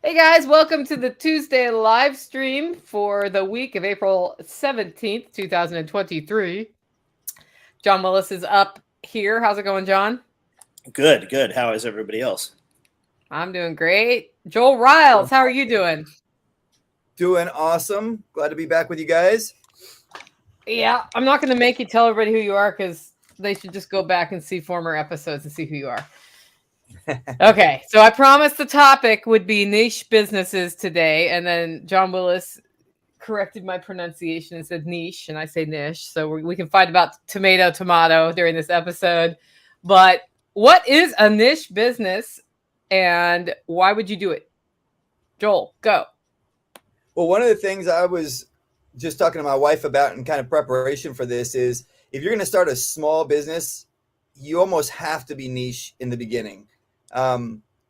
Hey guys, welcome to the Tuesday live stream for the week of April 17th, 2023. John Willis is up here. How's it going, John? Good, good. How is everybody else? I'm doing great. Joel Ryals, how are you doing? Doing awesome. Glad to be back with you guys. Yeah, I'm not going to make you tell everybody who you are because they should just go back and see former episodes and see who you are. Okay, so I promised the topic would be niche businesses today, and then John Willis corrected my pronunciation and said niche, and I say niche. So we can fight about tomato during this episode. But what is a niche business, and why would you do it? Joel, go. Well, one of the things I was just talking to my wife about in kind of preparation for this is if you're going to start a small business, you almost have to be niche in the beginning.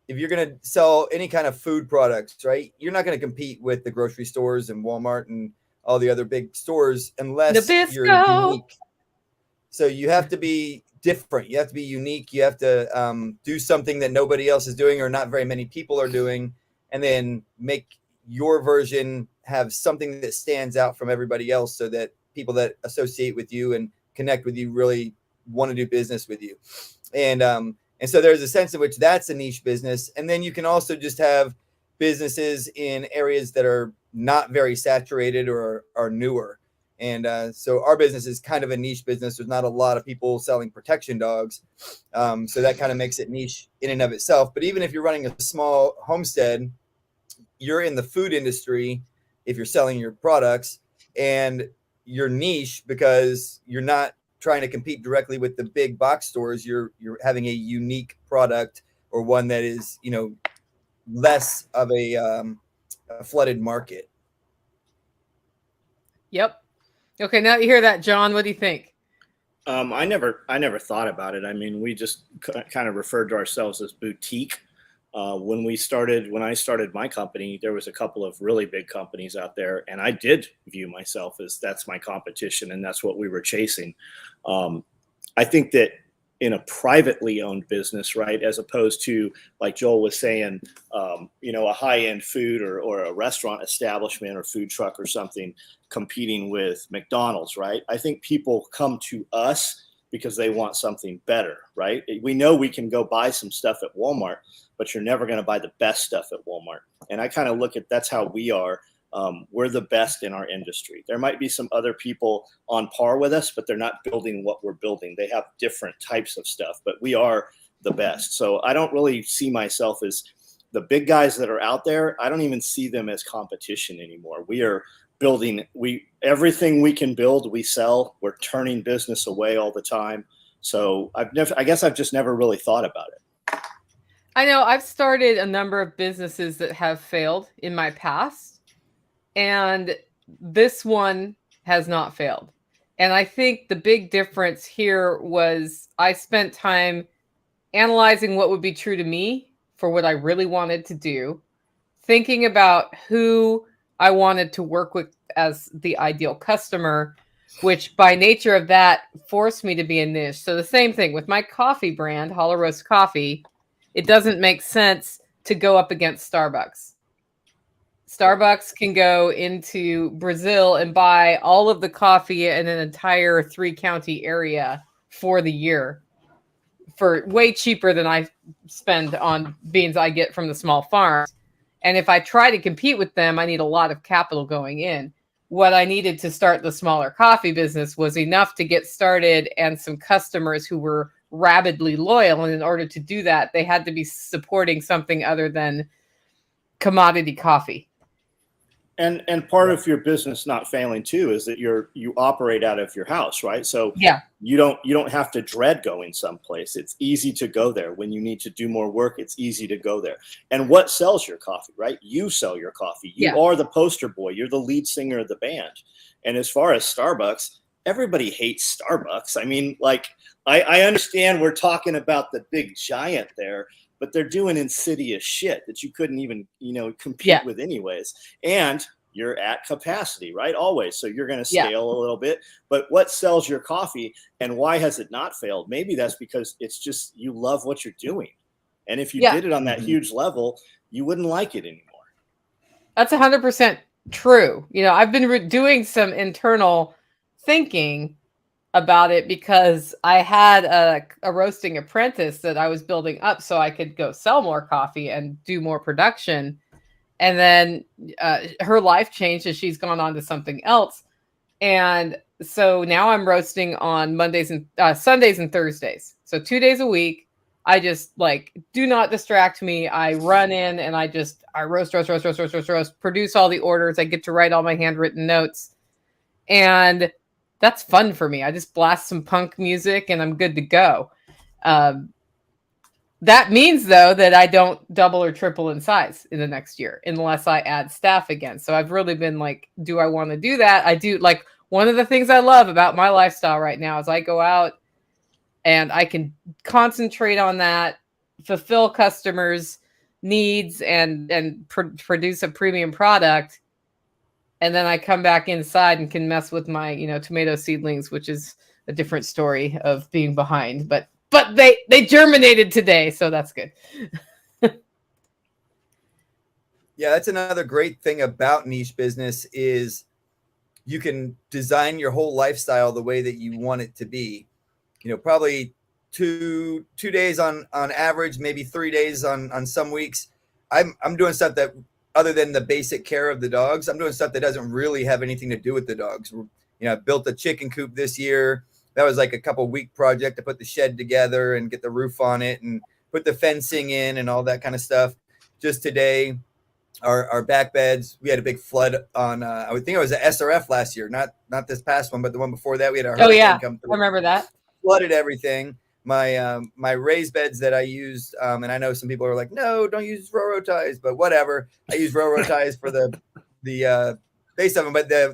If you're going to sell any kind of food products, right, you're not going to compete with the grocery stores and Walmart and all the other big stores unless you're unique. So you have to be different. You have to be unique. You have to do something that nobody else is doing or not very many people are doing, and then make your version have something that stands out from everybody else so that people that associate with you and connect with you really want to do business with you. And so there's a sense in which that's a niche business. And then you can also just have businesses in areas that are not very saturated or are newer. And so our business is kind of a niche business. There's not a lot of people selling protection dogs. So that kind of makes it niche in and of itself. But even if you're running a small homestead, you're in the food industry if you're selling your products, and you're niche because you're not trying to compete directly with the big box stores. You're having a unique product, or one that is, less of a flooded market. Yep. Okay, now you hear that, John. What do you think? I never thought about it. I mean, we just kind of referred to ourselves as boutique. When I started my company, there was a couple of really big companies out there, and I did view myself as that's my competition, and that's what we were chasing. I think that in a privately owned business, right, as opposed to, like Joel was saying, a high-end food or a restaurant establishment or food truck or something competing with McDonald's, right? I think people come to us because they want something better, right? We know we can go buy some stuff at Walmart, but you're never going to buy the best stuff at Walmart. And I kind of look at that's how we are. We're the best in our industry. There might be some other people on par with us, but they're not building what we're building. They have different types of stuff, but we are the best. So I don't really see myself as the big guys that are out there. I don't even see them as competition anymore. We are building everything we can build, we sell. We're turning business away all the time. So I guess I've just never really thought about it. I know I've started a number of businesses that have failed in my past, and this one has not failed. And I think the big difference here was I spent time analyzing what would be true to me for what I really wanted to do, thinking about who I wanted to work with as the ideal customer, which by nature of that forced me to be a niche. So the same thing with my coffee brand, Hollow Roast Coffee. It doesn't make sense to go up against Starbucks. Starbucks can go into Brazil and buy all of the coffee in an entire 3-county area for the year for way cheaper than I spend on beans I get from the small farms. And if I try to compete with them, I need a lot of capital going in. What I needed to start the smaller coffee business was enough to get started and some customers who were rabidly loyal. And in order to do that, they had to be supporting something other than commodity coffee. And part of your business not failing too is that you operate out of your house, right? So yeah, you don't have to dread going someplace. It's easy to go there. When you need to do more work, it's easy to go there. And what sells your coffee, right? You sell your coffee. You are the poster boy. You're the lead singer of the band. And as far as Starbucks, everybody hates Starbucks. I mean, like, I understand we're talking about the big giant there, but they're doing insidious shit that you couldn't even, compete with anyways. And you're at capacity, right? Always. So you're going to scale a little bit. But what sells your coffee, and why has it not failed? Maybe that's because it's just you love what you're doing. And if you did it on that huge level, you wouldn't like it anymore. That's 100% true. You know, I've been doing some internal thinking about it because I had a roasting apprentice that I was building up so I could go sell more coffee and do more production. And then her life changed as she's gone on to something else. And so now I'm roasting on Mondays and Sundays and Thursdays. So 2 days a week. I just like, do not distract me. I run in and I roast, produce all the orders. I get to write all my handwritten notes. And that's fun for me. I just blast some punk music and I'm good to go. That means, though, that I don't double or triple in size in the next year unless I add staff again. So I've really been like, do I want to do that? I do. Like, one of the things I love about my lifestyle right now is I go out and I can concentrate on that, fulfill customers' needs and produce a premium product. And then I come back inside and can mess with my, tomato seedlings, which is a different story of being behind. But they germinated today, so that's good. Yeah, that's another great thing about niche business is you can design your whole lifestyle the way that you want it to be. Probably two days on average, maybe 3 days on some weeks. I'm doing stuff that, other than the basic care of the dogs, I'm doing stuff that doesn't really have anything to do with the dogs. I built a chicken coop this year. That was like a couple week project to put the shed together and get the roof on it and put the fencing in and all that kind of stuff. Just today, our back beds, we had a big flood on, I would think it was an SRF last year, not this past one, but the one before that, we had a hurricane come through. I remember that. Flooded everything. My raised beds that I used, and I know some people are like, no, don't use railroad ties, but whatever. I use railroad ties for the base of them, but there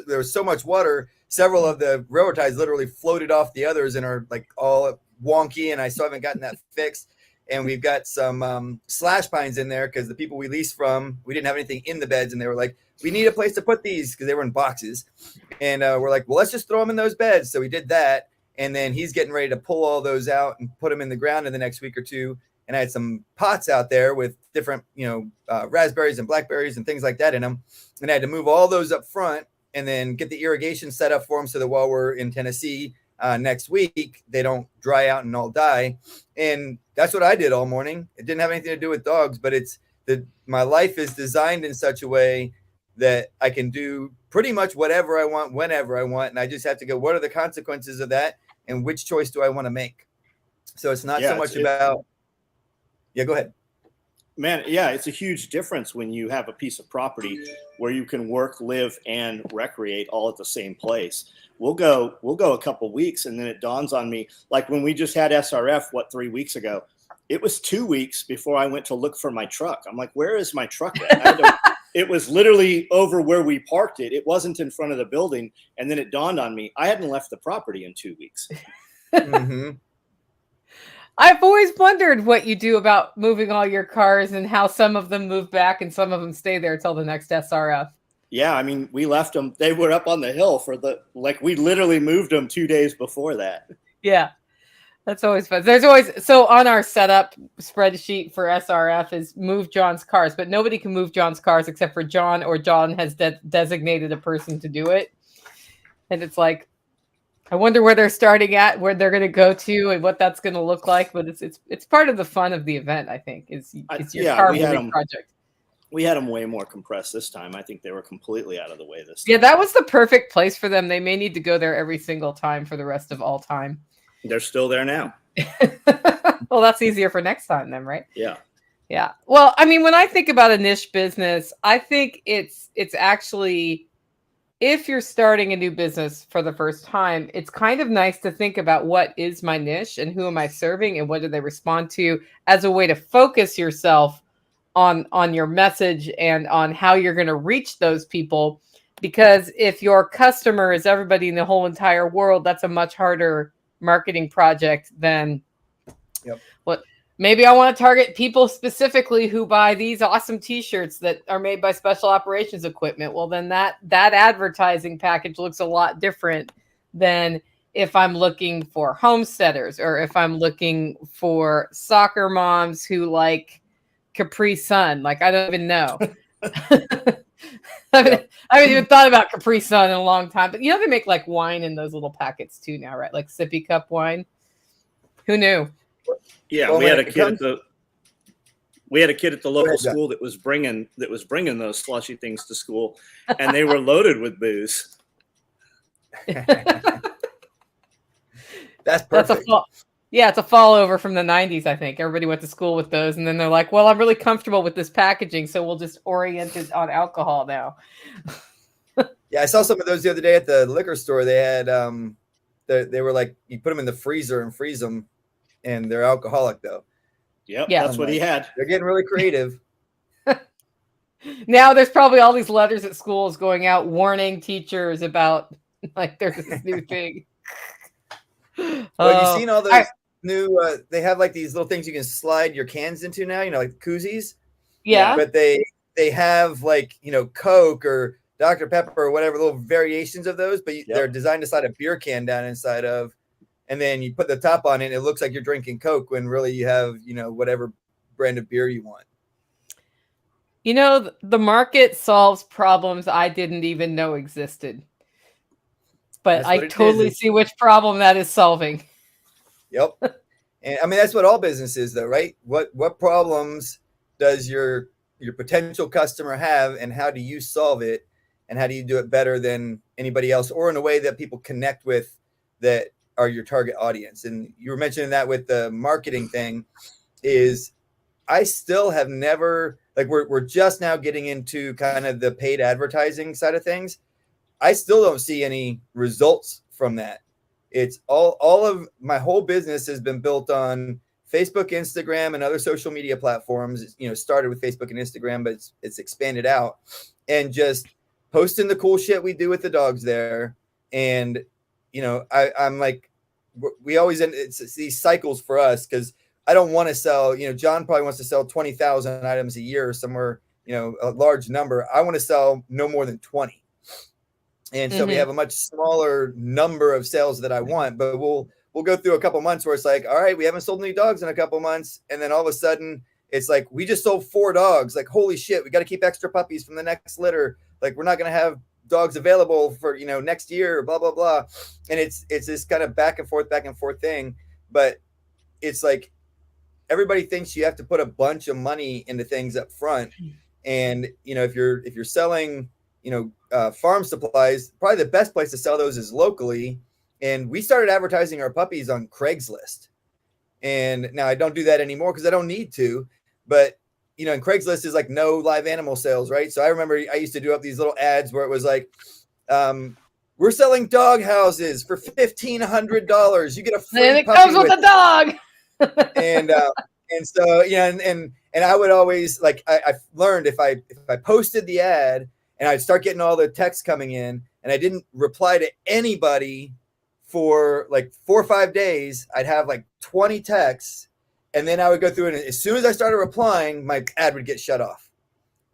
was so much water, several of the railroad ties literally floated off the others and are like all wonky, and I still haven't gotten that fixed. And we've got some slash pines in there because the people we leased from, we didn't have anything in the beds, and they were like, we need a place to put these because they were in boxes. And we're like, well, let's just throw them in those beds. So we did that. And then he's getting ready to pull all those out and put them in the ground in the next week or two. And I had some pots out there with different, raspberries and blackberries and things like that in them. And I had to move all those up front and then get the irrigation set up for them so that while we're in Tennessee next week, they don't dry out and all die. And that's what I did all morning. It didn't have anything to do with dogs, but my life is designed in such a way that I can do pretty much whatever I want, whenever I want. And I just have to go, what are the consequences of that? And which choice do I want to make? So it's not so much about, go ahead. Man, yeah, it's a huge difference when you have a piece of property where you can work, live, and recreate all at the same place. We'll go a couple weeks, and then it dawns on me, like when we just had SRF, 3 weeks ago, it was 2 weeks before I went to look for my truck. I'm like, where is my truck at? It was literally over where we parked it. It wasn't in front of the building. And then it dawned on me, I hadn't left the property in 2 weeks. Mm-hmm. I've always wondered what you do about moving all your cars and how some of them move back and some of them stay there till the next SRF. Yeah, I mean, we left them. They were up on the hill we literally moved them 2 days before that. Yeah. That's always fun. So on our setup spreadsheet for SRF is move John's cars, but nobody can move John's cars except for John, or John has designated a person to do it. And it's like, I wonder where they're starting at, where they're going to go to, and what that's going to look like. But it's part of the fun of the event, I think, is your car moving project. We had them way more compressed this time. I think they were completely out of the way this time. Yeah, that was the perfect place for them. They may need to go there every single time for the rest of all time. They're still there now. Well, that's easier for next time then, right? Yeah. Yeah. Well, I mean, when I think about a niche business, I think it's actually, if you're starting a new business for the first time, it's kind of nice to think about what is my niche and who am I serving and what do they respond to, as a way to focus yourself on your message and on how you're going to reach those people. Because if your customer is everybody in the whole entire world, that's a much harder marketing project than what maybe I want to target people specifically who buy these awesome t-shirts that are made by special operations equipment. Well, then that advertising package looks a lot different than if I'm looking for homesteaders, or if I'm looking for soccer moms who like Capri Sun. Like, I don't even know. I haven't even thought about Capri Sun in a long time, but they make like wine in those little packets too now, right? Like sippy cup wine. Who knew? Yeah, we had a kid at the local school that was bringing those slushy things to school, and they were loaded with booze. That's perfect. It's a fall over from the 90s, I think. Everybody went to school with those, and then they're like, well, I'm really comfortable with this packaging, so we'll just orient it on alcohol now. Yeah, I saw some of those the other day at the liquor store. They had they were like, you put them in the freezer and freeze them, and they're alcoholic though. Yep, yeah, that's what he had. They're getting really creative. Now there's probably all these letters at schools going out warning teachers about like there's this new thing. Well, you've seen all those new they have like these little things you can slide your cans into now, like koozies. Yeah. But they have like, Coke or Dr. Pepper or whatever, little variations of those, but they're designed to slide a beer can down inside of, and then you put the top on it and it looks like you're drinking Coke when really you have, whatever brand of beer you want. The market solves problems I didn't even know existed. But I totally see which problem that is solving. Yep. And I mean, that's what all business is though, right? What problems does your potential customer have, and how do you solve it, and how do you do it better than anybody else, or in a way that people connect with that are your target audience? And you were mentioning that with the marketing thing is I still have never, like we're just now getting into kind of the paid advertising side of things. I still don't see any results from that. It's all of my whole business has been built on Facebook, Instagram, and other social media platforms. Started with Facebook and Instagram, but it's expanded out, and just posting the cool shit we do with the dogs there. And I'm like, we always end it's these cycles for us, because I don't want to sell. John probably wants to sell 20,000 items a year, somewhere a large number. I want to sell no more than 20. And so we have a much smaller number of sales that I want, but we'll go through a couple months where it's like, all right, we haven't sold any dogs in a couple months. And then all of a sudden it's like, we just sold 4 dogs. Like, holy shit, we got to keep extra puppies from the next litter. Like, we're not going to have dogs available for, next year, blah, blah, blah. And it's this kind of back and forth thing. But it's like, everybody thinks you have to put a bunch of money into things up front. And, if you're selling, farm supplies, probably the best place to sell those is locally. And we started advertising our puppies on Craigslist. And now I don't do that anymore because I don't need to. But, and Craigslist is like no live animal sales, right? So I remember I used to do up these little ads where it was like, we're selling dog houses for $1,500. You get a free and it puppy comes with a dog. and so, and I would always like, I learned if I posted the ad and I'd start getting all the texts coming in and I didn't reply to anybody for like 4 or 5 days, I'd have like 20 texts. And then I would go through it. And as soon as I started replying, my ad would get shut off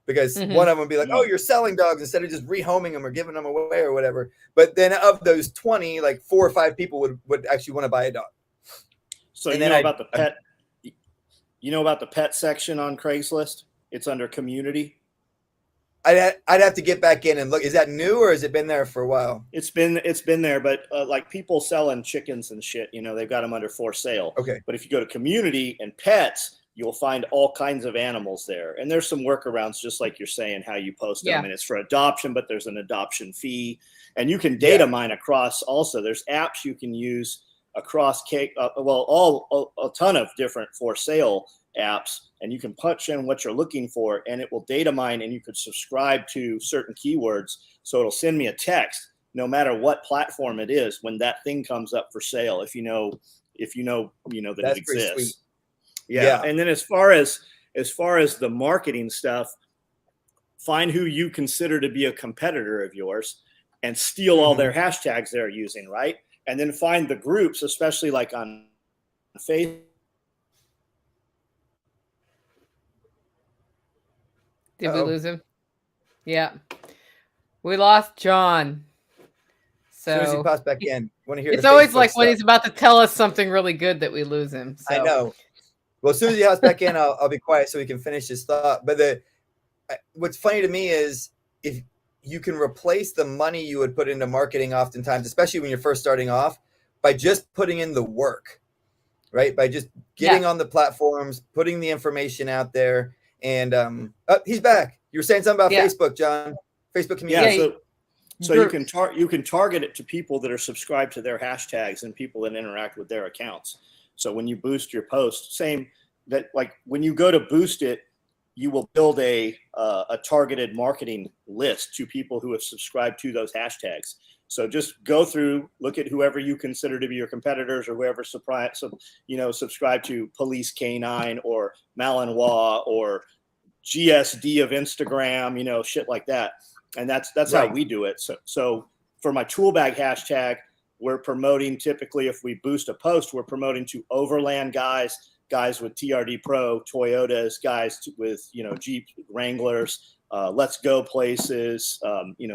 because one of them would be like, oh, you're selling dogs, instead of just rehoming them or giving them away or whatever. But then of those 20, like 4 or 5 people would actually want to buy a dog. So you know about the pet section on Craigslist? It's under community. I'd have to get back in and look. Is that new, or has it been there for a while? It's been there, but like people selling chickens and shit, they've got them under for sale. Okay. But if you go to community and pets, you'll find all kinds of animals there. And there's some workarounds, just like you're saying, how you post them. And it's for adoption, but there's an adoption fee. And you can data mine across also. There's apps you can use across a ton of different for sale apps, and you can punch in what you're looking for and it will data mine, and you could subscribe to certain keywords. So it'll send me a text no matter what platform it is when that thing comes up for sale, if you know that That's it pretty exists. sweet. Yeah. And then as far as the marketing stuff, find who you consider to be a competitor of yours and steal all their hashtags they're using, right? And then find the groups, especially like on Facebook. Did we lose him? Yeah. We lost John. So as soon as he pops back in, want to hear. It's always like when he's about to tell us something really good that we lose him. So. I know. Well, as soon as he hops back in, I'll be quiet so he can finish his thought. But what's funny to me is if you can replace the money you would put into marketing oftentimes, especially when you're first starting off, by just putting in the work, right? By just getting on the platforms, putting the information out there. And he's back. You were saying something about Facebook, John. Facebook community. Yeah, so you can target it to people that are subscribed to their hashtags and people that interact with their accounts. So when you boost your post, same that like when you go to boost it, you will build a targeted marketing list to people who have subscribed to those hashtags. So just go through, look at whoever you consider to be your competitors or whoever subscribe to Police K9 or Malinois or GSD of Instagram, shit like that. And that's right. How we do it. So for my tool bag hashtag, we're promoting typically if we boost a post, we're promoting to overland guys with TRD Pro, Toyotas, guys with, Jeep Wranglers, Let's Go places,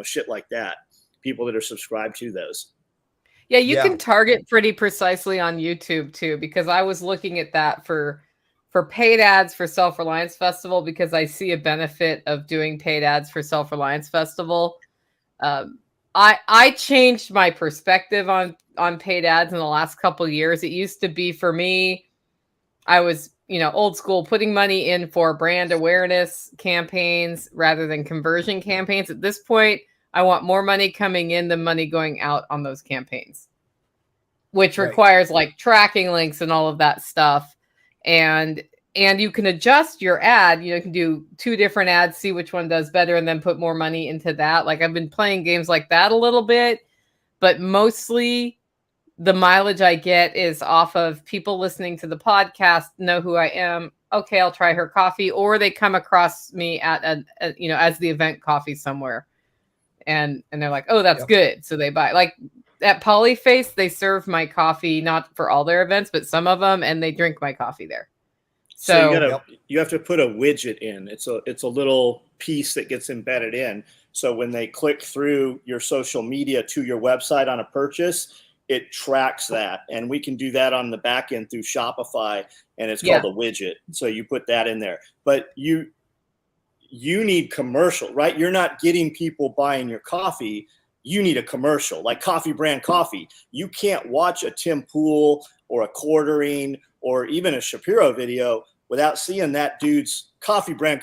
shit like that. People that are subscribed to those. Yeah, you can target pretty precisely on YouTube too, because I was looking at that for paid ads for Self-Reliance Festival because I see a benefit of doing paid ads for Self-Reliance Festival. I changed my perspective on paid ads in the last couple of years. It used to be for me, I was, old school, putting money in for brand awareness campaigns rather than conversion campaigns. At this point, I want more money coming in than money going out on those campaigns, which requires like tracking links and all of that stuff. And you can adjust your ad. You can do 2 different ads, see which one does better, and then put more money into that. Like I've been playing games like that a little bit, but mostly the mileage I get is off of people listening to the podcast, know who I am. Okay, I'll try her coffee, or they come across me at as the event coffee somewhere, and they're like, oh, that's good, so they buy. Like at Polyface, they serve my coffee not for all their events, but some of them, and they drink my coffee there. So you have to put a widget in. It's a little piece that gets embedded in. So when they click through your social media to your website on a purchase, it tracks that. And we can do that on the back end through Shopify, and it's called a widget. So you put that in there. But you need commercial, right? You're not getting people buying your coffee. You need a commercial, like Coffee Brand Coffee. You can't watch a Tim Pool or a Quartering or even a Shapiro video without seeing that dude's Coffee Brand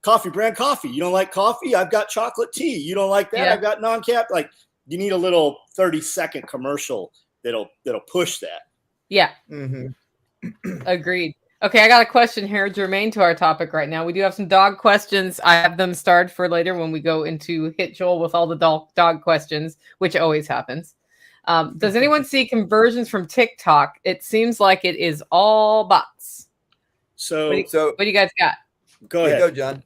Coffee. You don't like coffee? I've got chocolate tea. You don't like that? Yeah. I've got non-cap. Like you need a little 30-second commercial that'll push that. Yeah. Mm-hmm. Agreed. Okay, I got a question here germane to our topic right now. We do have some dog questions. I have them starred for later when we go into Hit Joel with all the dog questions, which always happens. Does anyone see conversions from TikTok? It seems like it is all bots. So what do you guys got? Go ahead. Go, John.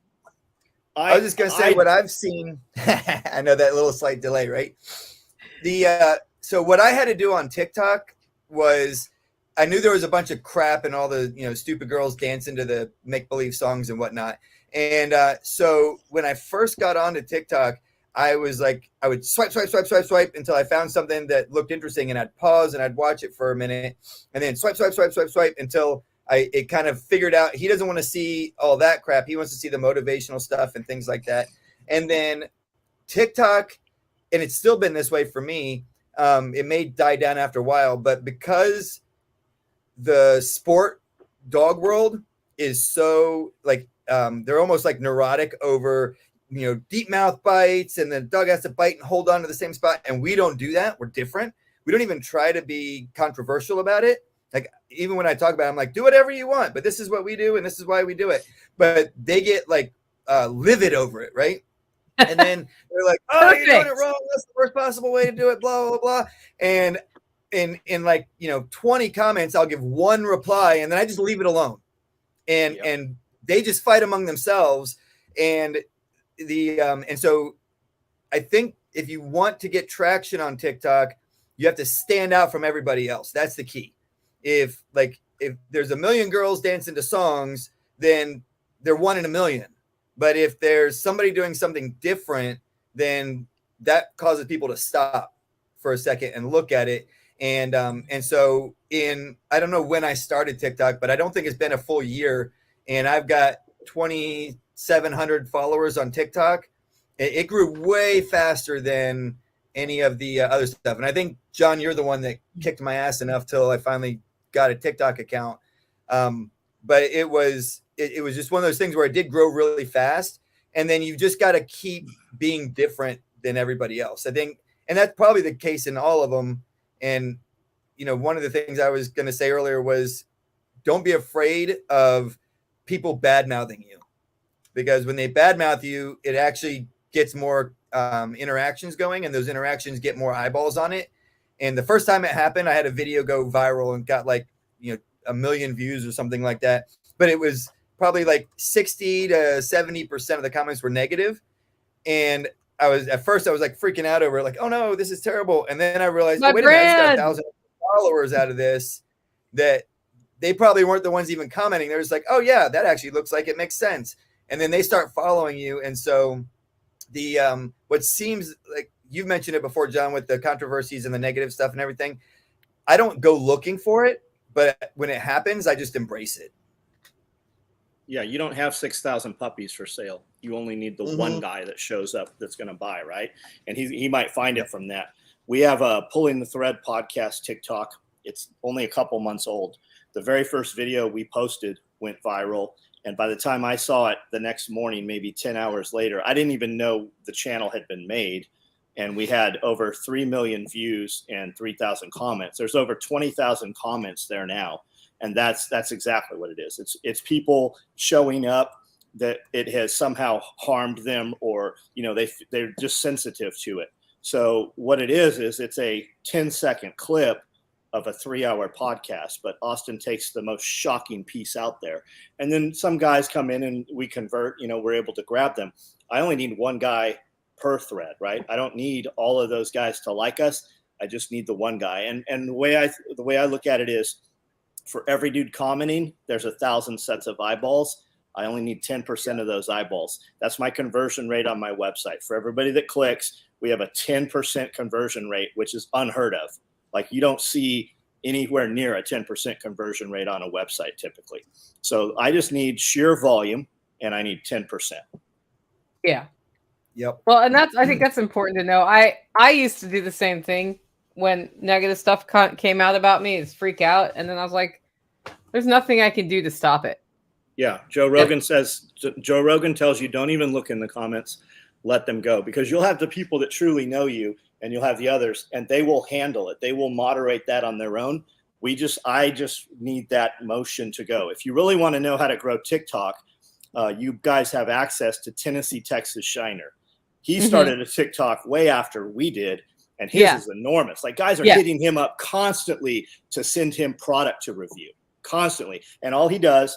I was just going to say what I've seen. I know that little slight delay, right? So what I had to do on TikTok was I knew there was a bunch of crap and all the stupid girls dancing to the make-believe songs and whatnot. And so when I first got onto TikTok, I was like, I would swipe until I found something that looked interesting, and I'd pause and I'd watch it for a minute, and then swipe until it kind of figured out he doesn't want to see all that crap. He wants to see the motivational stuff and things like that. And then TikTok, and it's still been this way for me. It may die down after a while, but because the sport dog world is so like they're almost like neurotic over deep mouth bites, and the dog has to bite and hold on to the same spot, and we don't do that. We're different. We don't even try to be controversial about it. Like even when I talk about it, I'm like, do whatever you want, but this is what we do and this is why we do it. But they get like livid over it, right? And then they're like, oh, you're doing it wrong, that's the worst possible way to do it, blah blah blah. And in like 20 comments, I'll give one reply, and then I just leave it alone. And they just fight among themselves. And so I think if you want to get traction on TikTok, you have to stand out from everybody else. That's the key. If there's a million girls dancing to songs, then they're 1 in a million. But if there's somebody doing something different, then that causes people to stop for a second and look at it. And so I don't know when I started TikTok, but I don't think it's been a full year, and I've got 27 700 followers on TikTok. It grew way faster than any of the other stuff. And I think, John, you're the one that kicked my ass enough till I finally got a TikTok account. But it was just one of those things where it did grow really fast. And then you just got to keep being different than everybody else, I think. And that's probably the case in all of them. And, one of the things I was going to say earlier was don't be afraid of people bad-mouthing you, because when they bad-mouth you, it actually gets more interactions going, and those interactions get more eyeballs on it. And the first time it happened, I had a video go viral and got 1 million views or something like that. But it was probably 60 to 70% of the comments were negative. And at first I was freaking out over oh no, this is terrible. And then I realized, wait a minute, I just got 1,000 followers out of this that they probably weren't the ones even commenting. They're just oh yeah, that actually looks like it makes sense. And then they start following you. And so the what seems like you've mentioned it before, John, with the controversies and the negative stuff and everything, I don't go looking for it, but when it happens, I just embrace it. Yeah, you don't have 6,000 puppies for sale. You only need the one guy that shows up that's going to buy, right? And he might find it from that. We have a Pulling the Thread podcast TikTok. It's only a couple months old. The very first video we posted went viral. And by the time I saw it the next morning, maybe 10 hours later, I didn't even know the channel had been made. And we had over 3 million views and 3,000 comments. There's over 20,000 comments there now. And that's exactly what it is. It's people showing up that it has somehow harmed them, or, they're just sensitive to it. So what it is it's a 10-second clip of a 3-hour podcast, but Austin takes the most shocking piece out there. And then some guys come in and we convert, we're able to grab them. I only need one guy per thread, right? I don't need all of those guys to like us. I just need the one guy. And the way I look at it is, for every dude commenting, there's 1,000 sets of eyeballs. I only need 10% of those eyeballs. That's my conversion rate on my website. For everybody that clicks, we have a 10% conversion rate, which is unheard of. You don't see anywhere near a 10% conversion rate on a website typically. So I just need sheer volume, and I need 10%. Yeah. Yep. Well, and I think that's important to know. I used to do the same thing when negative stuff came out about me, is freak out. And then I was like, there's nothing I can do to stop it. Yeah. Joe Rogan tells you, don't even look in the comments, let them go, because you'll have the people that truly know you, and you'll have the others, and they will handle it. They will moderate that on their own. I just need that motion to go. If you really want to know how to grow TikTok, you guys have access to Tennessee, Texas Shiner. He started a TikTok way after we did, and his is enormous. Guys are hitting him up constantly to send him product to review, constantly. And all he does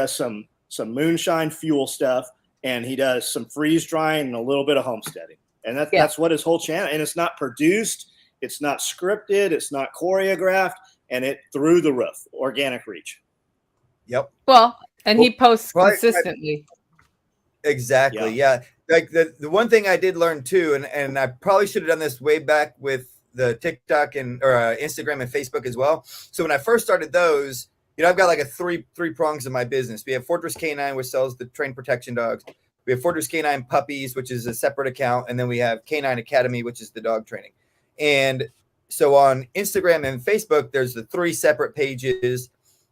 some moonshine fuel stuff, and he does some freeze drying and a little bit of homesteading. And that's what his whole channel, and it's not produced, it's not scripted, it's not choreographed, and it through the roof, organic reach. Yep. Well, and he posts consistently. Exactly. Yeah. The one thing I did learn too, and I probably should have done this way back with the TikTok or Instagram and Facebook as well. So when I first started those, I've got a three prongs of my business. We have Fortress Canine, which sells the trained protection dogs. We have Fortress Canine Puppies, which is a separate account. And then we have Canine Academy, which is the dog training. And so on Instagram and Facebook, there's the 3 separate pages,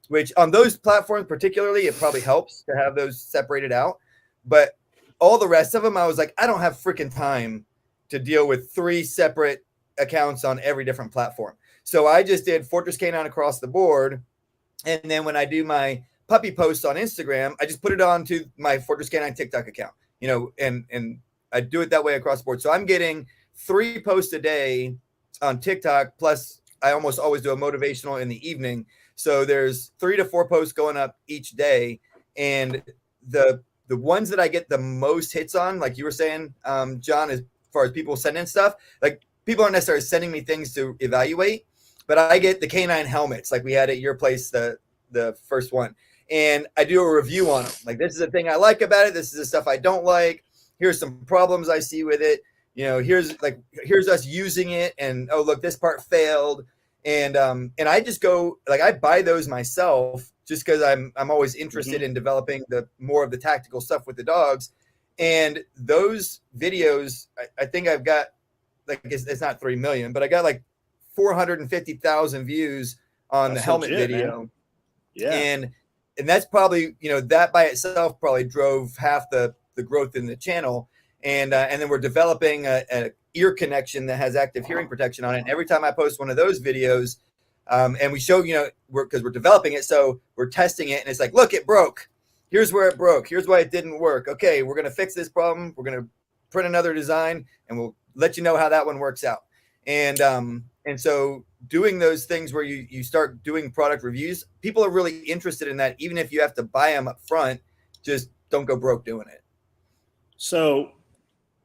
which on those platforms particularly, it probably helps to have those separated out. But all the rest of them, I was like, I don't have freaking time to deal with 3 separate accounts on every different platform. So I just did Fortress Canine across the board. And then when I do my puppy posts on Instagram, I just put it onto my Fortress Canine TikTok account, and I do it that way across the board. So I'm getting 3 posts a day on TikTok. Plus I almost always do a motivational in the evening. So there's 3 to 4 posts going up each day. And the ones that I get the most hits on, like you were saying, John, as far as people sending stuff, people aren't necessarily sending me things to evaluate, but I get the canine helmets, like we had at your place, the first one. And I do a review on them. This is the thing I like about it. This is the stuff I don't like. Here's some problems I see with it. Here's us using it. And, oh, look, this part failed. And I just go, I buy those myself just because I'm always interested in developing more of the tactical stuff with the dogs. And those videos, I think I've got, like, it's not 3 million, but I got like 450,000 views on the helmet video. Man. Yeah. And that's probably, that by itself probably drove half the growth in the channel. And then we're developing a ear connection that has active hearing protection on it. And every time I post one of those videos, and we show, because we're developing it, so we're testing it, and it's like, look, it broke. Here's where it broke. Here's why it didn't work. Okay, we're going to fix this problem. We're going to print another design, and we'll let you know how that one works out. And so doing those things where you start doing product reviews, people are really interested in that. Even if you have to buy them up front, just don't go broke doing it. So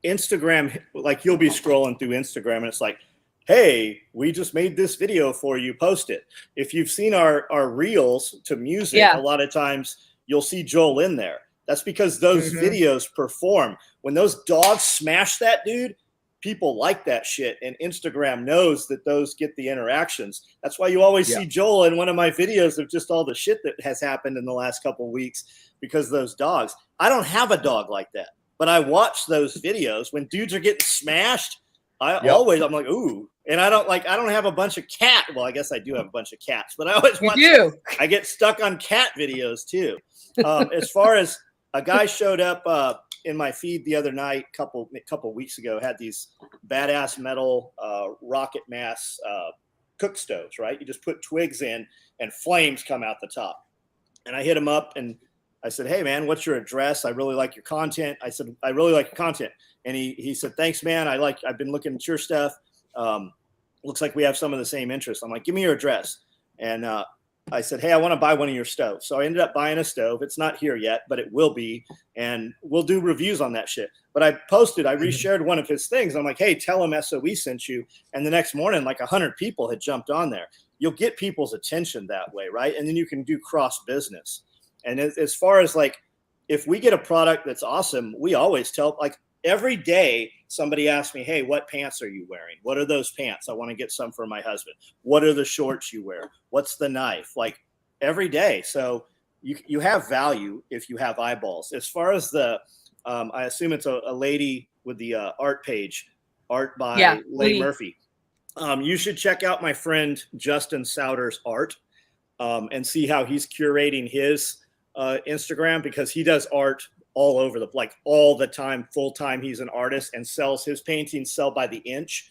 Instagram, like, you'll be scrolling through Instagram and it's like, hey, we just made this video for you, post it. If you've seen our reels to music, a lot of times you'll see Joel in there. That's because those videos perform. When those dogs smash that dude, people like that shit, and Instagram knows that those get the interactions. That's why you always see Joel in one of my videos of just all the shit that has happened in the last couple of weeks because of those dogs. I don't have a dog like that, but I watch those videos when dudes are getting smashed. I'm like, ooh. And I don't have a bunch of cat. Well, I guess I do have a bunch of cats, but I always watch. I get stuck on cat videos too. As far as a guy showed up in my feed the other night, couple weeks ago, had these badass metal rocket mass cook stoves, right? You just put twigs in and flames come out the top. And I hit him up and I said, hey man, what's your address? I really like your content. I said, I really like your content. And he said, thanks, man. I've been looking at your stuff. Looks like we have some of the same interests. I'm like, give me your address. And I said, hey, I want to buy one of your stoves. So I ended up buying a stove. It's not here yet, but it will be. And we'll do reviews on that shit. But I reshared one of his things. I'm like, hey, tell him SOE sent you. And the next morning, like 100 people had jumped on there. You'll get people's attention that way, right? And then you can do cross business. And as far as, like, if we get a product that's awesome, we always tell, like, every day somebody asks me, hey, what pants are you wearing? What are those pants? I want to get some for my husband. What are the shorts you wear? What's the knife? Like, every day. So you have value if you have eyeballs. As far as the, I assume it's a lady with the art page, art by Lee Murphy. You should check out my friend Justin Souter's art and see how he's curating his Instagram, because he does art all over all the time, full time. He's an artist and sells his paintings, sell by the inch.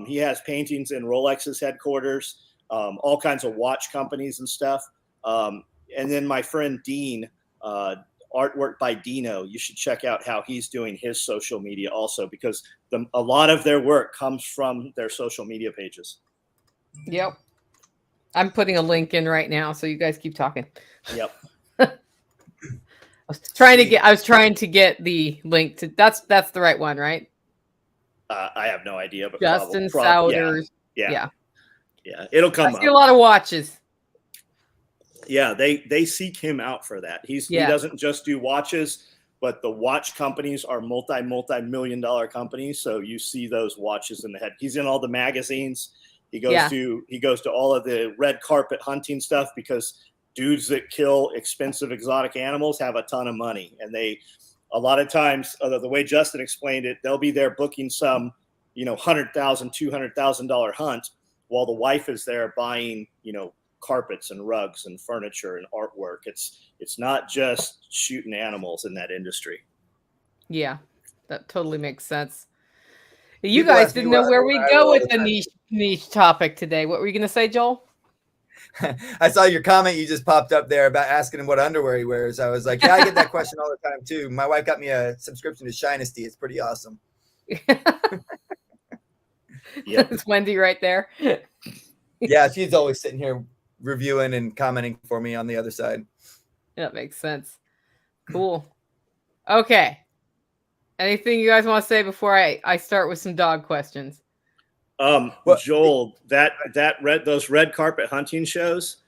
He has paintings in Rolex's headquarters, all kinds of watch companies and stuff. And then my friend Dean, Artwork by Dino, you should check out how he's doing his social media also, because a lot of their work comes from their social media pages. Yep. I'm putting a link in right now, so you guys keep talking. Yep. I was trying to get the link to that's the right one, right? I have no idea, but Justin Souders. Yeah. It'll come up. I see a lot of watches. Yeah, they seek him out for that. He doesn't just do watches, but the watch companies are multi-million-dollar companies. So you see those watches in the head. He's in all the magazines. He goes to all of the red carpet hunting stuff, because dudes that kill expensive exotic animals have a ton of money. And a lot of times, the way Justin explained it, they'll be there booking some, $100,000, $200,000 hunt, while the wife is there buying, carpets and rugs and furniture and artwork. It's not just shooting animals in that industry. Yeah, that totally makes sense. You guys didn't know where we go with the niche topic today. What were you going to say, Joel? I saw your comment you just popped up there about asking him what underwear he wears. I was like, yeah, I get that question all the time too. My wife got me a subscription to Shinesty. It's pretty awesome. Yeah, it's Wendy right there. Yeah, she's always sitting here reviewing and commenting for me on the other side. That makes sense. Cool. Okay. Anything you guys want to say before I start with some dog questions? Joel, those red carpet hunting shows,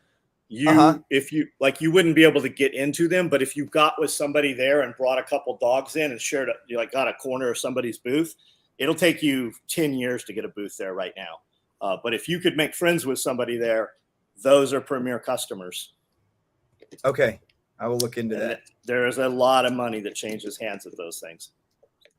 if you you wouldn't be able to get into them, but if you got with somebody there and brought a couple dogs in and got a corner of somebody's booth, it'll take you 10 years to get a booth there right now. But if you could make friends with somebody there, those are premier customers. Okay, I will look into And that. there is a lot of money that changes hands at those things.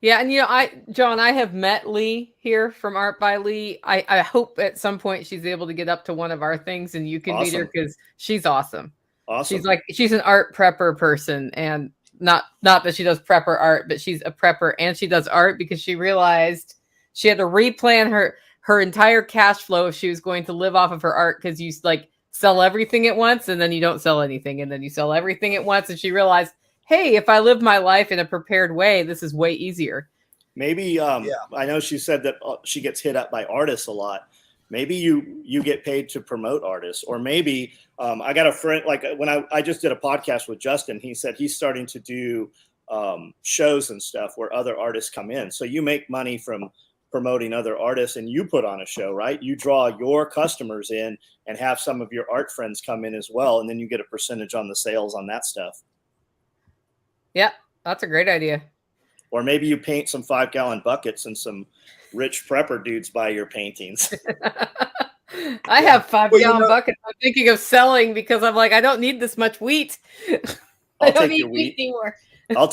Yeah, and John, I have met Lee here from Art by Lee. I hope at some point she's able to get up to one of our things and you can meet her, Awesome. because she's awesome. Awesome. She's an art prepper person, and not that she does prepper art, but she's a prepper and she does art because she realized she had to replan her entire cash flow if she was going to live off of her art, because you like sell everything at once and then you don't sell anything, and then you sell everything at once, and she realized, hey, if I live my life in a prepared way, this is way easier. Maybe I know she said that she gets hit up by artists a lot. Maybe you get paid to promote artists, or maybe I got a friend, like when I just did a podcast with Justin, he said he's starting to do shows and stuff where other artists come in. So you make money from promoting other artists, and you put on a show, right? You draw your customers in and have some of your art friends come in as well, and then you get a percentage on the sales on that stuff. Yeah, that's a great idea. Or maybe you paint some 5-gallon buckets and some rich prepper dudes buy your paintings. I have 5-gallon buckets I'm thinking of selling, because I'm like, I don't need this much wheat. I don't need wheat anymore. I'll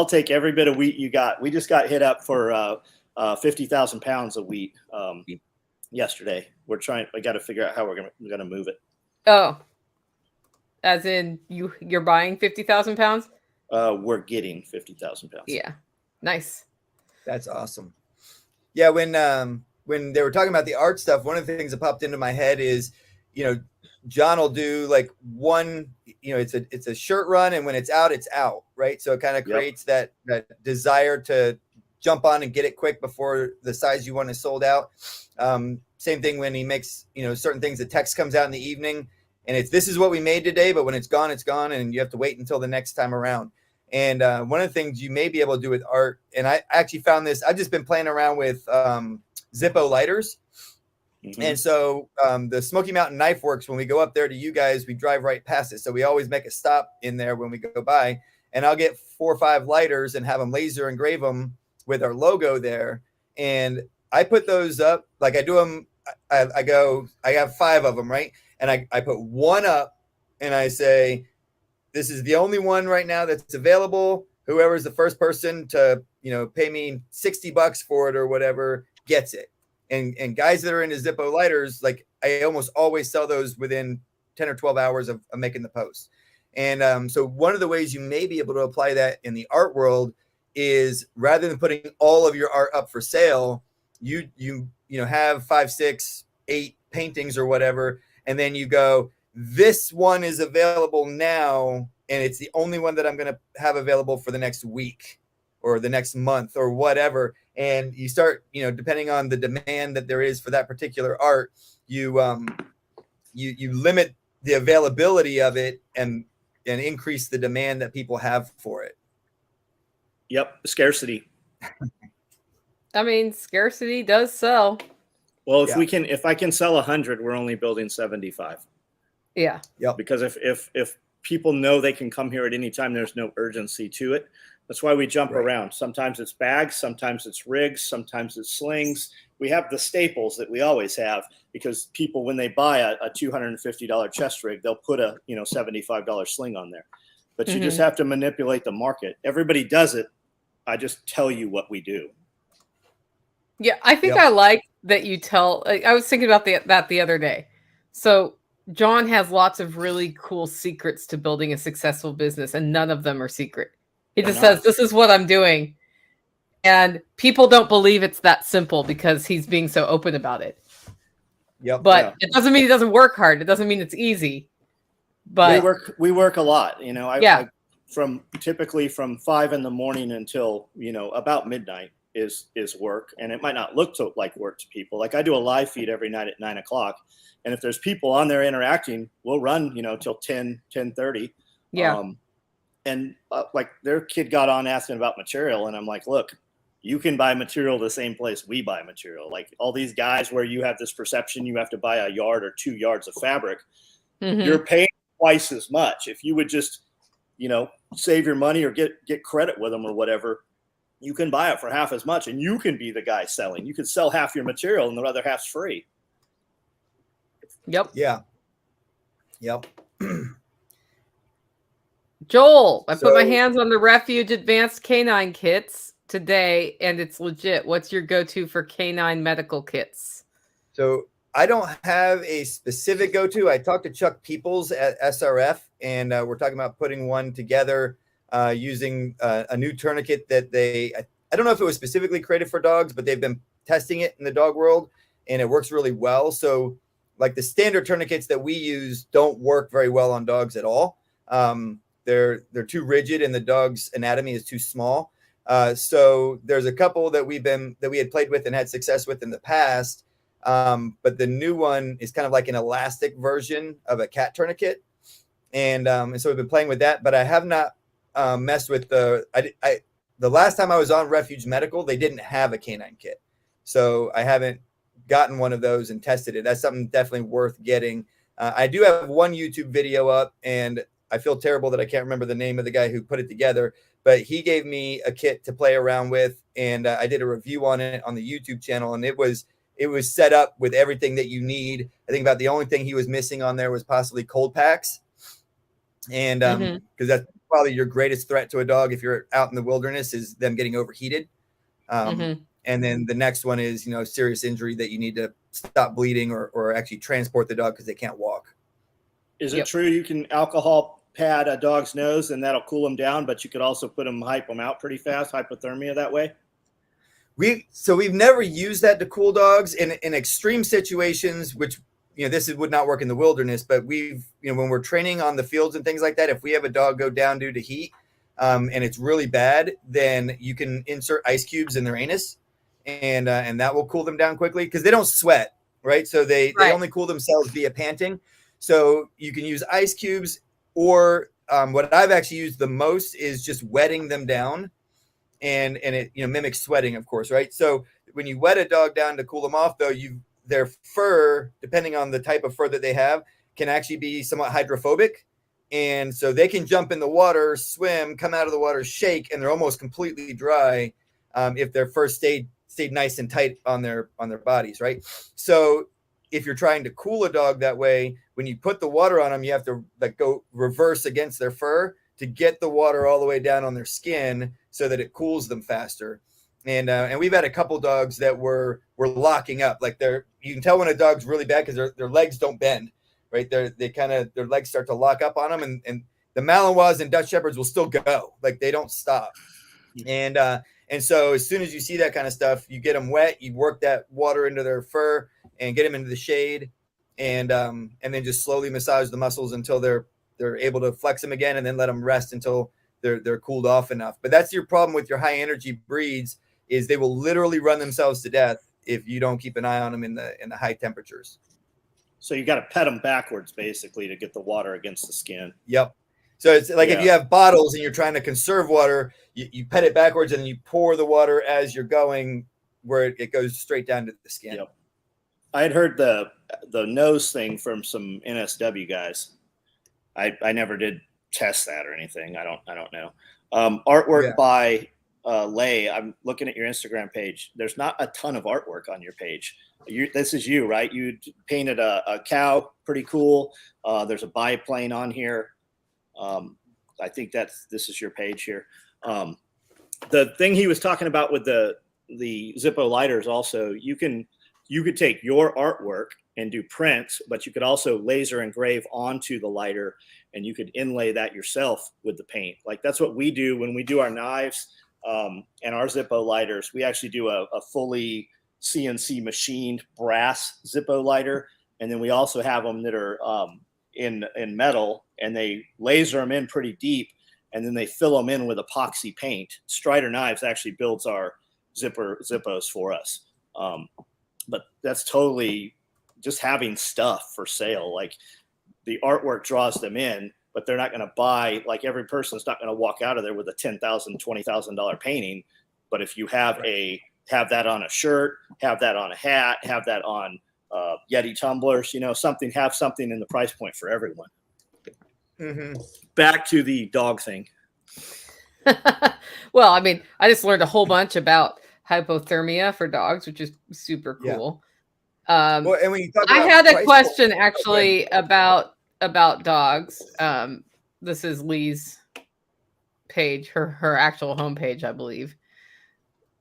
take every bit of wheat you got. We just got hit up for 50,000 pounds of wheat yesterday. I got to figure out how we're gonna move it. Oh, as in you're buying 50,000 pounds? We're getting 50,000 pounds. Yeah, nice. That's awesome. Yeah, when they were talking about the art stuff, one of the things that popped into my head is, John will do like one, it's a shirt run, and when it's out, right? So it kind of creates that desire to jump on and get it quick before the size you want is sold out. Same thing when he makes, certain things, the text comes out in the evening and this is what we made today, but when it's gone, and you have to wait until the next time around. And one of the things you may be able to do with art, and I actually found this, I've just been playing around with Zippo lighters. Mm-hmm. And so the Smoky Mountain Knife Works, when we go up there to you guys, we drive right past it. So we always make a stop in there when we go by, and I'll get 4 or 5 lighters and have them laser engrave them with our logo there. And I put those up, like I do them. I have 5 of them, right? And I put one up and I say, this is the only one right now that's available. Whoever's the first person to, pay me $60 for it or whatever gets it. And guys that are into Zippo lighters, like I almost always sell those within 10 or 12 hours of making the post. And so one of the ways you may be able to apply that in the art world is, rather than putting all of your art up for sale, you have 5, 6, 8 paintings or whatever, and then you go, this one is available now, and it's the only one that I'm going to have available for the next week or the next month or whatever. And you start, depending on the demand that there is for that particular art, you limit the availability of it and increase the demand that people have for it. Yep, scarcity. I mean, scarcity does sell. Well, if I can sell 100, we're only building 75. Yeah. Yep. Because if people know they can come here at any time, there's no urgency to it. That's why we jump around. Sometimes it's bags, sometimes it's rigs, sometimes it's slings. We have the staples that we always have, because people, when they buy a $250 chest rig, they'll put a $75 sling on there. But you just have to manipulate the market. Everybody does it. I just tell you what we do. Yeah, I think I like that you tell. I was thinking about that the other day. So John has lots of really cool secrets to building a successful business, and none of them are secret. He just says, this is what I'm doing. And people don't believe it's that simple because he's being so open about it. Yep. But it doesn't mean he doesn't work hard. It doesn't mean it's easy. But we work a lot. I typically from 5 a.m. until, about midnight is work. And it might not look like work to people. Like I do a live feed every night at 9:00. And if there's people on there interacting, we'll run, till 10:30. Yeah. And like their kid got on asking about material. And I'm like, look, you can buy material the same place we buy material. Like all these guys where you have this perception, you have to buy a yard or 2 yards of fabric. Mm-hmm. You're paying twice as much. If you would just, save your money or get credit with them or whatever, you can buy it for half as much and you can be the guy selling. You can sell half your material and the other half's free. Yep. Yeah. Yep. Joel, I put my So, hands on the Refuge Advanced Canine Kits today, and it's legit. What's your go-to for canine medical kits? so I don't have a specific go-to. I talked to Chuck Peoples at SRF, and we're talking about putting one together using a new tourniquet that I don't know if it was specifically created for dogs, but they've been testing it in the dog world, and it works really well. So, like the standard tourniquets that we use don't work very well on dogs at all. They're too rigid, and the dog's anatomy is too small. So there's a couple that we had played with and had success with in the past. But the new one is kind of like an elastic version of a cat tourniquet, and so we've been playing with that. But I have not messed with the last time I was on Refuge Medical, they didn't have a canine kit, so I haven't gotten one of those and tested it. That's something definitely worth getting. I do have one YouTube video up, and I feel terrible that I can't remember the name of the guy who put it together, but he gave me a kit to play around with, and I did a review on it on the YouTube channel, and it was set up with everything that you need. I think about the only thing he was missing on there was possibly cold packs, and because that's probably your greatest threat to a dog if you're out in the wilderness is them getting overheated. And then the next one is, serious injury that you need to stop bleeding or actually transport the dog because they can't walk. Is it true you can alcohol pad a dog's nose and that'll cool them down, but you could also hype them out pretty fast, hypothermia that way? We've never used that to cool dogs in extreme situations, which, this would not work in the wilderness, but when we're training on the fields and things like that, if we have a dog go down due to heat, and it's really bad, then you can insert ice cubes in their anus, and that will cool them down quickly because they don't sweat, right? So they only cool themselves via panting. So you can use ice cubes, or what I've actually used the most is just wetting them down, and it mimics sweating, of course, right? So when you wet a dog down to cool them off, though, their fur, depending on the type of fur that they have, can actually be somewhat hydrophobic. And so they can jump in the water, swim, come out of the water, shake, and they're almost completely dry if their fur stayed nice and tight on their bodies, right? So if you're trying to cool a dog that way, when you put the water on them, you have to go reverse against their fur to get the water all the way down on their skin so that it cools them faster. And we've had a couple dogs that were locking up. Like you can tell when a dog's really bad because their legs don't bend, right? Their legs start to lock up on them, and the Malinois and Dutch Shepherds will still go, like they don't stop. And so as soon as you see that kind of stuff, you get them wet, you work that water into their fur and get them into the shade, and then just slowly massage the muscles until they're able to flex them again, and then let them rest until they're cooled off enough. But that's your problem with your high energy breeds, is they will literally run themselves to death if you don't keep an eye on them in the high temperatures. So you got to pet them backwards basically to get the water against the skin. Yep. So it's like if you have bottles and you're trying to conserve water, you pet it backwards and then you pour the water as you're going, where it goes straight down to the skin. Yep. I had heard the nose thing from some NSW guys. I never did test that or anything. I don't know. Artwork by Lay. I'm looking at your Instagram page. There's not a ton of artwork on your page. This is you, right? You painted a cow, pretty cool. There's a biplane on here. I think this is your page here. The thing he was talking about with the Zippo lighters, also, you could take your artwork and do prints, but you could also laser engrave onto the lighter, and you could inlay that yourself with the paint. Like that's what we do when we do our knives and our Zippo lighters. We actually do a fully CNC machined brass Zippo lighter, and then we also have them that are in metal, and they laser them in pretty deep, and then they fill them in with epoxy paint. Strider Knives actually builds our Zippos for us. But that's totally just having stuff for sale. Like the artwork draws them in, but they're not going to buy, like every person's not going to walk out of there with a $10,000, $20,000 painting. But if you have that on a shirt, have that on a hat, have that on Yeti tumblers, have something in the price point for everyone. Mm-hmm. Back to the dog thing. Well, I mean, I just learned a whole bunch about hypothermia for dogs, which is super cool. Well, and when you talk I about had a question actually about dogs. This is Lee's page, her actual homepage, I believe.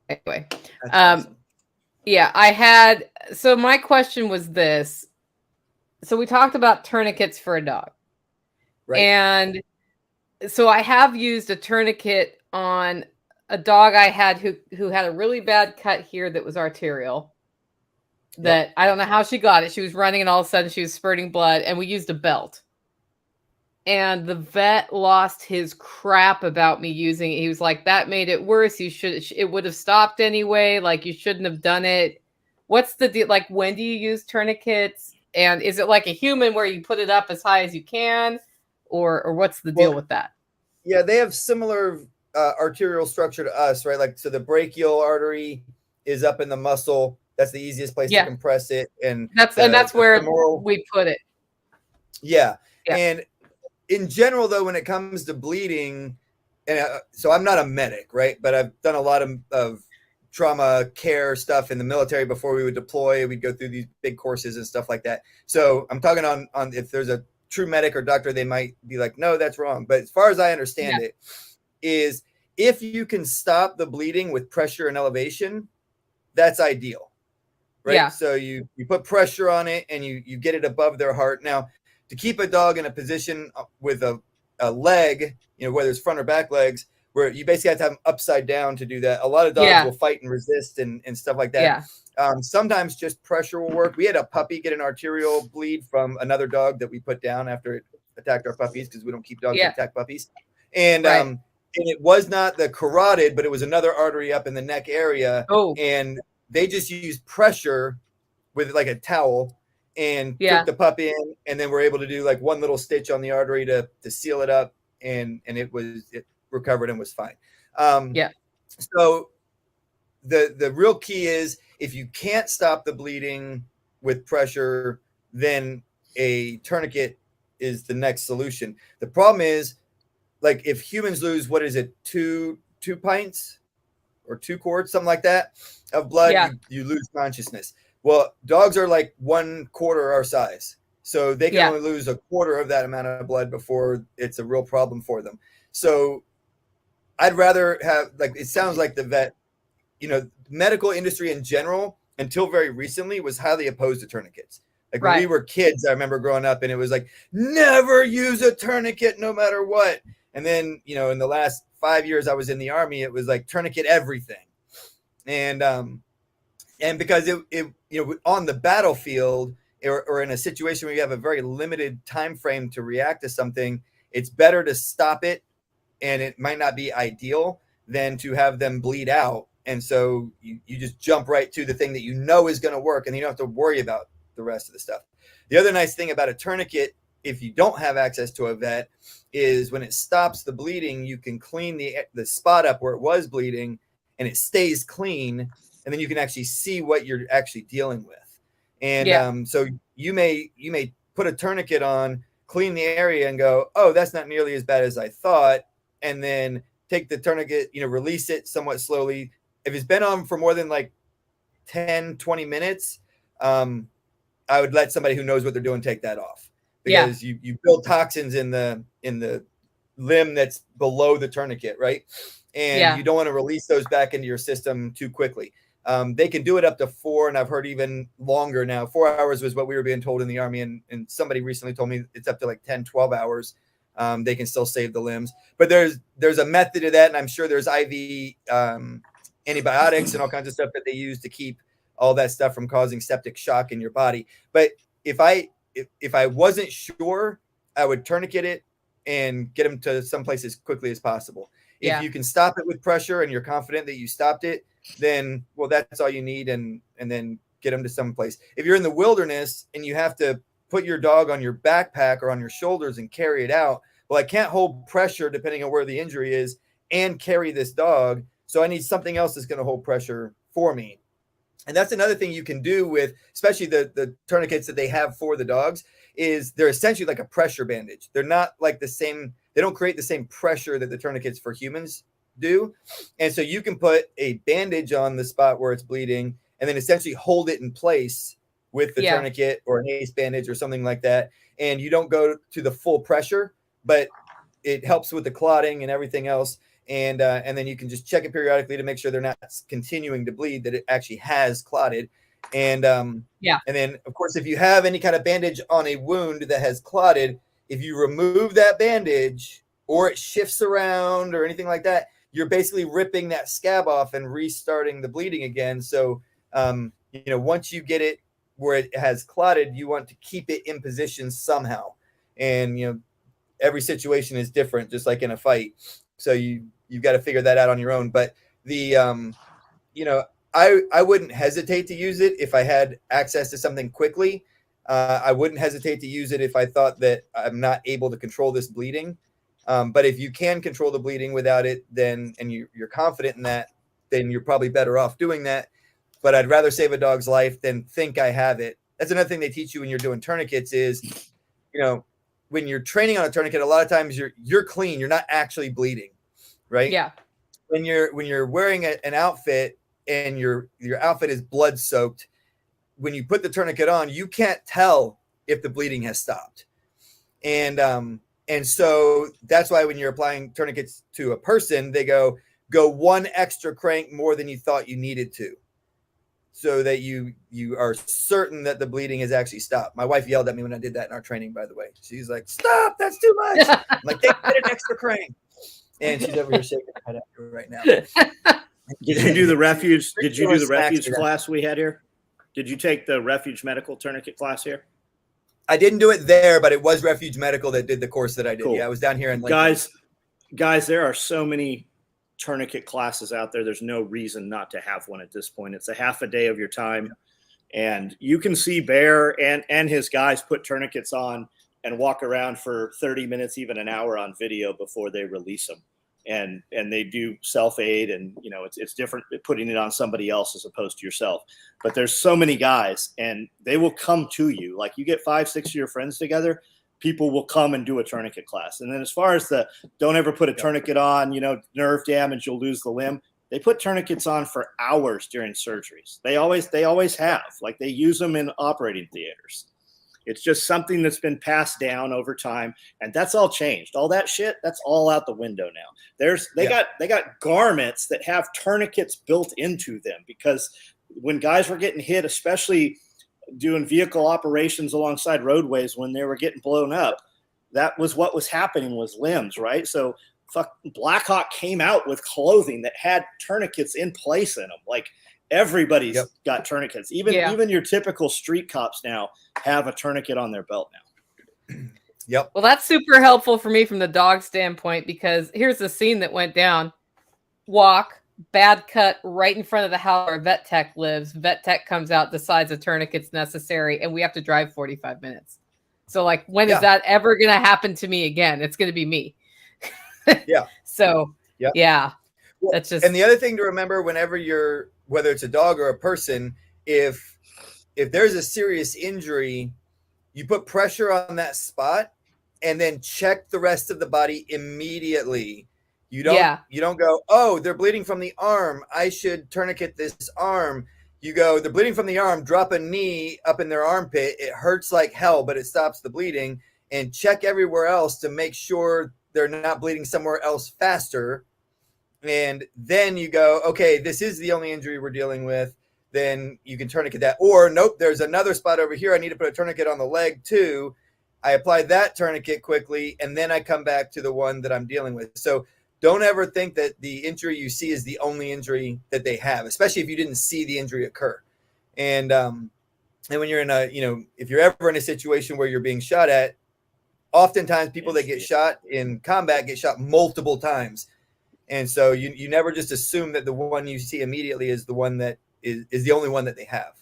Anyway, That's awesome. yeah, I had. So my question was this. So we talked about tourniquets for a dog, Right. and so I have used a tourniquet on a dog I had who had a really bad cut here that was arterial. That I don't know how she got it. She was running, and all of a sudden she was spurting blood, and we used a belt. And the vet lost his crap about me using it. He was like, "That made it worse. It would have stopped anyway. Like, you shouldn't have done it." What's the deal? Like, when do you use tourniquets? And is it like a human where you put it up as high as you can, or what's the deal with that? Yeah, they have similar arterial structure to us, right? Like, so the brachial artery is up in the muscle. That's the easiest place to compress it, and that's where we put it. Yeah, and in general, though, when it comes to bleeding, and so I'm not a medic, right? But I've done a lot of trauma care stuff in the military before we would deploy. We'd go through these big courses and stuff like that. So I'm talking on if there's a true medic or doctor, they might be like, no, that's wrong. But as far as I understand it, is if you can stop the bleeding with pressure and elevation, that's ideal, right? Yeah. So you put pressure on it and you get it above their heart. Now, to keep a dog in a position with a leg, whether it's front or back legs, where you basically have to have them upside down to do that. A lot of dogs will fight and resist and stuff like that. Yeah. Sometimes just pressure will work. We had a puppy get an arterial bleed from another dog that we put down after it attacked our puppies, because we don't keep dogs that attack puppies. And and it was not the carotid, but it was another artery up in the neck area. Oh. And they just used pressure with like a towel and took the pup in, and then we're able to do like one little stitch on the artery to seal it up, and it recovered and was fine. So the real key is, if you can't stop the bleeding with pressure, then a tourniquet is the next solution. The problem is, like, if humans lose, what is it, two pints or 2 quarts, something like that, of blood, you lose consciousness. Well, dogs are like 1/4 our size, so they can only lose 1/4 of that amount of blood before it's a real problem for them. So I'd rather have, like, it sounds like the vet, medical industry in general, until very recently, was highly opposed to tourniquets. Like, when we were kids, I remember growing up, and it was like, never use a tourniquet no matter what. And then, in the last 5 years I was in the Army, it was like tourniquet everything. And because it on the battlefield or in a situation where you have a very limited time frame to react to something, it's better to stop it, and it might not be ideal, than to have them bleed out. And so you just jump right to the thing that is going to work, and you don't have to worry about the rest of the stuff. The other nice thing about a tourniquet, if you don't have access to a vet, is when it stops the bleeding, you can clean the spot up where it was bleeding, and it stays clean. And then you can actually see what you're actually dealing with. And so you may put a tourniquet on, clean the area, and go, oh, that's not nearly as bad as I thought. And then take the tourniquet, release it somewhat slowly. If it's been on for more than like 10, 20 minutes, I would let somebody who knows what they're doing take that off, because you build toxins in the limb that's below the tourniquet, right? And you don't want to release those back into your system too quickly. They can do it up to 4, and I've heard even longer now. 4 hours was what we were being told in the Army, and somebody recently told me it's up to like 10, 12 hours. They can still save the limbs. But there's a method to that, and I'm sure there's IV antibiotics and all kinds of stuff that they use to keep all that stuff from causing septic shock in your body. But if I wasn't sure, I would tourniquet it and get them to someplace as quickly as possible. If you can stop it with pressure and you're confident that you stopped it, then, well, that's all you need, and then get them to someplace. If you're in the wilderness and you have to put your dog on your backpack or on your shoulders and carry it out, well, I can't hold pressure depending on where the injury is and carry this dog, so I need something else that's going to hold pressure for me. And that's another thing you can do with, especially the tourniquets that they have for the dogs, is they're essentially like a pressure bandage. They're not like the same, they don't create the same pressure that the tourniquets for humans do. And so you can put a bandage on the spot where it's bleeding, and then essentially hold it in place with the tourniquet or an ace bandage or something like that. And you don't go to the full pressure, but it helps with the clotting and everything else. And then you can just check it periodically to make sure they're not continuing to bleed, that it actually has clotted. And and then of course, if you have any kind of bandage on a wound that has clotted, if you remove that bandage or it shifts around or anything like that, you're basically ripping that scab off and restarting the bleeding again. So once you get it where it has clotted, you want to keep it in position somehow. And every situation is different, just like in a fight. So you've got to figure that out on your own. But the I wouldn't hesitate to use it if I had access to something quickly. I wouldn't hesitate to use it if I thought that I'm not able to control this bleeding. But if you can control the bleeding without it, then and you're confident in that, then you're probably better off doing that. But I'd rather save a dog's life than think I have it. That's another thing they teach you when you're doing tourniquets is, when you're training on a tourniquet, a lot of times you're clean. You're not actually bleeding, right? Yeah. When you're wearing an outfit and your outfit is blood soaked, when you put the tourniquet on, you can't tell if the bleeding has stopped. And so that's why when you're applying tourniquets to a person, they go one extra crank more than you thought you needed to, so that you are certain that the bleeding has actually stopped. My wife yelled at me when I did that in our training, by the way. She's like, "Stop, that's too much." I'm like, "They get an extra crank." And she's over here shaking her head at me right now. Did you do the refuge? Did you do the refuge class we had here? Did you take the refuge medical tourniquet class here? I didn't do it there, but it was Refuge Medical that did the course that I did. Cool. Yeah, I was down here in guys, there are so many tourniquet classes out there. There's no reason not to have one at this point. It's a half a day of your time, and you can see Bear and his guys put tourniquets on and walk around for 30 minutes, even an hour on video before they release them. And they do self-aid, and it's different putting it on somebody else as opposed to yourself. But there's so many guys, and they will come to you. Like, you get 5-6 of your friends together, people will come and do a tourniquet class. And then as far as the don't ever put a tourniquet on, nerve damage, you'll lose the limb. They put tourniquets on for hours during surgeries. They always have. Like, they use them in operating theaters. It's just something that's been passed down over time, and that's all changed. All that shit, that's all out the window now. They got garments that have tourniquets built into them, because when guys were getting hit, especially doing vehicle operations alongside roadways when they were getting blown up, that was what was happening, was limbs, right? So Blackhawk came out with clothing that had tourniquets in place in them. Like, everybody's got tourniquets. Even your typical street cops now have a tourniquet on their belt now. Yep. Well, that's super helpful for me from the dog standpoint, because here's the scene that went down. Walk, bad cut right in front of the house where Vet Tech lives. Vet Tech comes out, decides a tourniquet's necessary, and we have to drive 45 minutes. So, like, when is that ever going to happen to me again? It's going to be me. Yeah. So, yeah. Well, that's just. And the other thing to remember whenever whether it's a dog or a person, if there's a serious injury, you put pressure on that spot and then check the rest of the body immediately. You don't go, "Oh, they're bleeding from the arm, I should tourniquet this arm." You go, "They're bleeding from the arm, drop a knee up in their armpit. It hurts like hell, but it stops the bleeding." And check everywhere else to make sure they're not bleeding somewhere else faster. And then you go, "Okay, this is the only injury we're dealing with." Then you can tourniquet that. Or, "Nope, there's another spot over here. I need to put a tourniquet on the leg too." I apply that tourniquet quickly, and then I come back to the one that I'm dealing with. So don't ever think that the injury you see is the only injury that they have, especially if you didn't see the injury occur. And when you're in if you're ever in a situation where you're being shot at, oftentimes people that get shot in combat get shot multiple times. And so you never just assume that the one you see immediately is the one that is the only one that they have.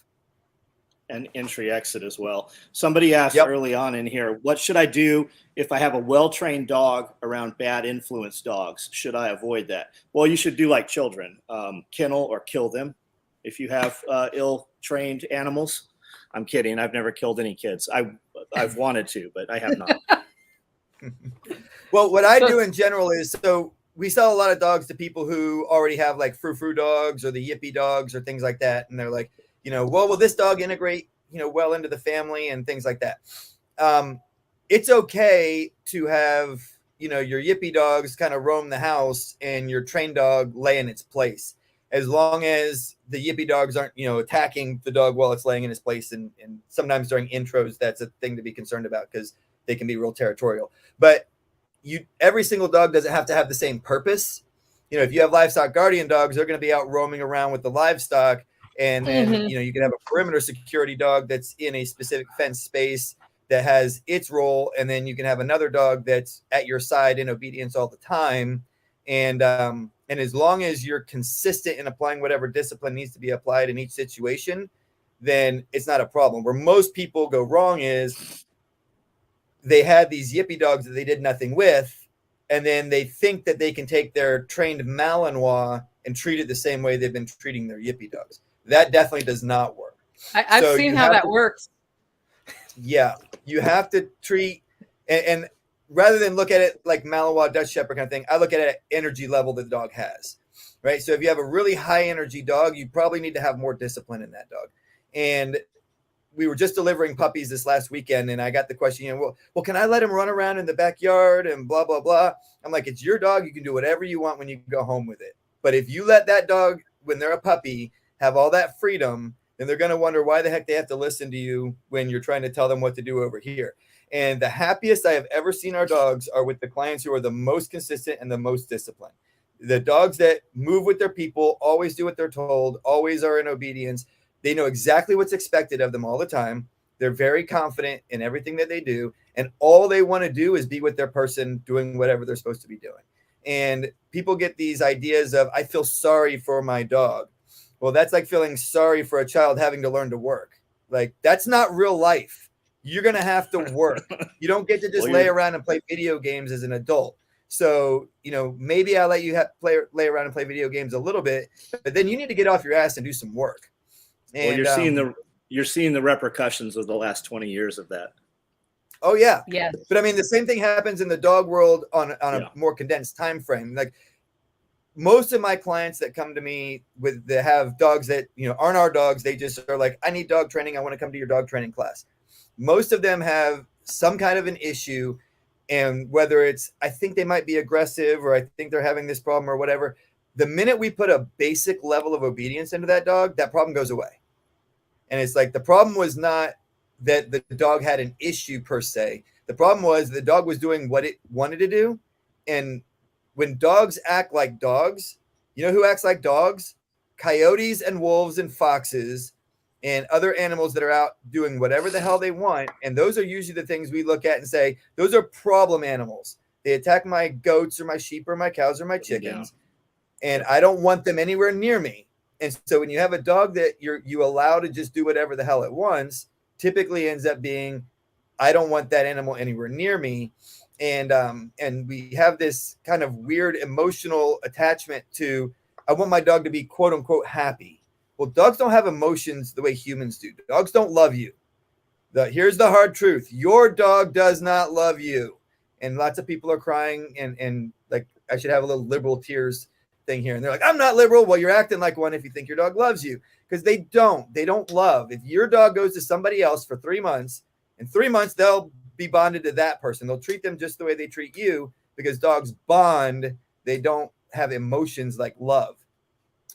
And entry exit as well. Somebody asked early on in here, what should I do if I have a well-trained dog around bad influence dogs? Should I avoid that? Well, you should do like children, kennel or kill them if you have ill-trained animals. I'm kidding. I've never killed any kids. I've wanted to, but I have not. Well, what I do in general is, so we sell a lot of dogs to people who already have like frou-frou dogs or the yippy dogs or things like that. And they're like, well, will this dog integrate, well into the family and things like that. It's okay to have your yippy dogs kind of roam the house and your trained dog lay in its place, as long as the yippy dogs aren't, attacking the dog while it's laying in its place. And sometimes during intros, that's a thing to be concerned about because they can be real territorial. But every single dog doesn't have to have the same purpose. If you have livestock guardian dogs, they're going to be out roaming around with the livestock. And then, you can have a perimeter security dog that's in a specific fenced space that has its role. And then you can have another dog that's at your side in obedience all the time. And as long as you're consistent in applying whatever discipline needs to be applied in each situation, then it's not a problem. Where most people go wrong is they had these yippy dogs that they did nothing with, and then they think that they can take their trained Malinois and treat it the same way they've been treating their yippy dogs. That definitely does not work. I've seen how that works. Yeah, you have to treat, and rather than look at it like Malinois, Dutch Shepherd kind of thing, I look at it at energy level that the dog has, right? So if you have a really high energy dog, you probably need to have more discipline in that dog. And we were just delivering puppies this last weekend, and I got the question, well, can I let him run around in the backyard and blah, blah, blah? I'm like, it's your dog. You can do whatever you want when you go home with it. But if you let that dog, when they're a puppy, have all that freedom, then they're going to wonder why the heck they have to listen to you when you're trying to tell them what to do over here. And the happiest I have ever seen our dogs are with the clients who are the most consistent and the most disciplined. The dogs that move with their people, always do what they're told, always are in obedience. They know exactly what's expected of them all the time. They're very confident in everything that they do. And all they want to do is be with their person doing whatever they're supposed to be doing. And people get these ideas of, I feel sorry for my dog. Well, that's like feeling sorry for a child having to learn to work. Like, that's not real life. You're going to have to work. You don't get to just lay around and play video games as an adult. So, maybe I'll let you lay around and play video games a little bit, but then you need to get off your ass and do some work. And you're seeing the repercussions of the last 20 years of that. Oh yeah. Yeah. But I mean, the same thing happens in the dog world on a more condensed time frame. Like, most of my clients that come to me that have dogs that, aren't our dogs, they just are like, I need dog training. I want to come to your dog training class. Most of them have some kind of an issue. And whether it's, I think they might be aggressive, or I think they're having this problem or whatever, the minute we put a basic level of obedience into that dog, that problem goes away. And it's like, the problem was not that the dog had an issue per se. The problem was the dog was doing what it wanted to do. And when dogs act like dogs, who acts like dogs? Coyotes and wolves and foxes and other animals that are out doing whatever the hell they want. And those are usually the things we look at and say, those are problem animals. They attack my goats or my sheep or my cows or my chickens. Yeah. And I don't want them anywhere near me. And so when you have a dog that you allow to just do whatever the hell it wants, typically ends up being, I don't want that animal anywhere near me. And we have this kind of weird emotional attachment to, I want my dog to be quote unquote happy. Well, dogs don't have emotions the way humans do. Dogs don't love you. Here's the hard truth. Your dog does not love you. And lots of people are crying and like, I should have a little liberal tears thing here. And they're like, I'm not liberal. Well, you're acting like one if you think your dog loves you, because they don't love. If your dog goes to somebody else for 3 months, in 3 months, they'll be bonded to that person. They'll treat them just the way they treat you, because dogs bond. They don't have emotions like love.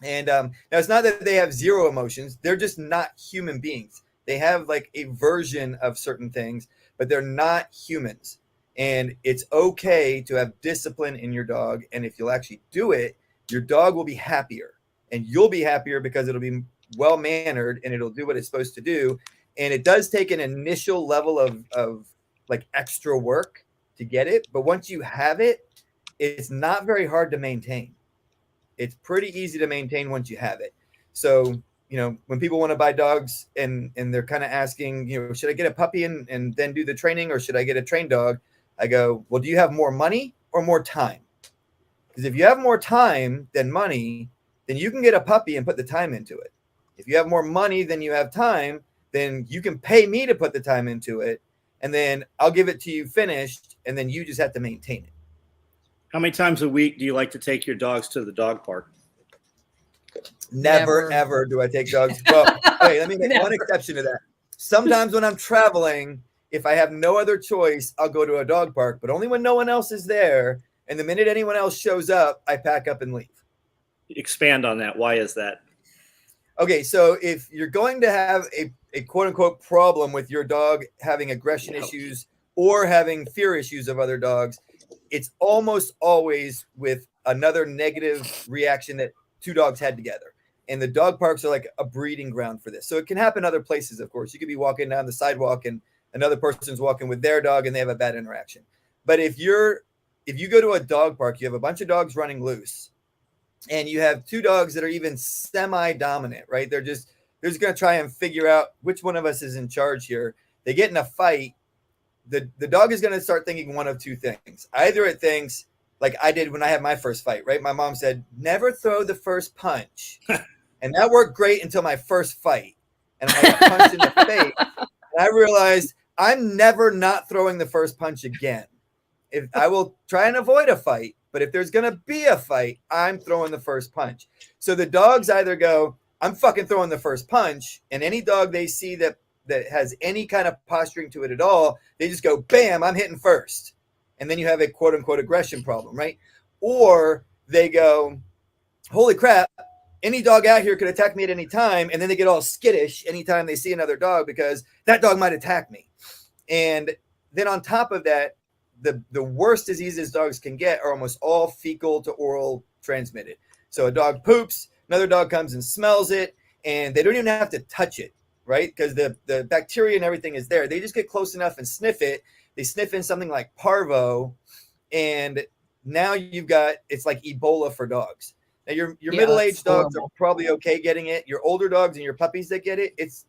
And now it's not that they have zero emotions. They're just not human beings. They have like a version of certain things, but they're not humans. And it's okay to have discipline in your dog. And if you'll actually do it, your dog will be happier, and you'll be happier because it'll be well-mannered and it'll do what it's supposed to do. And it does take an initial level of like extra work to get it. But once you have it, it's not very hard to maintain. It's pretty easy to maintain once you have it. So, when people want to buy dogs and they're kind of asking, should I get a puppy and then do the training, or should I get a trained dog? I go, well, do you have more money or more time? Because if you have more time than money, then you can get a puppy and put the time into it. If you have more money than you have time, then you can pay me to put the time into it, and then I'll give it to you finished, and then you just have to maintain it. How many times a week do you like to take your dogs to the dog park? Never, ever do I take dogs. Well, hey, let me make one exception to that. Sometimes when I'm traveling if I have no other choice, I'll go to a dog park, but only when no one else is there. And the minute anyone else shows up, I pack up and leave. Expand on that. Why is that? Okay, so if you're going to have a quote unquote problem with your dog having aggression issues or having fear issues of other dogs, it's almost always with another negative reaction that two dogs had together. And the dog parks are like a breeding ground for this. So it can happen other places, of course. You could be walking down the sidewalk and another person's walking with their dog and they have a bad interaction. But if you go to a dog park, you have a bunch of dogs running loose and you have two dogs that are even semi-dominant, right? They're just going to try and figure out which one of us is in charge here. They get in a fight. The dog is going to start thinking one of two things. Either it thinks, like I did when I had my first fight, right? My mom said, never throw the first punch. And that worked great until my first fight. And I got punched in the face. And I realized I'm never not throwing the first punch again. If I will try and avoid a fight, but if there's going to be a fight, I'm throwing the first punch. So the dogs either go, I'm fucking throwing the first punch. And any dog they see that has any kind of posturing to it at all, they just go, bam, I'm hitting first. And then you have a quote unquote aggression problem, right? Or they go, holy crap, any dog out here could attack me at any time. And then they get all skittish anytime they see another dog because that dog might attack me. And then on top of that, the worst diseases dogs can get are almost all fecal to oral transmitted. So a dog poops, another dog comes and smells it, and they don't even have to touch it, right? Because the bacteria and everything is there. They just get close enough and sniff it. They sniff in something like parvo, and now it's like Ebola for dogs. Now your middle-aged dogs are probably okay getting it. Your older dogs and your puppies that get it, it's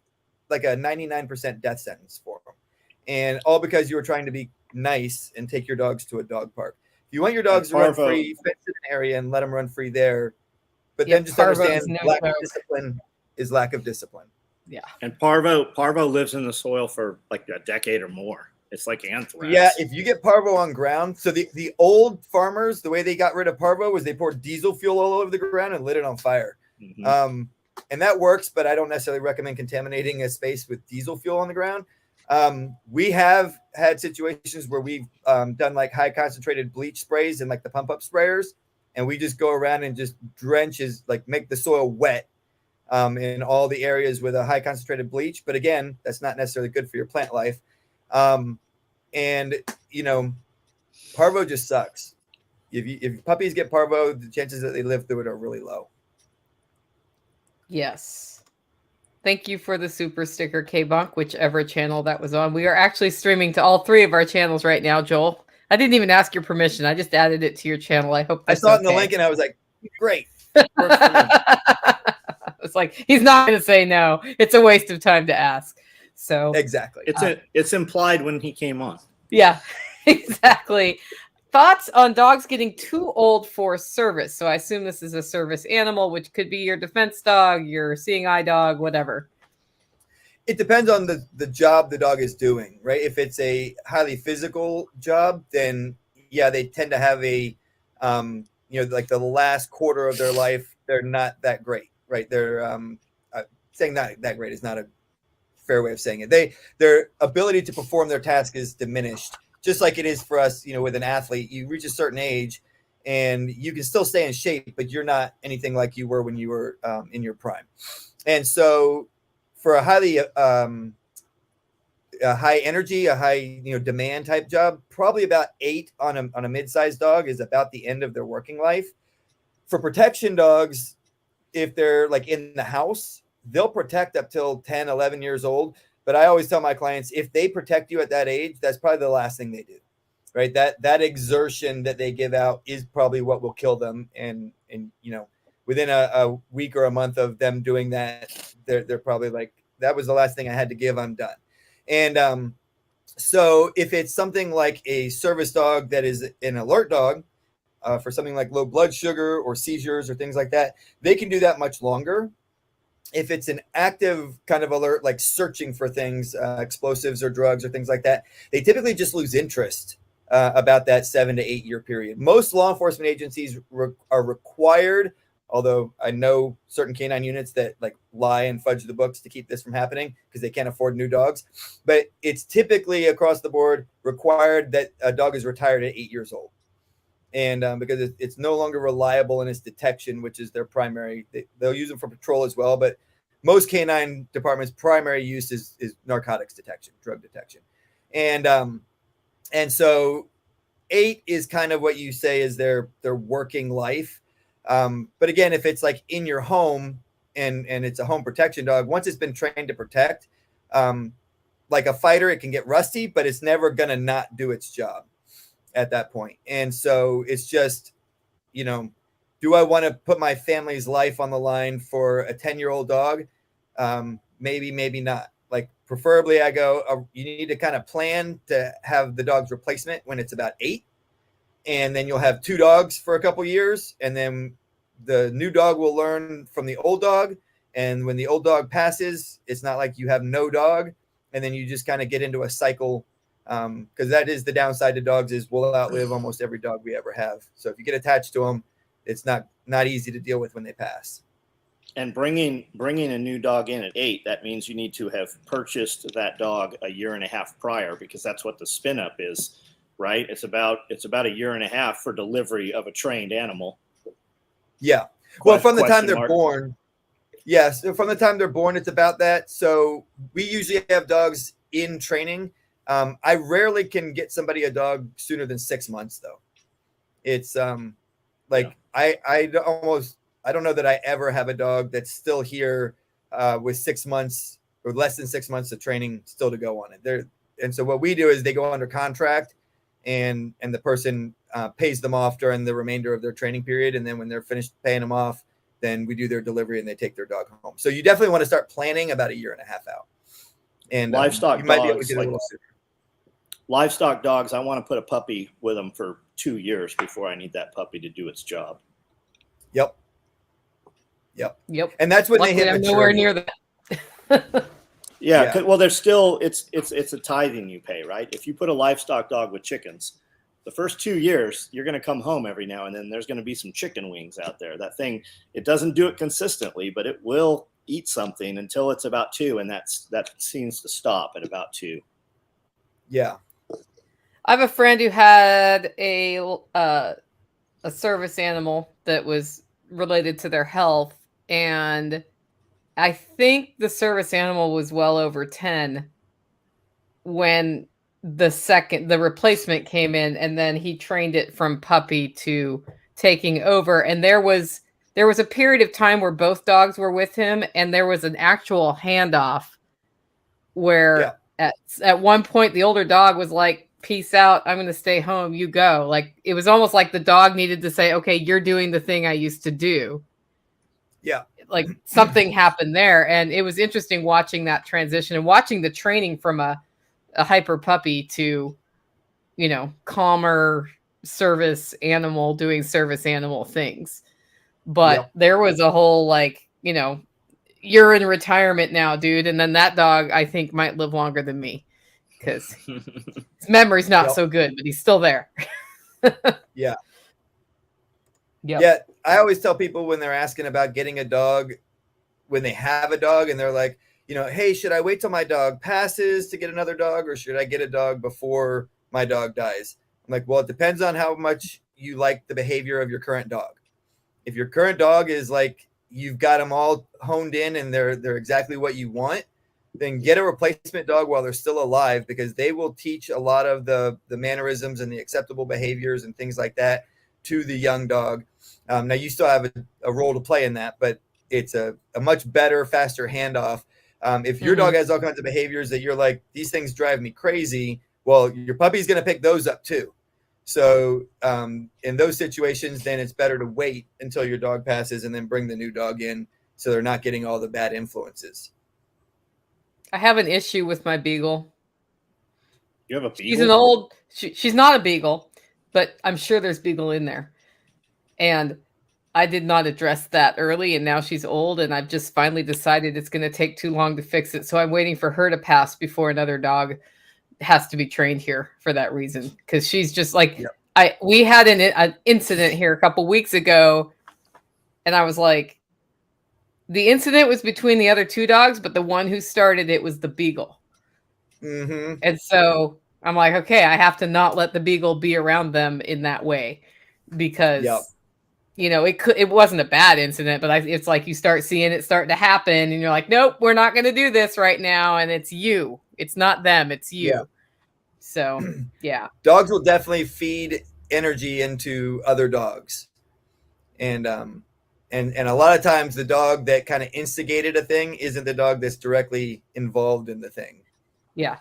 like a 99% death sentence for them. And all because you were trying to be nice and take your dogs to a dog park. If you want your dogs to run free, fence in an area and let them run free there. But then just understand lack of discipline is lack of discipline. Yeah. And parvo lives in the soil for like a decade or more. It's like anthrax. Yeah, if you get parvo on ground, so the old farmers, the way they got rid of parvo was they poured diesel fuel all over the ground and lit it on fire. Mm-hmm. And that works, but I don't necessarily recommend contaminating a space with diesel fuel on the ground. We have had situations where we've done like high concentrated bleach sprays and like the pump up sprayers, and we just go around and just make the soil wet in all the areas with a high concentrated bleach. But again, that's not necessarily good for your plant life. And parvo just sucks. If puppies get parvo, the chances that they live through it are really low. Yes. Thank you for the super sticker, K-Bunk, whichever channel that was on. We are actually streaming to all three of our channels right now, Joel. I didn't even ask your permission. I just added it to your channel. I hope that's I saw it in the link and I was like, great. It's like, he's not going to say no. It's a waste of time to ask. So exactly. It's implied when he came on. Yeah, exactly. Thoughts on dogs getting too old for service? So I assume this is a service animal, which could be your defense dog, your seeing eye dog, whatever. It depends on the job the dog is doing, right? If it's a highly physical job, then yeah, they tend to have a, like the last quarter of their life, they're not that great, right? They're saying not that great is not a fair way of saying it. Their ability to perform their task is diminished. Just like it is for us, with an athlete, you reach a certain age and you can still stay in shape, but you're not anything like you were when you were in your prime. And so for a highly high energy, a high demand type job, probably about 8 on a mid-sized dog is about the end of their working life. For protection dogs, if they're like in the house, they'll protect up till 10, 11 years old. But I always tell my clients, if they protect you at that age, that's probably the last thing they do, right? That exertion that they give out is probably what will kill them. And within a week or a month of them doing that, they're probably like, that was the last thing I had to give, I'm done. And so if it's something like a service dog that is an alert dog for something like low blood sugar or seizures or things like that, they can do that much longer. If it's an active kind of alert, like searching for things, explosives or drugs or things like that, they typically just lose interest about that 7 to 8 year period. Most law enforcement agencies are required Although I know certain canine units that like lie and fudge the books to keep this from happening because they can't afford new dogs. But it's typically across the board required that a dog is retired at 8 years old. And because it's no longer reliable in its detection, which is their primary, they'll use them for patrol as well. But most canine departments' primary use is narcotics detection, drug detection. And so 8 is kind of what you say is their working life. But again, if it's like in your home and it's a home protection dog, once it's been trained to protect, like a fighter, it can get rusty, but it's never going to not do its job at that point. And so it's just, do I want to put my family's life on the line for a 10-year-old dog? Maybe, maybe not. Like preferably I go, you need to kind of plan to have the dog's replacement when it's about 8. And then you'll have 2 dogs for a couple years. And then the new dog will learn from the old dog. And when the old dog passes, it's not like you have no dog. And then you just kind of get into a cycle. Because that is the downside to dogs is we'll outlive almost every dog we ever have. So if you get attached to them, it's not easy to deal with when they pass. And bringing a new dog in at 8, that means you need to have purchased that dog a year and a half prior, because that's what the spin up is. Right? It's about a year and a half for delivery of a trained animal. Yeah. Well, from the time they're born. Yes. From the time they're born, it's about that. So we usually have dogs in training. I rarely can get somebody a dog sooner than 6 months though. It's I don't know that I ever have a dog that's still here with 6 months or less than 6 months of training still to go on it. And so what we do is they go under contract. And the person pays them off during the remainder of their training period. And then when they're finished paying them off, then we do their delivery and they take their dog home. So you definitely want to start planning about a year and a half out. And livestock you might dogs, be able to get a little sooner. Livestock dogs, I want to put a puppy with them for 2 years before I need that puppy to do its job. Yep. And that's when Luckily, they hit I'm nowhere near that. Yeah. Well, there's still it's a tithing you pay, right? If you put a livestock dog with chickens, the first 2 years you're going to come home every now and then. There's going to be some chicken wings out there. That thing, it doesn't do it consistently, but it will eat something until it's about 2, and that seems to stop at about 2. Yeah. I have a friend who had a service animal that was related to their health, and I think the service animal was well over 10 when the replacement came in, and then he trained it from puppy to taking over. And there was a period of time where both dogs were with him, and there was an actual handoff where at one point the older dog was like, "Peace out. I'm going to stay home. You go." Like it was almost like the dog needed to say, "Okay, you're doing the thing I used to do." Yeah. Like something happened there. And it was interesting watching that transition and watching the training from a hyper puppy to, calmer service animal doing service animal things. But there was a whole you're in retirement now, dude. And then that dog, I think, might live longer than me because his memory's not so good, but he's still there. Yeah. Yep. Yeah. I always tell people when they're asking about getting a dog, when they have a dog and they're like, hey, should I wait till my dog passes to get another dog, or should I get a dog before my dog dies? I'm like, well, it depends on how much you like the behavior of your current dog. If your current dog is like, you've got them all honed in and they're exactly what you want, then get a replacement dog while they're still alive, because they will teach a lot of the mannerisms and the acceptable behaviors and things like that to the young dog. Now you still have a role to play in that, but it's a much better, faster handoff. If your dog has all kinds of behaviors that you're like, these things drive me crazy, well, your puppy's going to pick those up too. So in those situations, then it's better to wait until your dog passes and then bring the new dog in so they're not getting all the bad influences. I have an issue with my beagle. You have a beagle? She's an old, she's not a beagle, but I'm sure there's beagle in there. And I did not address that early, and now she's old, and I've just finally decided it's going to take too long to fix it. So I'm waiting for her to pass before another dog has to be trained here for that reason. Because she's just like, we had an incident here a couple weeks ago And I was like, the incident was between the other two dogs, but the one who started it was the beagle. Mm-hmm. And so I'm like, okay, I have to not let the beagle be around them in that way, because Yep. it wasn't a bad incident, but it's like you start seeing it starting to happen, and you're like, nope, we're not going to do this right now. And it's you. It's not them. It's you. Yeah. So, yeah. Dogs will definitely feed energy into other dogs. And a lot of times the dog that kind of instigated a thing isn't the dog that's directly involved in the thing. Yeah.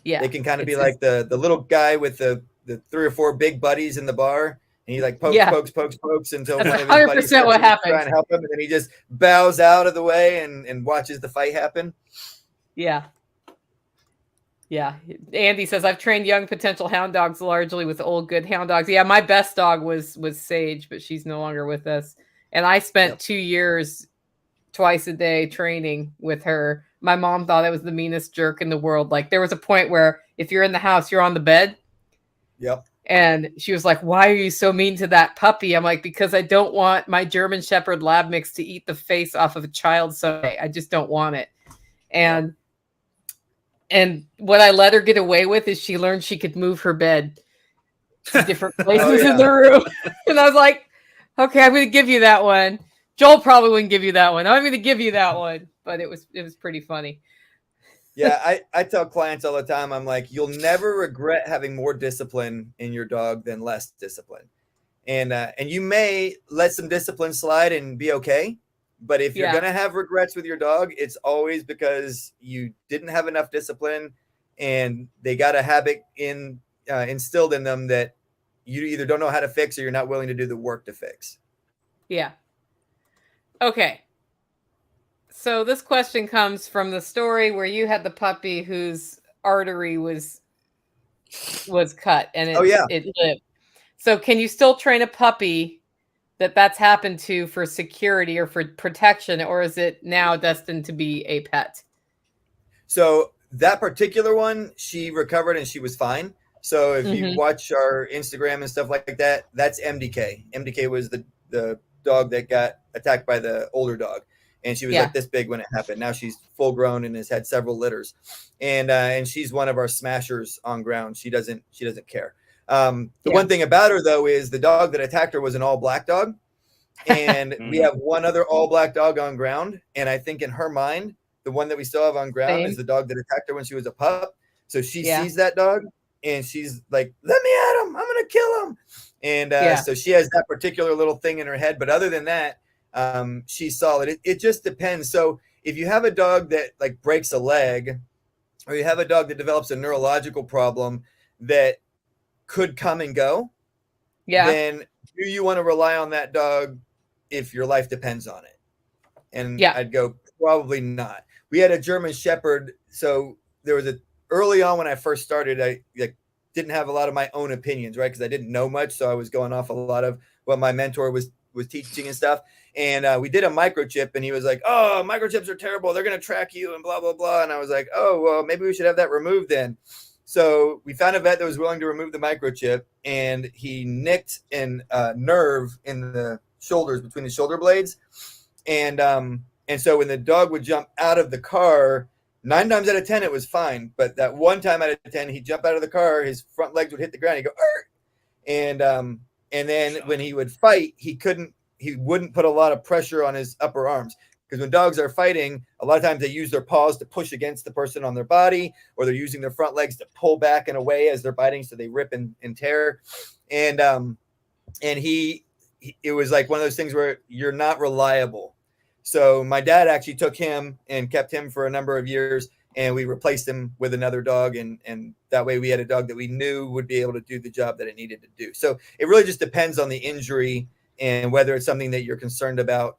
Yeah. They can kind of be like the little guy with the 3 or 4 big buddies in the bar, and he like pokes until That's one of his buddies 100% what happens. trying to help him, and then he just bows out of the way and watches the fight happen. Yeah. Yeah. Andy says, I've trained young potential hound dogs largely with old good hound dogs. Yeah, my best dog was Sage, but she's no longer with us. And I spent 2 years twice a day training with her. My mom thought I was the meanest jerk in the world. Like, there was a point where if you're in the house, you're on the bed. Yep. And she was like, why are you so mean to that puppy? I'm like, because I don't want my German Shepherd lab mix to eat the face off of a child someday. I just don't want it. And what I let her get away with is she learned she could move her bed to different places in the room. And I was like, okay, I'm going to give you that one. Joel probably wouldn't give you that one. I'm going to give you that one. But it was pretty funny. Yeah, I tell clients all the time, I'm like, you'll never regret having more discipline in your dog than less discipline. And you may let some discipline slide and be okay. But if you're going to have regrets with your dog, it's always because you didn't have enough discipline and they got a habit instilled in them that you either don't know how to fix or you're not willing to do the work to fix. Yeah. Okay. So this question comes from the story where you had the puppy whose artery was cut and it lived. So can you still train a puppy that's happened to for security or for protection, or is it now destined to be a pet? So that particular one, she recovered and she was fine. So if you watch our Instagram and stuff like that, that's MDK. MDK was the dog that got attacked by the older dog. And she was like this big when it happened. Now she's full grown and has had several litters. And she's one of our smashers on ground. She doesn't care. One thing about her, though, is the dog that attacked her was an all black dog. And we have one other all black dog on ground. And I think in her mind, the one that we still have on ground is the dog that attacked her when she was a pup. So she sees that dog and she's like, let me at him. I'm going to kill him. And so she has that particular little thing in her head. But other than that, she's solid. It just depends. So if you have a dog that like breaks a leg, or you have a dog that develops a neurological problem that could come and go, then do you want to rely on that dog if your life depends on it? And I'd go probably not. We had a German Shepherd. So there was early on when I first started, I didn't have a lot of my own opinions, right? Because I didn't know much. So I was going off a lot of what my mentor was teaching and stuff. And we did a microchip and he was like, oh, microchips are terrible. They're going to track you and blah, blah, blah. And I was like, oh, well, maybe we should have that removed then. So we found a vet that was willing to remove the microchip, and he nicked a nerve in the shoulders between the shoulder blades. And so when the dog would jump out of the car, 9 times out of 10, it was fine. But that one time out of 10, he'd jump out of the car, his front legs would hit the ground. He'd go, and then when he would fight, he wouldn't put a lot of pressure on his upper arms. Because when dogs are fighting, a lot of times they use their paws to push against the person on their body, or they're using their front legs to pull back and away as they're biting, so they rip and tear. And it was like one of those things where you're not reliable. So my dad actually took him and kept him for a number of years, and we replaced him with another dog, and that way we had a dog that we knew would be able to do the job that it needed to do. So it really just depends on the injury and whether it's something that you're concerned about,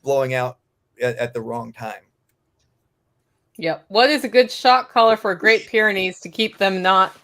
blowing out at the wrong time. Yeah. What is a good shock collar for Great Pyrenees to teach them not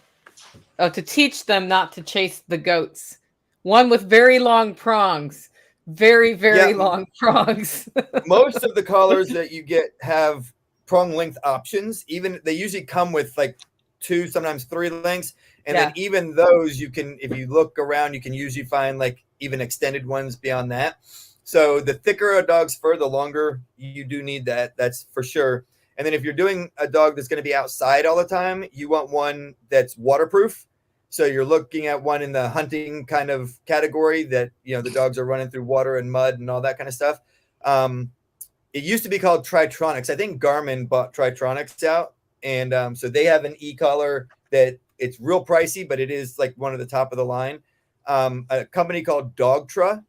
to chase the goats? One with very long prongs. Very, very long prongs. Most of the collars that you get have prong length options. Even they usually come with like 2, sometimes 3 lengths. And then even those you can, if you look around, you can usually find like even extended ones beyond that. So the thicker a dog's fur, the longer you do need that. That's for sure. And then if you're doing a dog that's going to be outside all the time, you want one that's waterproof. So you're looking at one in the hunting kind of category that, you know, the dogs are running through water and mud and all that kind of stuff. It used to be called Tritronics. I think Garmin bought Tritronics out. And so they have an e-collar that it's real pricey, but it is like one of the top of the line. A company called Dogtra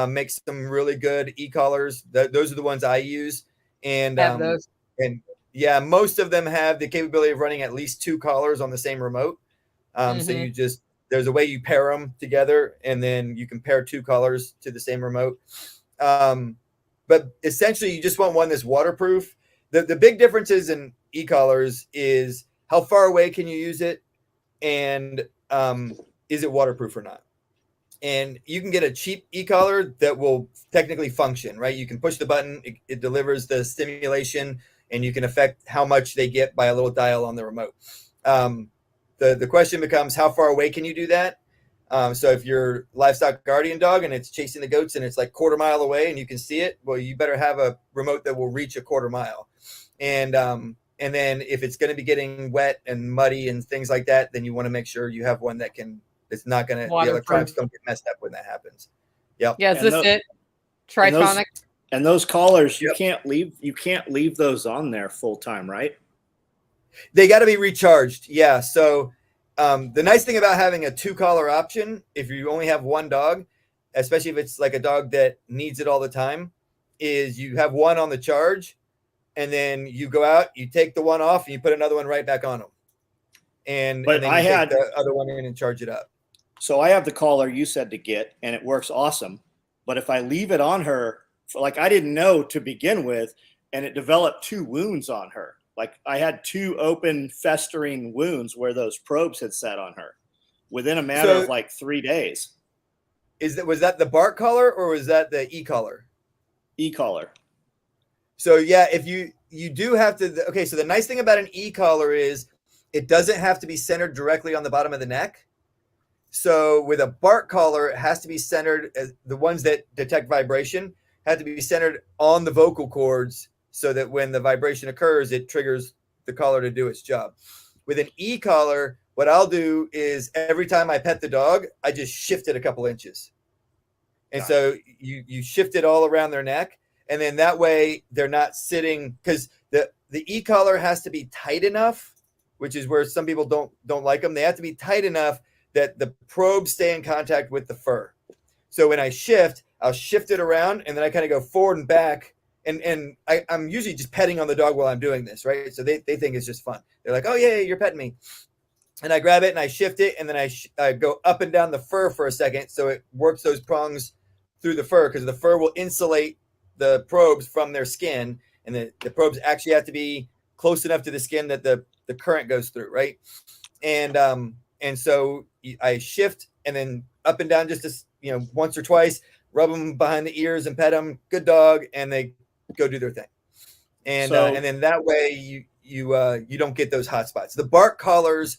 makes some really good e-collars. Those are the ones I use. And Have those. and yeah, most of them have the capability of running at least 2 collars on the same remote. So you just, there's a way you pair them together, and then you can pair 2 collars to the same remote. But essentially, you just want one that's waterproof. The big differences in e-collars is how far away can you use it, and is it waterproof or not? And you can get a cheap e-collar that will technically function, right? You can push the button, it delivers the stimulation, and you can affect how much they get by a little dial on the remote. The question becomes, how far away can you do that? So if you're livestock guardian dog and it's chasing the goats and it's like 1/4 mile away and you can see it, well, you better have a remote that will reach a 1/4 mile. And then if it's going to be getting wet and muddy and things like that, then you want to make sure you have one that it's not going to, the electronics don't get messed up when that happens. Yep. Yeah, is this it? Tritronic? And those collars, you can't leave those on there full time, right? They got to be recharged. Yeah. So the nice thing about having a 2 collar option, if you only have one dog, especially if it's like a dog that needs it all the time, is you have one on the charge, and then you go out, you take the one off, and you put another one right back on them. And then you take the other one in and charge it up. So I have the collar you said to get, and it works awesome. But if I leave it on her, I didn't know to begin with, and it developed 2 wounds on her. Like I had 2 open festering wounds where those probes had sat on her within a matter of like 3 days. Was that the bark collar or was that the e-collar? E-collar. So yeah, if you do have to, okay. So the nice thing about an e-collar is it doesn't have to be centered directly on the bottom of the neck. So with a bark collar, it has to be centered, the ones that detect vibration have to be centered on the vocal cords, so that when the vibration occurs, it triggers the collar to do its job. With an e-collar, what I'll do is every time I pet the dog, I just shift it a couple inches. And so you shift it all around their neck. And then that way they're not sitting, because the e-collar has to be tight enough, which is where some people don't like them. They have to be tight enough that the probes stay in contact with the fur. So when I shift, I'll shift it around, and then I kind of go forward and back. And I'm usually just petting on the dog while I'm doing this, right? So they think it's just fun. They're like, oh, yeah, you're petting me. And I grab it and I shift it, and then I go up and down the fur for a second, so it works those prongs through the fur, because the fur will insulate the probes from their skin, and the probes actually have to be close enough to the skin that the current goes through, right? And so I shift and then up and down just once or twice, rub them behind the ears and pet them. Good dog, and they go do their thing. And and then that way you don't get those hot spots. The bark collars,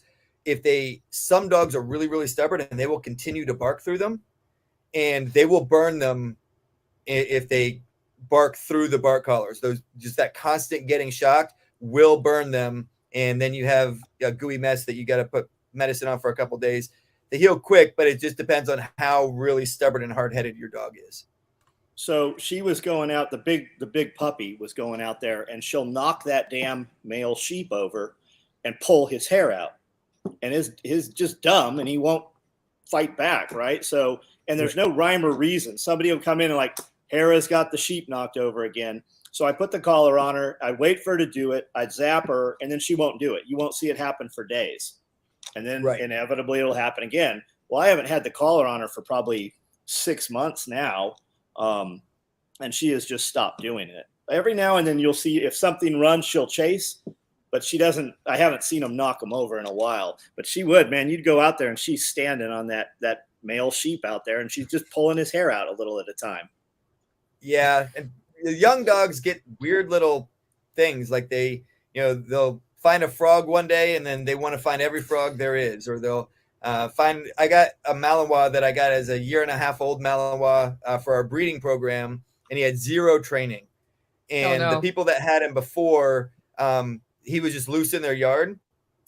some dogs are really, really stubborn, and they will continue to bark through them, and they will burn them if they bark through the bark collars. Just that constant getting shocked will burn them, and then you have a gooey mess that you got to put medicine on for a couple of days. They heal quick, but it just depends on how really stubborn and hard-headed your dog is. So she was going out, the big puppy was going out there, and she'll knock that damn male sheep over and pull his hair out. And his just dumb, and he won't fight back, right? So, and there's no rhyme or reason. Somebody will come in and like, Hera's got the sheep knocked over again. So I put the collar on her. I wait for her to do it. I zap her, and then she won't do it. You won't see it happen for days. And then inevitably it'll happen again. Well, I haven't had the collar on her for probably 6 months now. And she has just stopped doing it. Every now and then you'll see if something runs, she'll chase, but she doesn't. I haven't seen them knock them over in a while, but she would, man. You'd go out there and she's standing on that male sheep out there, and she's just pulling his hair out a little at a time. Yeah. And the young dogs get weird little things, like they'll find a frog one day, and then they want to find every frog there is, or they'll I got a Malinois that I got as a 1.5-year-old Malinois for our breeding program, and he had 0 training. And the people that had him before, he was just loose in their yard.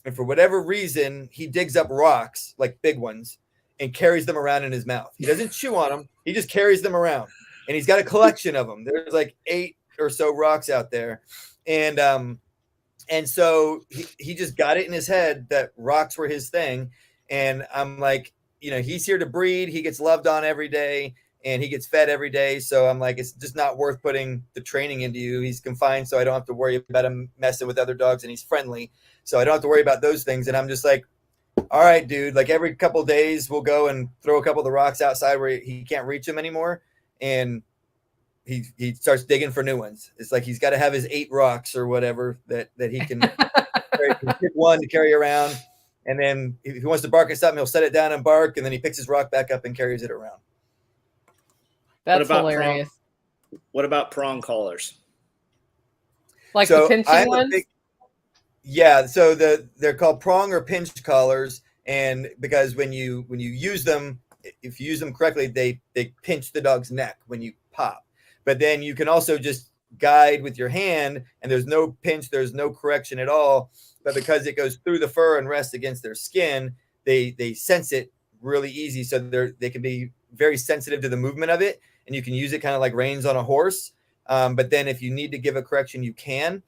And for whatever reason, he digs up rocks, like big ones, and carries them around in his mouth. He doesn't chew on them. He just carries them around. And he's got a collection of them. There's like 8 or so rocks out there. And so he just got it in his head that rocks were his thing. And I'm like, he's here to breed. He gets loved on every day and he gets fed every day. So I'm like, it's just not worth putting the training into you. He's confined, so I don't have to worry about him messing with other dogs, and he's friendly, so I don't have to worry about those things. And I'm just like, all right, dude, like every couple of days we'll go and throw a couple of the rocks outside where he can't reach them anymore. And he starts digging for new ones. It's like he's got to have his 8 rocks or whatever that he can pick one to carry around. And then if he wants to bark at something, he'll set it down and bark, and then he picks his rock back up and carries it around. That's hilarious. What about prong collars? Like the pinching ones? Yeah, so they're called prong or pinch collars, and because when you use them, if you use them correctly, they pinch the dog's neck when you pop. But then you can also just guide with your hand, and there's no pinch, there's no correction at all. But because it goes through the fur and rests against their skin, they sense it really easy. So they can be very sensitive to the movement of it, and you can use it kind of like reins on a horse. But then if you need to give a correction, you can.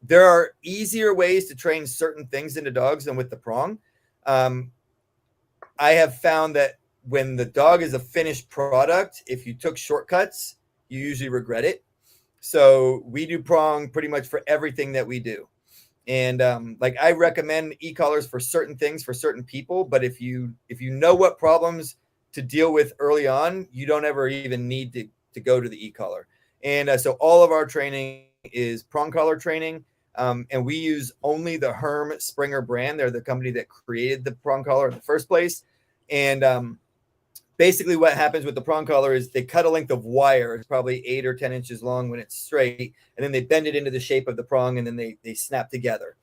There are easier ways to train certain things into dogs than with the prong. I have found that when the dog is a finished product, if you took shortcuts, you usually regret it. So we do prong pretty much for everything that we do. And like I recommend e-collars for certain things for certain people, but if you know what problems to deal with early on, you don't ever even need to go to the e-collar. And so all of our training is prong collar training. And we use only the Herm Springer brand. They're the company that created the prong collar in the first place. And basically what happens with the prong collar is they cut a length of wire. It's probably 8 or 10 inches long when it's straight. And then they bend it into the shape of the prong, and then they snap together.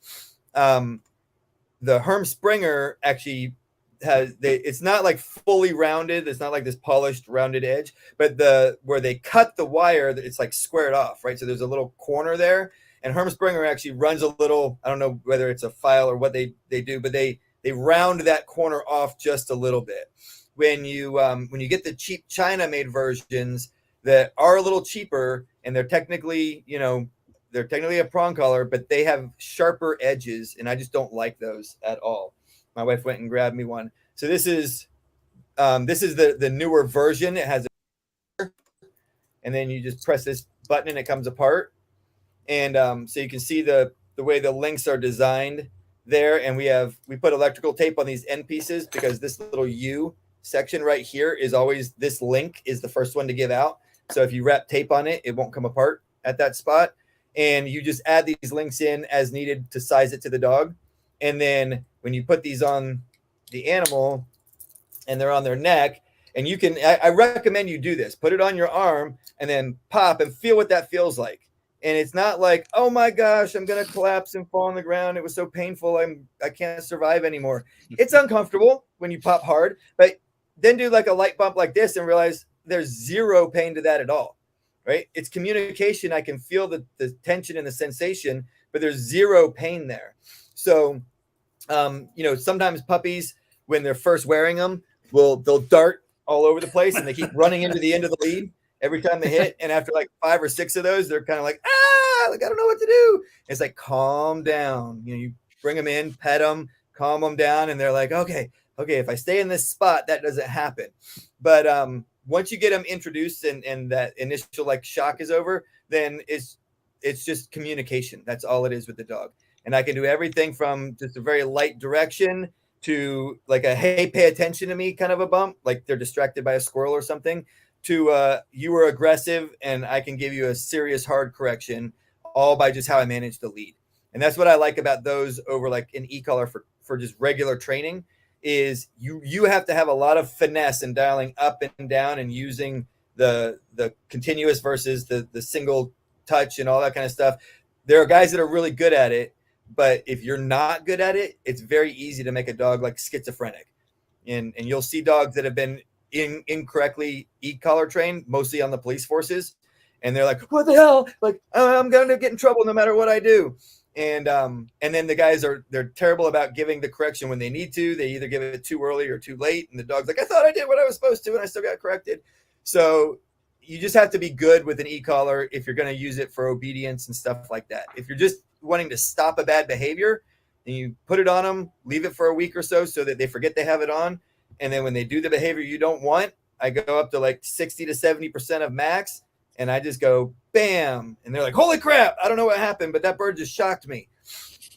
The Herm Springer actually it's not like fully rounded. It's not like this polished rounded edge, but where they cut the wire, it's like squared off, right? So there's a little corner there. And Herm Springer actually runs a little, I don't know whether it's a file or what they do, but they round that corner off just a little bit. When you get the cheap China-made versions that are a little cheaper, and they're technically a prong collar, but they have sharper edges, and I just don't like those at all. My wife went and grabbed me one. So this is the newer version. It has and then you just press this button and it comes apart. And so you can see the way the links are designed there. And we put electrical tape on these end pieces because this little U section right here is always, this link is the first one to give out. So if you wrap tape on it, it won't come apart at that spot. And you just add these links in as needed to size it to the dog. And then when you put these on the animal and they're on their neck, and I recommend you do this, put it on your arm and then pop and feel what that feels like. And it's not like, oh my gosh, I'm going to collapse and fall on the ground. It was so painful. I can't survive anymore. It's uncomfortable when you pop hard, but then do like a light bump like this and realize there's zero pain to that at all, right? It's communication. I can feel the tension and the sensation, but there's zero pain there. So, sometimes puppies, when they're first wearing them, they'll dart all over the place and they keep running into the end of the lead every time they hit. And after like 5 or 6 of those, they're kind of like, like, I don't know what to do. It's like, calm down. You bring them in, pet them, calm them down. And they're like, okay, if I stay in this spot, that doesn't happen. But once you get them introduced and that initial like shock is over, then it's just communication. That's all it is with the dog. And I can do everything from just a very light direction to like a, hey, pay attention to me kind of a bump, like they're distracted by a squirrel or something, to you were aggressive and I can give you a serious hard correction, all by just how I manage the lead. And that's what I like about those over like an e-collar for just regular training, is you have to have a lot of finesse in dialing up and down and using the continuous versus the single touch and all that kind of stuff. There are guys that are really good at it, But if you're not good at it, it's very easy to make a dog like schizophrenic. And you'll see dogs that have been incorrectly e-collar trained, mostly on the police forces. And they're like, what the hell? Like, I'm going to get in trouble no matter what I do. And then the guys they're terrible about giving the correction when they need to. They either give it too early or too late. And the dog's like, I thought I did what I was supposed to, and I still got corrected. So you just have to be good with an e-collar if you're going to use it for obedience and stuff like that. If you're just wanting to stop a bad behavior, and you put it on them, leave it for a week or so that they forget they have it on. And then when they do the behavior you don't want, I go up to like 60 to 70% of max. And I just go, bam. And they're like, holy crap. I don't know what happened, but that bird just shocked me.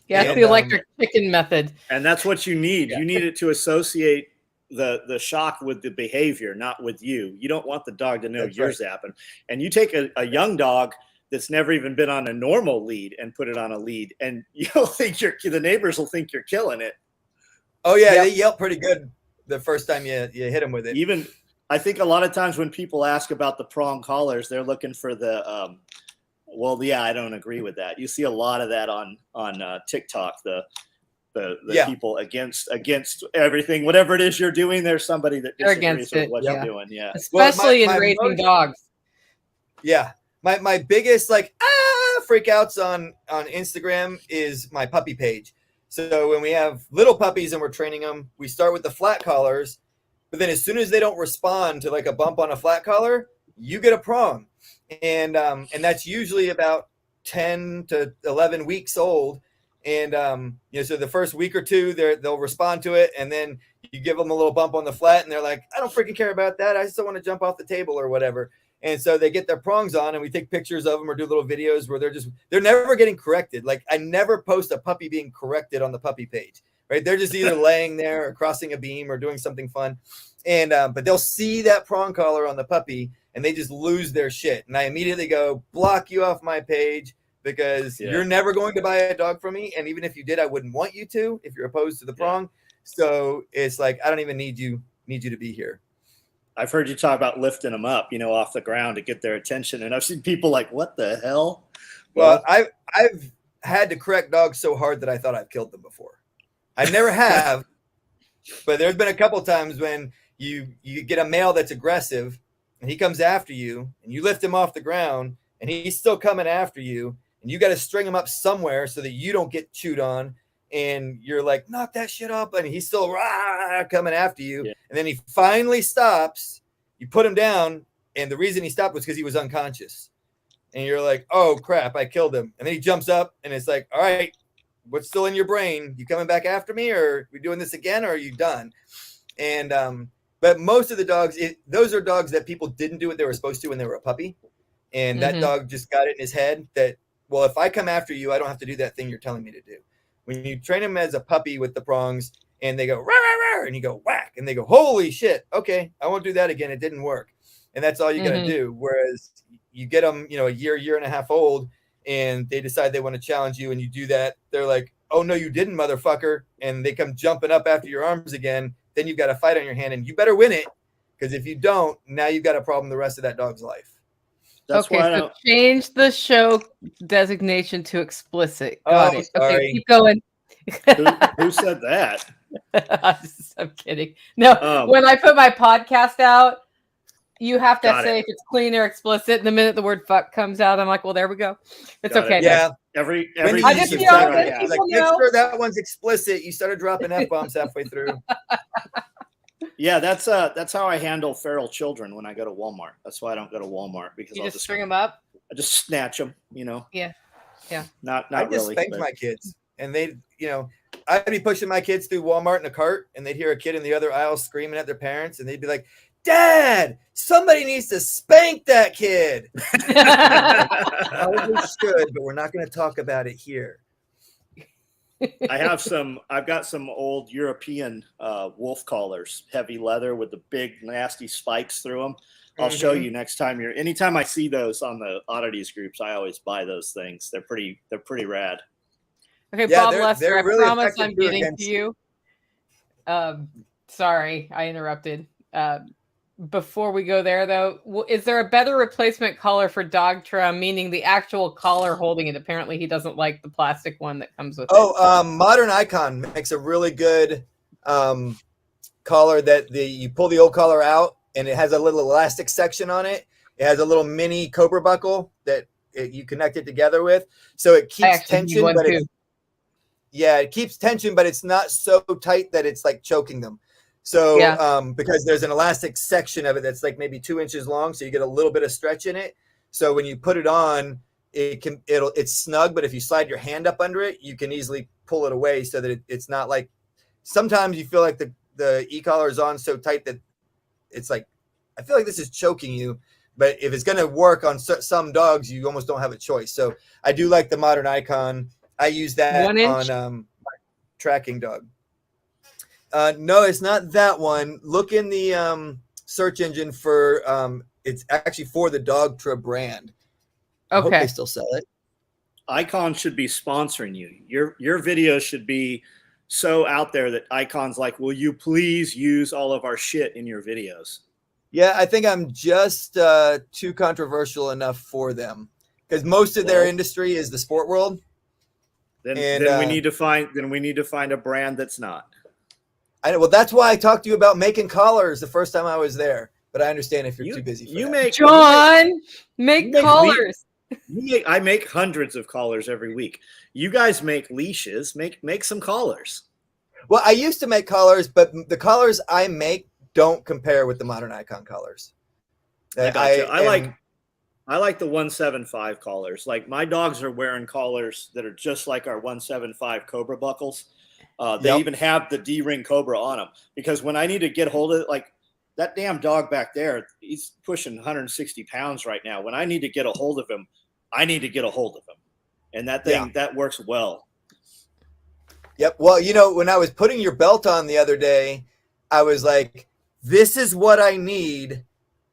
Yeah, it's the electric chicken method. And that's what you need. Yeah. You need it to associate the shock with the behavior, not with you. You don't want the dog to know you're zapping. And you take a young dog that's never even been on a normal lead and put it on a lead, and you'll think the neighbors will think you're killing it. Oh, yeah. They yelp pretty good the first time you hit them with it. Even I think a lot of times when people ask about the prong collars, they're looking for the I don't agree with that. You see a lot of that on TikTok, the people against everything, whatever it is you're doing, there's somebody that disagrees with what you're doing. Yeah. Especially in raising dogs. Yeah. My biggest freakouts on Instagram is my puppy page. So when we have little puppies and we're training them, we start with the flat collars. But then as soon as they don't respond to like a bump on a flat collar, you get a prong. And that's usually about 10 to 11 weeks old. And, so the first week or two, they'll respond to it. And then you give them a little bump on the flat and they're like, I don't freaking care about that. I just don't want to jump off the table or whatever. And so they get their prongs on and we take pictures of them or do little videos where they're never getting corrected. Like I never post a puppy being corrected on the puppy page. Right. They're just either laying there or crossing a beam or doing something fun. And but they'll see that prong collar on the puppy and they just lose their shit. And I immediately go, block you off my page because you're never going to buy a dog from me. And even if you did, I wouldn't want you to if you're opposed to the prong. So it's like, I don't even need you to be here. I've heard you talk about lifting them up, off the ground to get their attention. And I've seen people like, what the hell? Well, I've had to correct dogs so hard that I thought I've killed them before. I never have, but there's been a couple times when you get a male that's aggressive and he comes after you and you lift him off the ground and he's still coming after you and you got to string him up somewhere so that you don't get chewed on. And you're like, knock that shit up. And he's still coming after you. Yeah. And then he finally stops. You put him down. And the reason he stopped was because he was unconscious. And you're like, oh, crap, I killed him. And then he jumps up and it's like, all right, what's still in your brain? You coming back after me, or are we doing this again, or are you done? And but most of the dogs, those are dogs that people didn't do what they were supposed to when they were a puppy. And that dog just got it in his head that, well, if I come after you, I don't have to do that thing you're telling me to do. When you train him as a puppy with the prongs and they go, rah, rah, rah, and you go whack, and they go, holy shit, okay, I won't do that again. It didn't work. And that's all you got to do. Whereas you get them, a year and a half old, and they decide they want to challenge you, and you do that. They're like, oh, no, you didn't, motherfucker. And they come jumping up after your arms again. Then you've got a fight on your hand, and you better win it, because if you don't, now you've got a problem the rest of that dog's life. That's okay, so change the show designation to explicit. Got it. Sorry. Okay, keep going. Who said that? I'm kidding. No, when I put my podcast out, you have to say if it's clean or explicit. And the minute the word fuck comes out, I'm like, well, there we go. It's okay. Yeah. Every I just make sure that one's explicit. You started dropping F-bombs halfway through. Yeah, that's how I handle feral children when I go to Walmart. That's why I don't go to Walmart, because I'll just string them up. I just snatch them, Yeah. Not I just really. spanked my kids, and they, I'd be pushing my kids through Walmart in a cart, and they'd hear a kid in the other aisle screaming at their parents, and they'd be like, "Dad, somebody needs to spank that kid." Probably should, but we're not going to talk about it here. I've got some old European wolf collars, heavy leather with the big nasty spikes through them. I'll show you next time anytime I see those on the oddities groups, I always buy those things. They're pretty rad. Okay, yeah, Bob Lester, I promise I'm getting to you. Sorry, I interrupted. before we go there though, is there a better replacement collar for dog trim, meaning the actual collar holding it? Apparently he doesn't like the plastic one that comes with it. Modern Icon makes a really good collar that you pull the old collar out and it has a little elastic section on it. It has a little mini Cobra buckle that you connect it together with. So it keeps tension, but it keeps tension, but it's not so tight that it's like choking them. So because there's an elastic section of it that's like maybe 2 inches long, so you get a little bit of stretch in it. So when you put it on, it's snug, but if you slide your hand up under it, you can easily pull it away so that it's not like, sometimes you feel like the e-collar is on so tight that it's like, I feel like this is choking you. But if it's going to work on some dogs, you almost don't have a choice. So I do like the Modern Icon. I use that on my tracking dog. No, it's not that one. Look in the search engine for it's actually for the Dogtra brand. Okay. I hope they still sell it. Icon should be sponsoring you. Your video should be so out there that Icon's like, will you please use all of our shit in your videos? Yeah, I think I'm just too controversial enough for them because most of their industry is the sport world. Then we need to find a brand that's not. Well, that's why I talked to you about making collars the first time I was there. But I understand if you're too busy for that. Make collars. I make hundreds of collars every week. You guys make leashes. Make some collars. Well, I used to make collars, but the collars I make don't compare with the Modern Icon collars. I like the 175 collars. Like my dogs are wearing collars that are just like our 175 Cobra buckles. They even have the D-ring Cobra on them because when I need to get hold of it, like that damn dog back there, he's pushing 160 pounds right now. When I need to get a hold of him, I need to get a hold of him. And that thing, that works well. Yep. Well, when I was putting your belt on the other day, I was like, this is what I need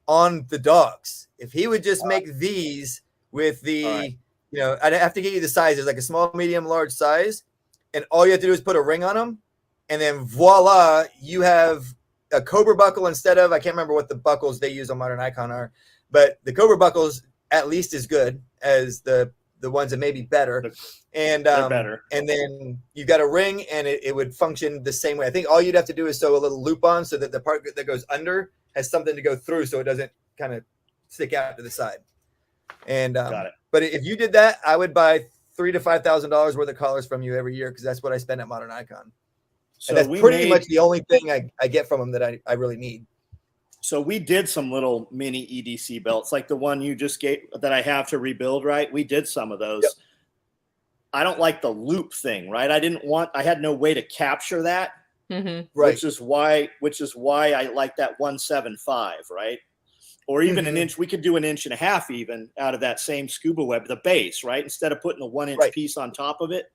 on the dogs. If he would just make these with the, I'd have to get you the sizes, like a small, medium, large size. And all you have to do is put a ring on them. And then voila, you have a Cobra buckle instead of, I can't remember what the buckles they use on Modern Icon are, but the Cobra buckles at least as good as the ones that may be better. And better. And then you got a ring and it would function the same way. I think all you'd have to do is sew a little loop on so that the part that goes under has something to go through so it doesn't kind of stick out to the side. And got it. But if you did that, I would buy $3,000 to $5,000 worth of collars from you every year because that's what I spend at Modern Icon. So and that's pretty much the only thing I get from them that I really need. So we did some little mini EDC belts, like the one you just gave that I have to rebuild, right? We did some of those. Yep. I don't like the loop thing, right? I had no way to capture that, right? Which is why I like that 175, right? Or even an inch. We could do 1.5 inches even out of that same scuba web, the base, right? Instead of putting a 1 inch piece on top of it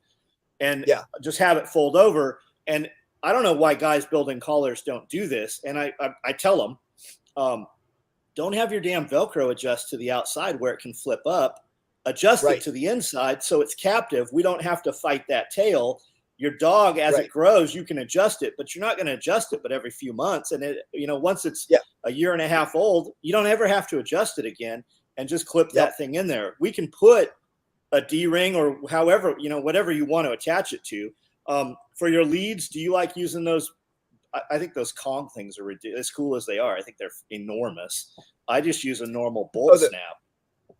and just have it fold over. And I don't know why guys building collars don't do this. And I tell them, don't have your damn Velcro adjust to the outside where it can flip up. Adjust it to the inside so it's captive. We don't have to fight that tail. Your dog, as it grows, you can adjust it, but you're not going to adjust it but every few months. And once it's a 1.5 years old, you don't ever have to adjust it again and just clip that thing in there. We can put a D-ring or however, whatever you want to attach it to. For your leads, do you like using those? I think those Kong things are as cool as they are. I think they're enormous. I just use a normal bolt snap.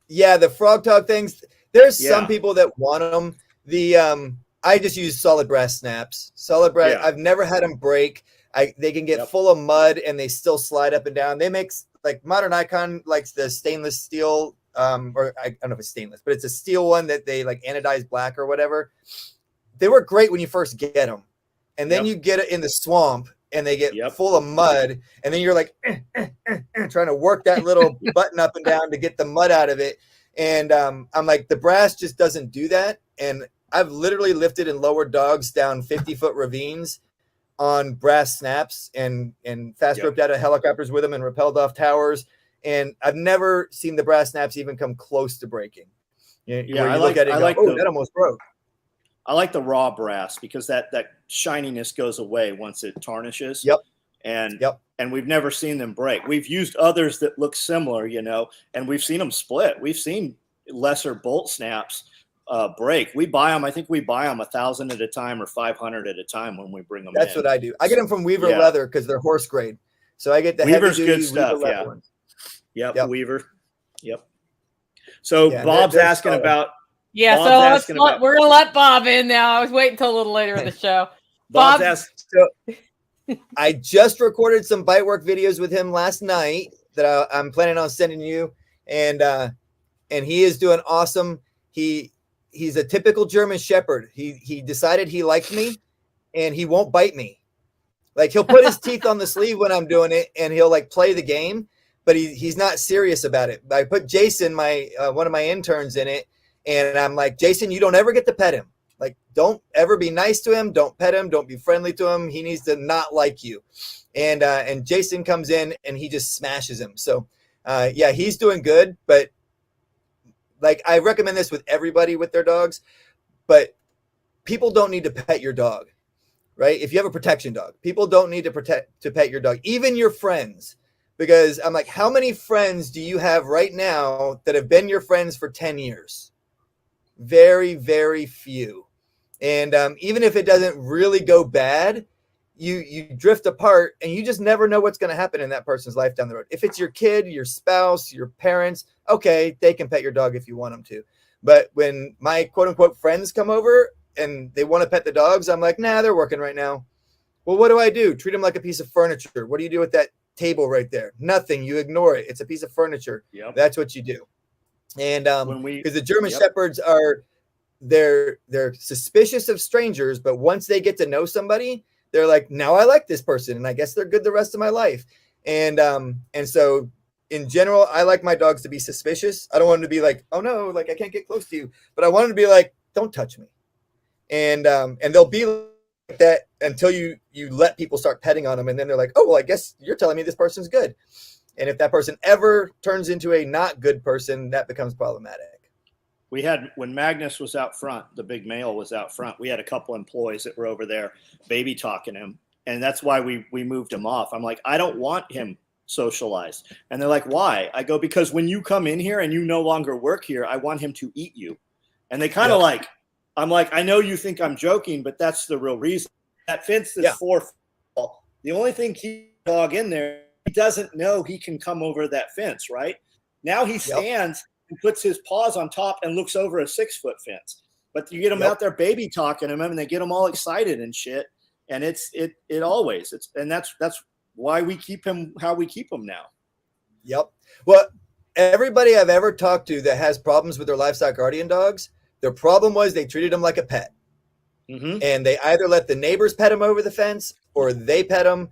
Yeah, the frog tog things. There's some people that want them. I just use solid brass snaps. Solid brass. I've never had them break. They can get full of mud and they still slide up and down. They make like Modern Icon likes the stainless steel, or I don't know if it's stainless, but it's a steel one that they like anodized black or whatever. They work great when you first get them, and then you get it in the swamp and they get full of mud, and then you're like trying to work that little button up and down to get the mud out of it. And I'm like, the brass just doesn't do that. And I've literally lifted and lowered dogs down 50-foot ravines on brass snaps and fast roped out of helicopters with them and rappelled off towers. And I've never seen the brass snaps even come close to breaking. I look at it and go, that almost broke. I like the raw brass because that shininess goes away once it tarnishes. Yep. and Yep. and we've never seen them break. We've used others that look similar, and we've seen them split. We've seen lesser bolt snaps break. We buy them. I think we buy them 1,000 at a time or 500 at a time when we bring them. That's what I do. I get them from Weaver Yeah. Leather because they're horse grade. So I get the Weaver's heavy good duty stuff. Weaver Leather Yeah. ones. Yep. Weaver. Yep. So Yeah, Bob's they're asking solid. about. Yeah, Bob's so asking about- we're gonna let Bob in now. I was waiting until a little later in the show. Bob's Bob- asking. So I just recorded some bite work videos with him last night that I'm planning on sending you, and he is doing awesome. He's a typical German Shepherd. He decided he liked me, and he won't bite me. Like he'll put his teeth on the sleeve when I'm doing it, and he'll like play the game, but he's not serious about it. I put Jason, my one of my interns, in it, and I'm like, Jason, you don't ever get to pet him. Like, don't ever be nice to him. Don't pet him. Don't be friendly to him. He needs to not like you. And Jason comes in and he just smashes him. So, yeah, he's doing good. But like, I recommend this with everybody with their dogs. But people don't need to pet your dog, right? If you have a protection dog, people don't need to pet your dog, even your friends. Because I'm like, how many friends do you have right now that have been your friends for 10 years? Very, very few. And even if it doesn't really go bad, you drift apart and you just never know what's going to happen in that person's life down the road. If it's your kid, your spouse, your parents, okay, they can pet your dog if you want them to. But when my quote unquote friends come over and they want to pet the dogs, I'm like, nah, they're working right now. Well, what do? Treat them like a piece of furniture. What do you do with that table right there? Nothing. You ignore it. It's a piece of furniture. Yep. That's what you do. And because the German Yep. Shepherds they're suspicious of strangers, but once they get to know somebody, they're like, now I like this person, and I guess they're good the rest of my life. And so in general, I like my dogs to be suspicious. I don't want them to be like, oh no, like I can't get close to you, but I want them to be like, don't touch me. And they'll be like that until you let people start petting on them, and then they're like, oh well, I guess you're telling me this person's good. And if that person ever turns into a not good person, that becomes problematic. We had, when Magnus was out front, the big male was out front, we had a couple employees that were over there baby talking him. And that's why we moved him off. I'm like, I don't want him socialized. And they're like, why? I go, because when you come in here and you no longer work here, I want him to eat you. And they kind of like, I'm like, I know you think I'm joking, but that's the real reason. That fence is 4 feet tall. The only thing keep the dog in there, he doesn't know he can come over that fence, right? Now he stands and puts his paws on top and looks over a 6-foot fence. But you get them out there baby talking to him, and they get them all excited and shit. And that's why we keep him how we keep him now. Yep. Well, everybody I've ever talked to that has problems with their livestock guardian dogs, their problem was they treated them like a pet. Mm-hmm. And they either let the neighbors pet them over the fence, or they pet them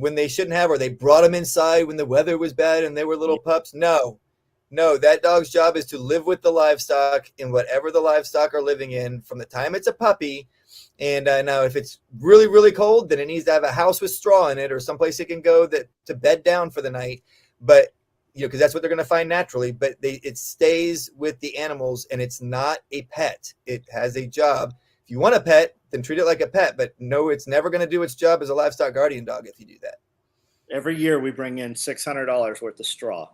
when they shouldn't have, or they brought them inside when the weather was bad and they were little pups. No, that dog's job is to live with the livestock in whatever the livestock are living in from the time it's a puppy. And now if it's really, really cold, then it needs to have a house with straw in it or someplace it can go to bed down for the night. But, because that's what they're going to find naturally. But it stays with the animals, and it's not a pet. It has a job. If you want a pet, then treat it like a pet. But no, it's never going to do its job as a livestock guardian dog if you do that. Every year we bring in $600 worth of straw,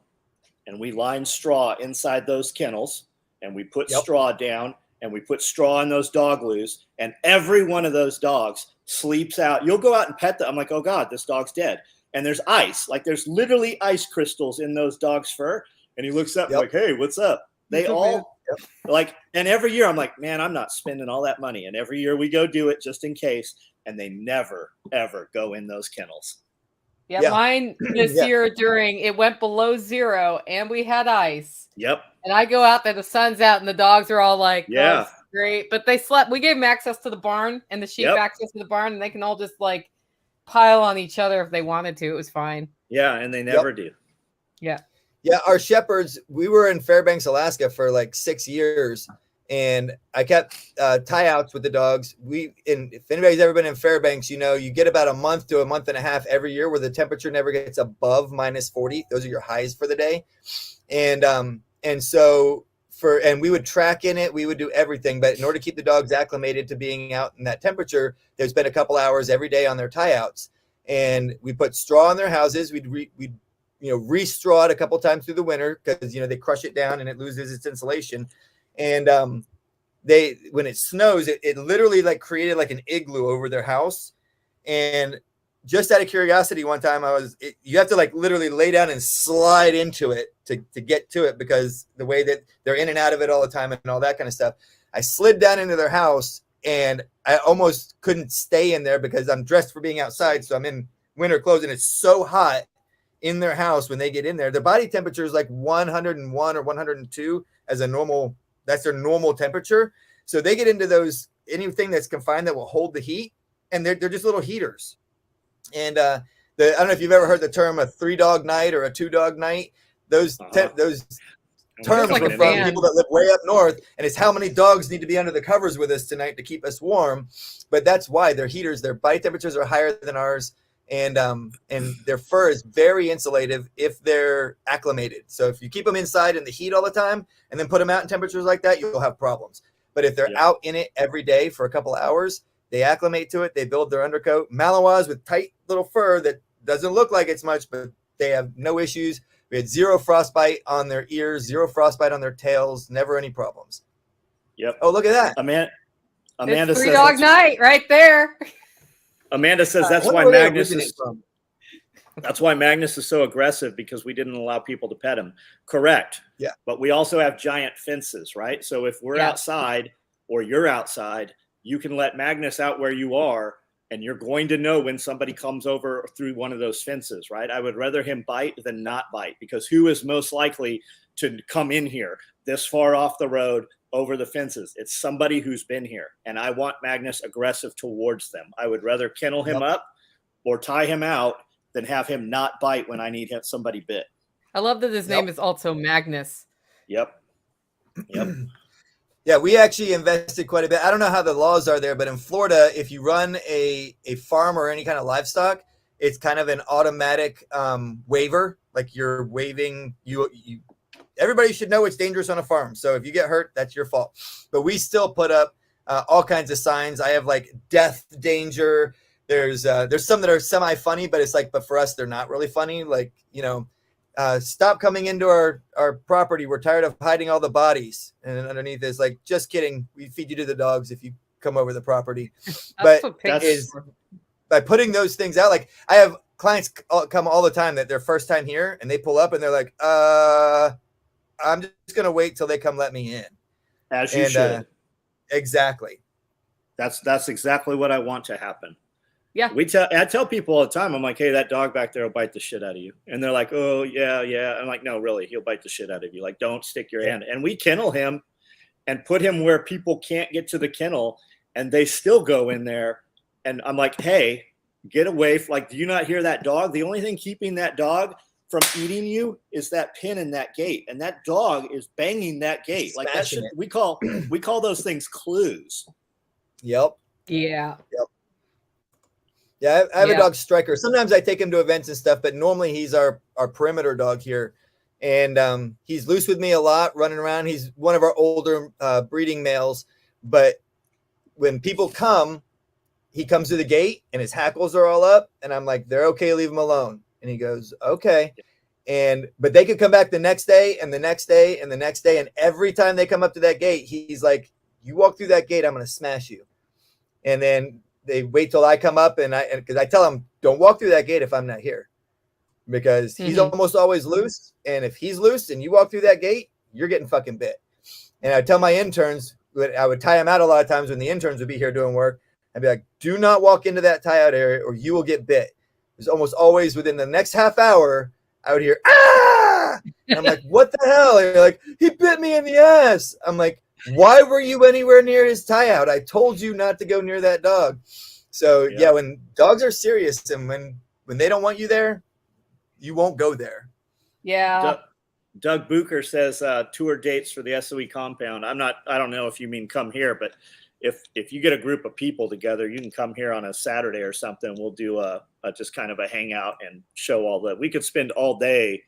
and we line straw inside those kennels, and we put straw down, and we put straw in those dog loos, and every one of those dogs sleeps out. You'll go out and pet them. I'm like, oh God, this dog's dead. And there's ice. Like there's literally ice crystals in those dogs' fur. And he looks up like, hey, what's up? They all like, and every year I'm like, man, I'm not spending all that money. And every year we go do it just in case. And they never, ever go in those kennels. Yeah, mine this year it went below 0 and we had ice. Yep. And I go out there, the sun's out, and the dogs are all like, oh, great. But they slept. We gave them access to the barn and the sheep access to the barn, and they can all just like pile on each other if they wanted to. It was fine. Yeah, and they never do. Yeah. Yeah, our shepherds, we were in Fairbanks, Alaska for like 6 years, and I kept tie-outs with the dogs. If anybody's ever been in Fairbanks, you get about a month to a month and a half every year where the temperature never gets above -40. Those are your highs for the day. And so we would track in it, we would do everything, but in order to keep the dogs acclimated to being out in that temperature, there's been a couple hours every day on their tie-outs. and we put straw in their houses. We'd re-straw it a couple times through the winter because they crush it down and it loses its insulation. And when it snows, it literally like created like an igloo over their house. And just out of curiosity, one time you have to like literally lay down and slide into it to get to it because the way that they're in and out of it all the time and all that kind of stuff. I slid down into their house and I almost couldn't stay in there because I'm dressed for being outside. So I'm in winter clothes and it's so hot in their house when they get in there. Their body temperature is like 101 or 102 as a normal. That's their normal temperature. So they get into anything that's confined that will hold the heat, and they're just little heaters. And I don't know if you've ever heard the term a 3-dog night or a 2-dog night. Those terms like are from people that live way up north, and it's how many dogs need to be under the covers with us tonight to keep us warm. But that's why they're heaters. Their body temperatures are higher than ours, and their fur is very insulative if they're acclimated. So if you keep them inside in the heat all the time and then put them out in temperatures like that, you'll have problems. But if they're out in it every day for a couple of hours, they acclimate to it. They build their undercoat. Malinois with tight little fur that doesn't look like it's much, but they have no issues. We had 0 frostbite on their ears, 0 frostbite on their tails, never any problems. Yep. Oh, look at that. Amanda it's says 3-dog night right there. Amanda says that's why Magnus is so aggressive, because we didn't allow people to pet him. Correct. Yeah. But we also have giant fences, right? So if we're outside or you're outside, you can let Magnus out where you are, and you're going to know when somebody comes over through one of those fences, right? I would rather him bite than not bite, because who is most likely to come in here this far off the road over the fences? It's somebody who's been here, and I want Magnus aggressive towards them. I would rather kennel him up or tie him out than have him not bite when I need somebody bit. I love that his name is also Magnus. Yep. Yeah, we actually invested quite a bit. I don't know how the laws are there, but in Florida, if you run a farm or any kind of livestock, it's kind of an automatic waiver. Like you're waiving, everybody should know it's dangerous on a farm. So if you get hurt, that's your fault. But we still put up all kinds of signs. I have like death danger. There's some that are semi-funny, but it's like, but for us, they're not really funny. Like, stop coming into our property. We're tired of hiding all the bodies. And underneath is like, just kidding. We feed you to the dogs if you come over the property. But by putting those things out, like I have clients come all the time that their first time here and they pull up and they're like, I'm just going to wait till they come let me in. As you should. Exactly. That's exactly what I want to happen. Yeah. I tell people all the time, I'm like, hey, that dog back there will bite the shit out of you. And they're like, oh, yeah. I'm like, no, really, he'll bite the shit out of you. Like, don't stick your hand. And we kennel him and put him where people can't get to the kennel, and they still go in there. And I'm like, hey, get away. Like, do you not hear that dog? The only thing keeping that dog from eating you is that pin in that gate. And that dog is banging that gate. Like that shit, we call those things clues. Yep. Yeah. Yep. Yeah, I have a dog, Striker. Sometimes I take him to events and stuff, but normally he's our perimeter dog here. And he's loose with me a lot, running around. He's one of our older breeding males. But when people come, he comes to the gate and his hackles are all up. And I'm like, they're okay, leave him alone. And he goes, okay. But they could come back the next day and the next day and the next day. And every time they come up to that gate, he's like, you walk through that gate, I'm going to smash you. And then they wait till I come up because I tell them, don't walk through that gate if I'm not here, because he's almost always loose. And if he's loose and you walk through that gate, you're getting fucking bit. And I tell my interns, I would tie them out a lot of times when the interns would be here doing work. I'd be like, do not walk into that tie out area or you will get bit. It's almost always within the next half hour, I would hear, ah! And I'm like, what the hell? And you're like, he bit me in the ass. I'm like, why were you anywhere near his tie out? I told you not to go near that dog. So yeah, when dogs are serious and when they don't want you there, you won't go there. Yeah. Doug Booker says tour dates for the SOE compound. I don't know if you mean come here, but if you get a group of people together, you can come here on a Saturday or something. We'll do a just kind of a hangout and show all that. We could spend all day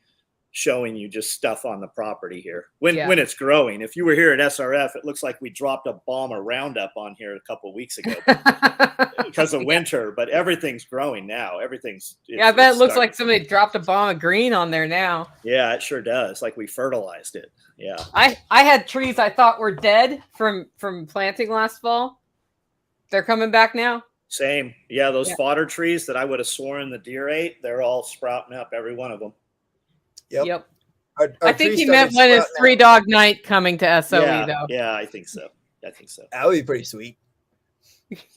showing you just stuff on the property here when it's growing. If you were here at SRF, it looks like we dropped a bomb of Roundup on here a couple of weeks ago because of winter, but everything's growing now. I bet it looks like somebody dropped a bomb of green on there now. Yeah, it sure does. Like we fertilized it. Yeah. I had trees I thought were dead from planting last fall. They're coming back now. Same. Yeah, those fodder trees that I would have sworn the deer ate, they're all sprouting up, every one of them. Yep. I think he meant when is 3 Dog Night coming to SOE, though. Yeah, I think so. That would be pretty sweet.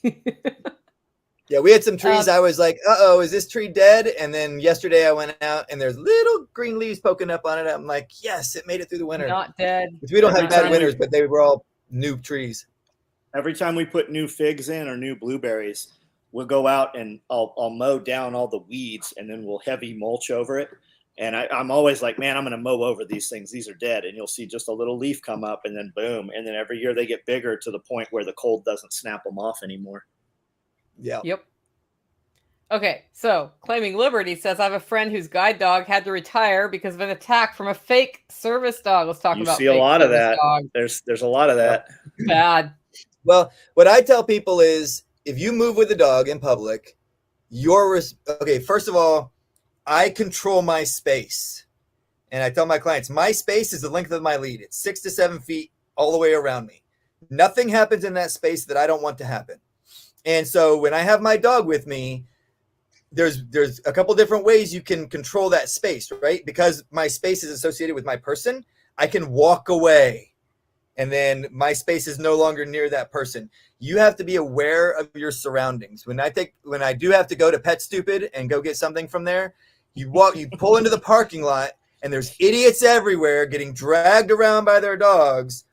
Yeah, we had some trees. I was like, uh-oh, is this tree dead? And then yesterday I went out and there's little green leaves poking up on it. I'm like, yes, it made it through the winter. Not dead. We don't have bad winters, but they were all new trees. Every time we put new figs in or new blueberries, we'll go out and I'll mow down all the weeds and then we'll heavy mulch over it. And I'm always like, man, I'm going to mow over these things. These are dead. And you'll see just a little leaf come up and then boom. And then every year they get bigger to the point where the cold doesn't snap them off anymore. Yeah. Yep. Okay, so Claiming Liberty says, I have a friend whose guide dog had to retire because of an attack from a fake service dog. Let's talk about fake a lot of that. There's a lot of that. Bad. Well, what I tell people is if you move with a dog in public, okay, first of all, I control my space. And I tell my clients, my space is the length of my lead. It's 6 to 7 feet all the way around me. Nothing happens in that space that I don't want to happen. And so when I have my dog with me, there's a couple different ways you can control that space, right? Because my space is associated with my person, I can walk away. And then my space is no longer near that person. You have to be aware of your surroundings. When I do have to go to Pet Stupid and go get something from there, you pull into the parking lot and there's idiots everywhere getting dragged around by their dogs.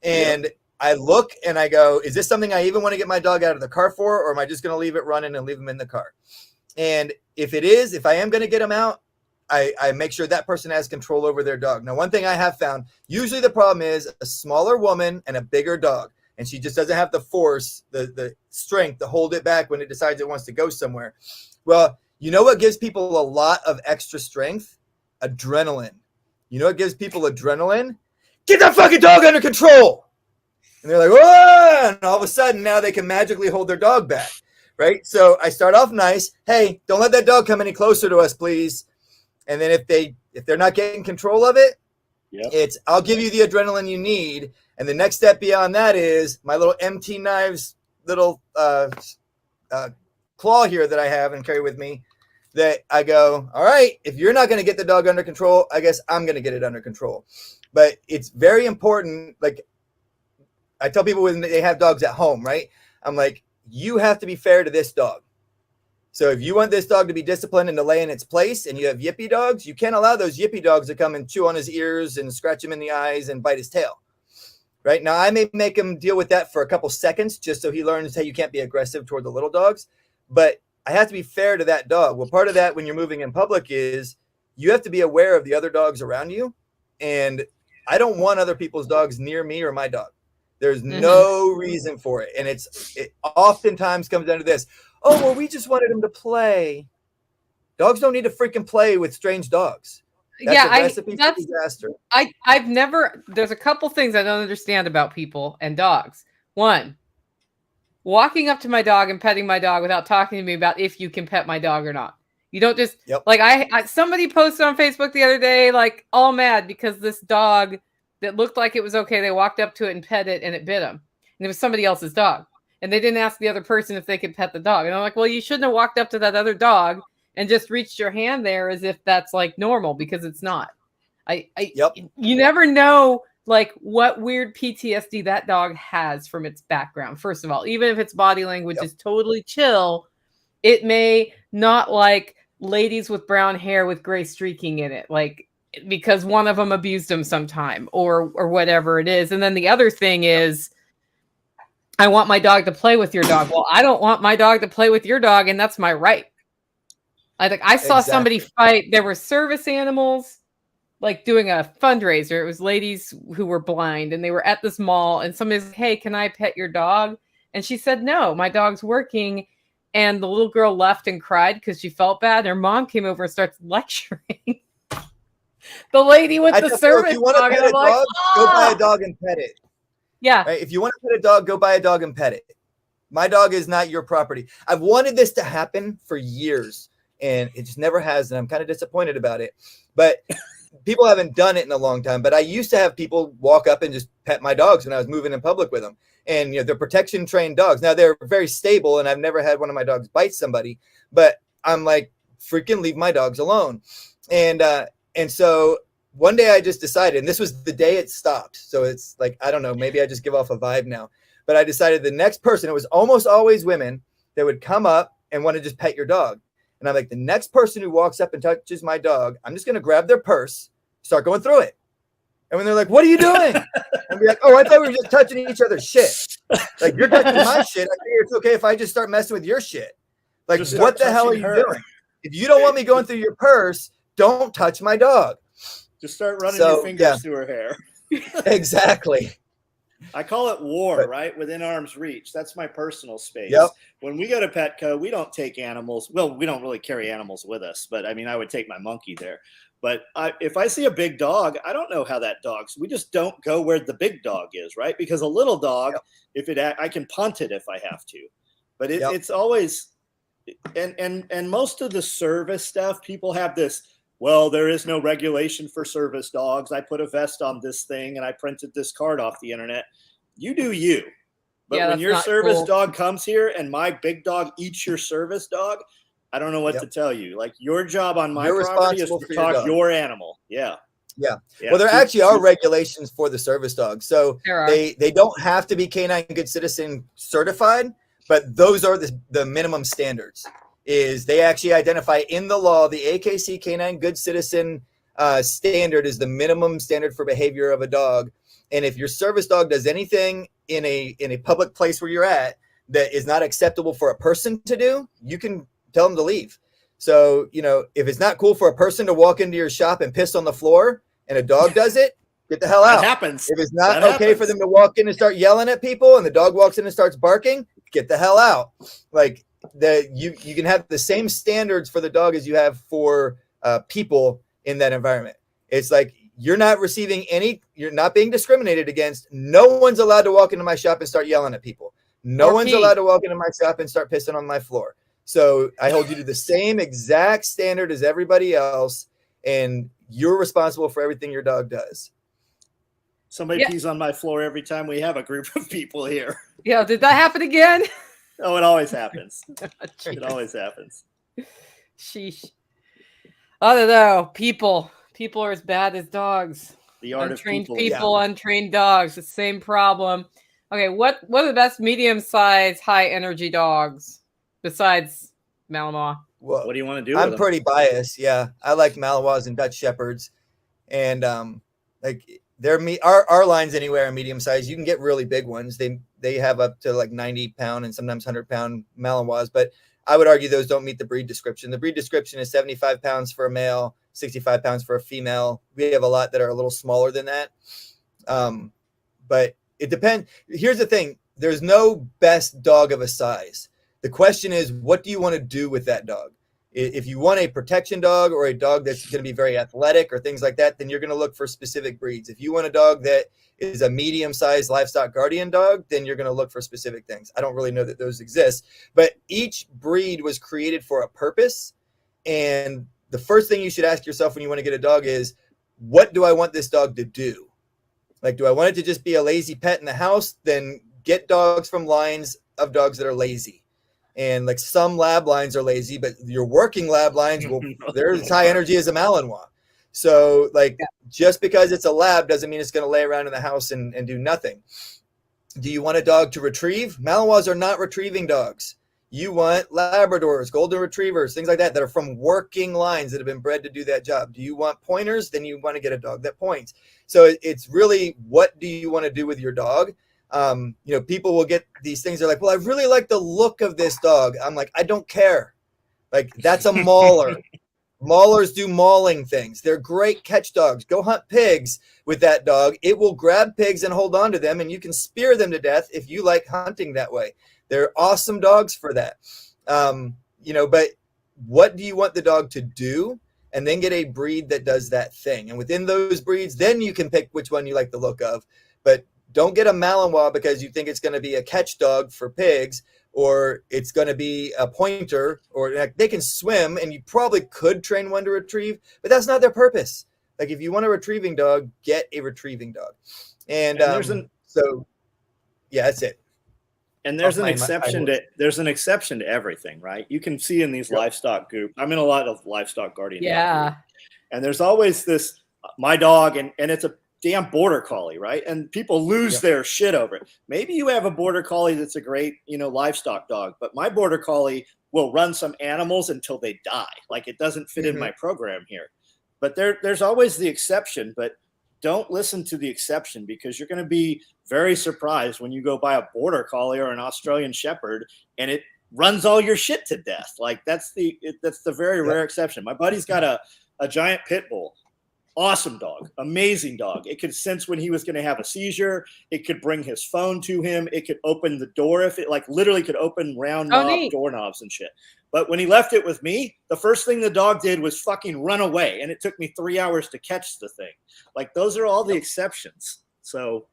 And I look and I go, is this something I even want to get my dog out of the car for? Or am I just going to leave it running and leave him in the car? And if I am going to get him out, I make sure that person has control over their dog. Now, one thing I have found, usually the problem is a smaller woman and a bigger dog. And she just doesn't have the force, the strength to hold it back when it decides it wants to go somewhere. Well, you know what gives people a lot of extra strength? Adrenaline. You know what gives people adrenaline? Get that fucking dog under control. And they're like, whoa! And all of a sudden, now they can magically hold their dog back, right? So I start off nice. Hey, don't let that dog come any closer to us, please. And then if they're not getting control of it, it's I'll give you the adrenaline you need. And the next step beyond that is my little MT Knives little claw here that I have and carry with me, that I go, all right, if you're not going to get the dog under control, I guess I'm going to get it under control. But it's very important. Like I tell people when they have dogs at home, right? I'm like, you have to be fair to this dog. So if you want this dog to be disciplined and to lay in its place and you have yippy dogs, you can't allow those yippy dogs to come and chew on his ears and scratch him in the eyes and bite his tail. Right? Now, I may make him deal with that for a couple seconds just so he learns, hey, you can't be aggressive toward the little dogs. But I have to be fair to that dog. Well, part of that when you're moving in public is you have to be aware of the other dogs around you. And I don't want other people's dogs near me or my dog. There's no reason for it. And it oftentimes comes down to this. Oh, well, we just wanted him to play. Dogs don't need to freaking play with strange dogs. That's a recipe for disaster. There's a couple things I don't understand about people and dogs. One, walking up to my dog and petting my dog without talking to me about if you can pet my dog or not. You don't just, like somebody posted on Facebook the other day, like all mad because this dog that looked like it was okay, they walked up to it and pet it and it bit them. And it was somebody else's dog. And they didn't ask the other person if they could pet the dog. And I'm like, well, you shouldn't have walked up to that other dog and just reached your hand there as if that's like normal, because it's not. You never know like what weird PTSD that dog has from its background. First of all, even if its body language is totally chill, it may not like ladies with brown hair with gray streaking in it, like because one of them abused them sometime or whatever it is. And then the other thing is, I want my dog to play with your dog. Well, I don't want my dog to play with your dog, and that's my right. I saw somebody fight. There were service animals, like doing a fundraiser. It was ladies who were blind, and they were at this mall, and somebody said, hey, can I pet your dog? And she said, no, my dog's working. And the little girl left and cried because she felt bad. Her mom came over and starts lecturing. The lady with I the tell people, service if you want to dog, pet and I'm a like, dog, go buy "Ah!" a dog and pet it. Yeah. Right? If you want to pet a dog, go buy a dog and pet it. My dog is not your property. I've wanted this to happen for years, and it just never has, and I'm kind of disappointed about it. But people haven't done it in a long time. But I used to have people walk up and just pet my dogs when I was moving in public with them. And they're protection trained dogs. Now they're very stable, and I've never had one of my dogs bite somebody. But I'm like, freaking leave my dogs alone. And so one day I just decided, and this was the day it stopped. So it's like, I don't know, maybe I just give off a vibe now. But I decided the next person, it was almost always women that would come up and want to just pet your dog. And I'm like, the next person who walks up and touches my dog, I'm just going to grab their purse, start going through it. And when they're like, what are you doing? I'd be like, oh, I thought we were just touching each other's shit. Like, you're touching my shit. I figure it's okay if I just start messing with your shit. Like, what the hell are you doing? If you don't want me going through your purse, don't touch my dog. Just start running your fingers through her hair. Exactly. I call it war, right? Within arm's reach. That's my personal space. Yep. When we go to Petco, we don't take animals. Well, we don't really carry animals with us, but I mean, I would take my monkey there. But if I see a big dog, I don't know how that dog's. We just don't go where the big dog is, right? Because a little dog, I can punt it if I have to. But it's always, and most of the service stuff, people have this, well, there is no regulation for service dogs. I put a vest on this thing and I printed this card off the internet. You do you. But when your service dog comes here and my big dog eats your service dog, I don't know what to tell you. Like, your job on my property is to protect your animal. Yeah. Well, there actually are regulations for the service dogs. So they don't have to be Canine Good Citizen certified, but those are the minimum standards. Is they actually identify in the law, the AKC Canine Good Citizen standard is the minimum standard for behavior of a dog. And if your service dog does anything in a public place where you're at that is not acceptable for a person to do, you can tell them to leave. So, if it's not cool for a person to walk into your shop and piss on the floor and a dog does it, get the hell out. That happens. If it's not okay for them to walk in and start yelling at people and the dog walks in and starts barking, get the hell out. Like, you can have the same standards for the dog as you have for people in that environment. It's like, you're not being discriminated against. No one's allowed to walk into my shop and start yelling at people. No one's allowed to walk into my shop and start pissing on my floor. So I hold you to the same exact standard as everybody else, and you're responsible for everything your dog does. Somebody pees on my floor every time we have a group of people here. Yeah, did that happen again? Oh, it always happens. It always happens. Sheesh. I don't know. People are as bad as dogs. The art untrained of people. People, untrained dogs. The same problem. Okay, what are the best medium-sized, high-energy dogs besides Malinois? Well, what do you want to do? I'm pretty biased. Yeah, I like Malinois and Dutch Shepherds, and our lines anywhere are medium size. You can get really big ones. They have up to like 90-pound and sometimes 100-pound Malinois, but I would argue those don't meet the breed description. The breed description is 75 pounds for a male, 65 pounds for a female. We have a lot that are a little smaller than that. But it depends. Here's the thing. There's no best dog of a size. The question is, what do you want to do with that dog? If you want a protection dog or a dog that's going to be very athletic or things like that, then you're going to look for specific breeds. If you want a dog that is a medium-sized livestock guardian dog, then you're going to look for specific things. I don't really know that those exist, but each breed was created for a purpose. And the first thing you should ask yourself when you want to get a dog is, what do I want this dog to do? Like, do I want it to just be a lazy pet in the house? Then get dogs from lines of dogs that are lazy. And like, some lab lines are lazy, but your working lab lines they're as high energy as a Malinois. So like, just because it's a lab doesn't mean it's going to lay around in the house and do nothing. Do you want a dog to retrieve? Malinois are not retrieving dogs. You want Labradors, Golden Retrievers, things like that are from working lines that have been bred to do that job. Do you want pointers? Then you want to get a dog that points. So it's really, what do you want to do with your dog? People will get these things. They're like, well, I really like the look of this dog. I'm like, I don't care. Like, that's a mauler. Maulers do mauling things. They're great catch dogs. Go hunt pigs with that dog. It will grab pigs and hold on to them, and you can spear them to death if you like hunting that way. They're awesome dogs for that. But what do you want the dog to do? and then get a breed that does that thing. And within those breeds, then you can pick which one you like the look of. But don't get a Malinois because you think it's going to be a catch dog for pigs, or it's going to be a pointer, or like, they can swim, and you probably could train one to retrieve, but that's not their purpose. Like if you want a retrieving dog, get a retrieving dog. And so yeah, that's it. And there's an exception to everything, right? You can see in these livestock groups. I'm in a lot of livestock guardian. Yeah. And there's always this, my dog, and it's a damn border collie, right? And people lose their shit over it. Maybe you have a border collie that's a great, livestock dog, but my border collie will run some animals until they die. Like it doesn't fit in my program here. But there's always the exception, but don't listen to the exception, because you're going to be very surprised when you go buy a border collie or an Australian shepherd and it runs all your shit to death. Like that's the very rare exception. My buddy's got a giant pit bull. Awesome dog, amazing dog. It could sense when he was going to have a seizure. It could bring his phone to him. It could open the door if it literally could open round knob doorknobs and shit. But when he left it with me, the first thing the dog did was fucking run away. And it took me 3 hours to catch the thing. Like those are all the exceptions. So.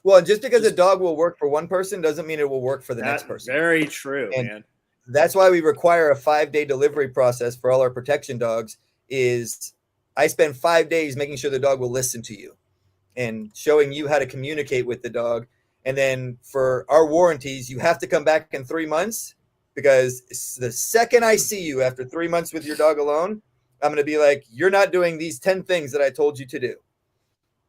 Well, just because a dog will work for one person doesn't mean it will work for the next person. Very true, man. That's why we require a 5-day delivery process for all our protection dogs. I spend 5 days making sure the dog will listen to you and showing you how to communicate with the dog. And then for our warranties, you have to come back in 3 months, because the second I see you after 3 months with your dog alone, I'm going to be like, you're not doing these 10 things that I told you to do.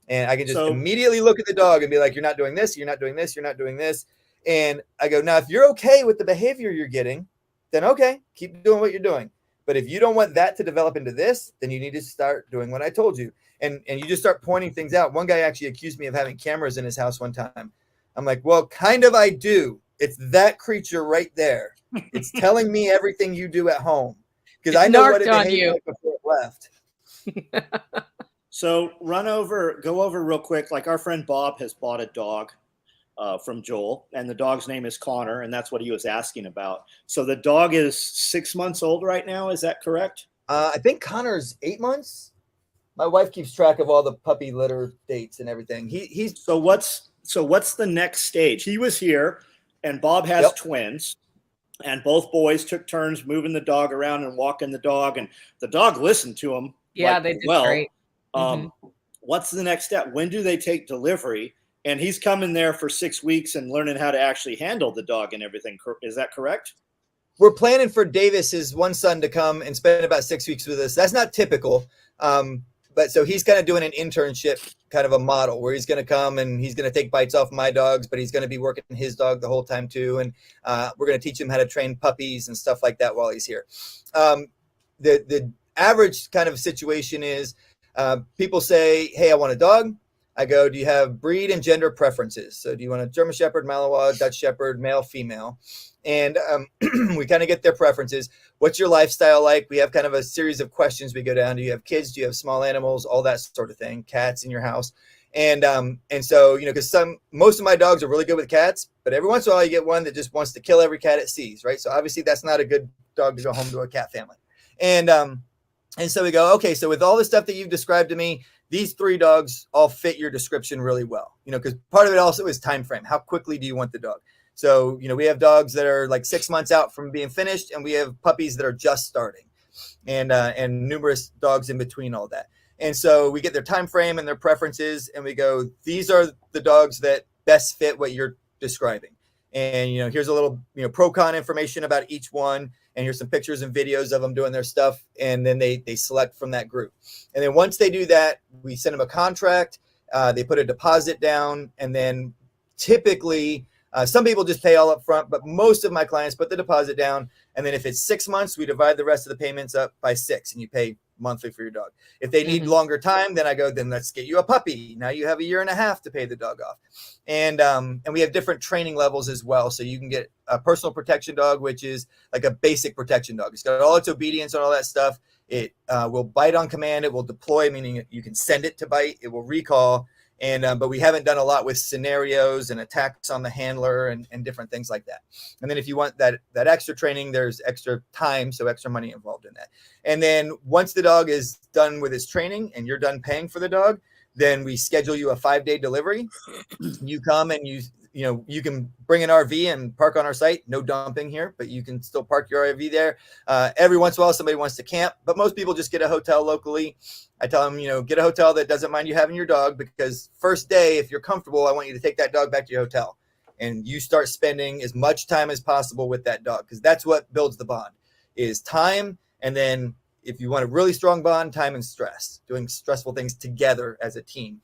And I can just immediately look at the dog and be like, you're not doing this, you're not doing this, you're not doing this. And I go, now, if you're okay with the behavior you're getting, then okay, keep doing what you're doing. But if you don't want that to develop into this, then you need to start doing what I told you. And you just start pointing things out. One guy actually accused me of having cameras in his house one time. I'm like, well, kind of I do. It's that creature right there. It's telling me everything you do at home, because I know what it behaved like before it left. So go over real quick. Like our friend Bob has bought a dog from Joel, and the dog's name is Connor, and that's what he was asking about. So the dog is 6 months old right now. Is that correct? I think Connor's 8 months. My wife keeps track of all the puppy litter dates and everything. So what's the next stage? He was here, and Bob has twins, and both boys took turns moving the dog around and walking the dog, and the dog listened to him. Yeah, they did great. What's the next step? When do they take delivery? And he's coming there for 6 weeks and learning how to actually handle the dog and everything. Is that correct? We're planning for Davis, his one son, to come and spend about 6 weeks with us. That's not typical. But so he's kind of doing an internship kind of a model where he's going to come and he's going to take bites off my dogs, but he's going to be working his dog the whole time too. And we're going to teach him how to train puppies and stuff like that while he's here. The average kind of situation is people say, hey, I want a dog. I go, do you have breed and gender preferences? So do you want a German Shepherd, Malinois, Dutch Shepherd, male, female? And we kind of get their preferences. What's your lifestyle like? We have kind of a series of questions we go down. Do you have kids? Do you have small animals? All that sort of thing. Cats in your house. And so, because most of my dogs are really good with cats, but every once in a while you get one that just wants to kill every cat it sees, right? So obviously that's not a good dog to go home to a cat family. And so we go, okay, so with all the stuff that you've described to me, these 3 dogs all fit your description really well, because part of it also is time frame. How quickly do you want the dog? So, we have dogs that are like 6 months out from being finished, and we have puppies that are just starting, and numerous dogs in between all that. And so we get their time frame and their preferences, and we go, these are the dogs that best fit what you're describing. And, here's a little, pro-con information about each one. And here's some pictures and videos of them doing their stuff. And then they select from that group. And then once they do that, we send them a contract. They put a deposit down. And then typically, some people just pay all up front, but most of my clients put the deposit down. And then if it's 6 months, we divide the rest of the payments up by 6, and you pay monthly for your dog. If they need longer time, then I go, then let's get you a puppy. Now you have 1.5 years to pay the dog off. And we have different training levels as well. So you can get a personal protection dog, which is like a basic protection dog. It's got all its obedience and all that stuff. It will bite on command. It will deploy, meaning you can send it to bite. It will recall. And but we haven't done a lot with scenarios and attacks on the handler and different things like that. And then if you want that extra training, there's extra time, so extra money involved in that. And then once the dog is done with his training and you're done paying for the dog, then we schedule you a 5-day delivery. You come and you can bring an RV and park on our site. No dumping here, but you can still park your RV there. Every once in a while, somebody wants to camp, but most people just get a hotel locally. I tell them, get a hotel that doesn't mind you having your dog, because first day, if you're comfortable, I want you to take that dog back to your hotel and you start spending as much time as possible with that dog, because that's what builds the bond is time. And then if you want a really strong bond, time and stress, doing stressful things together as a team.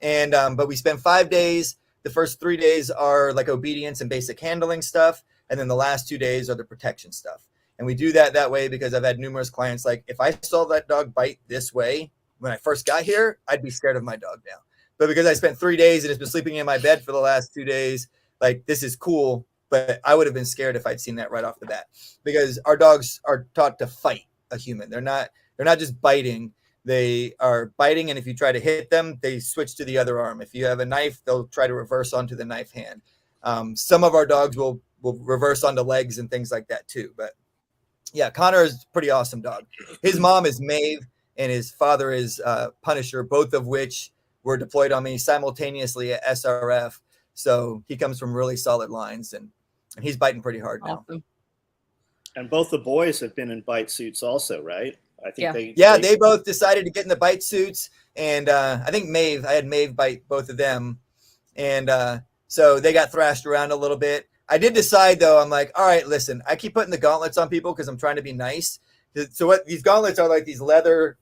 And but we spend 5 days. The first 3 days are like obedience and basic handling stuff. And then the last 2 days are the protection stuff. And we do that way because I've had numerous clients, like, if I saw that dog bite this way when I first got here, I'd be scared of my dog now. But because I spent 3 days and it's been sleeping in my bed for the last 2 days, like, this is cool. But I would have been scared if I'd seen that right off the bat, because our dogs are taught to fight a human. They're not just biting. They are biting, and if you try to hit them, they switch to the other arm. If you have a knife, they'll try to reverse onto the knife hand. Some of our dogs will reverse onto legs and things like that too. But yeah, Connor is a pretty awesome dog. His mom is Maeve, and his father is Punisher, both of which were deployed on me simultaneously at SRF. So he comes from really solid lines, and he's biting pretty hard now. Awesome. And both the boys have been in bite suits also, right? I think they both decided to get in the bite suits, and I think I had Maeve bite both of them, and so they got thrashed around a little bit. I did decide, though, I'm like, all right, listen, I keep putting the gauntlets on people because I'm trying to be nice. So what these gauntlets are, like these leather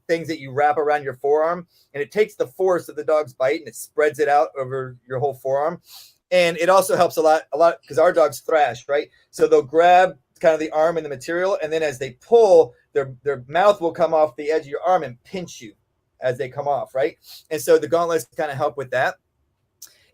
things that you wrap around your forearm, and it takes the force of the dog's bite and it spreads it out over your whole forearm, and it also helps a lot because our dogs thrash, right? So they'll grab kind of the arm and the material, and then as they pull, their mouth will come off the edge of your arm and pinch you as they come off, right? And so the gauntlets kind of help with that.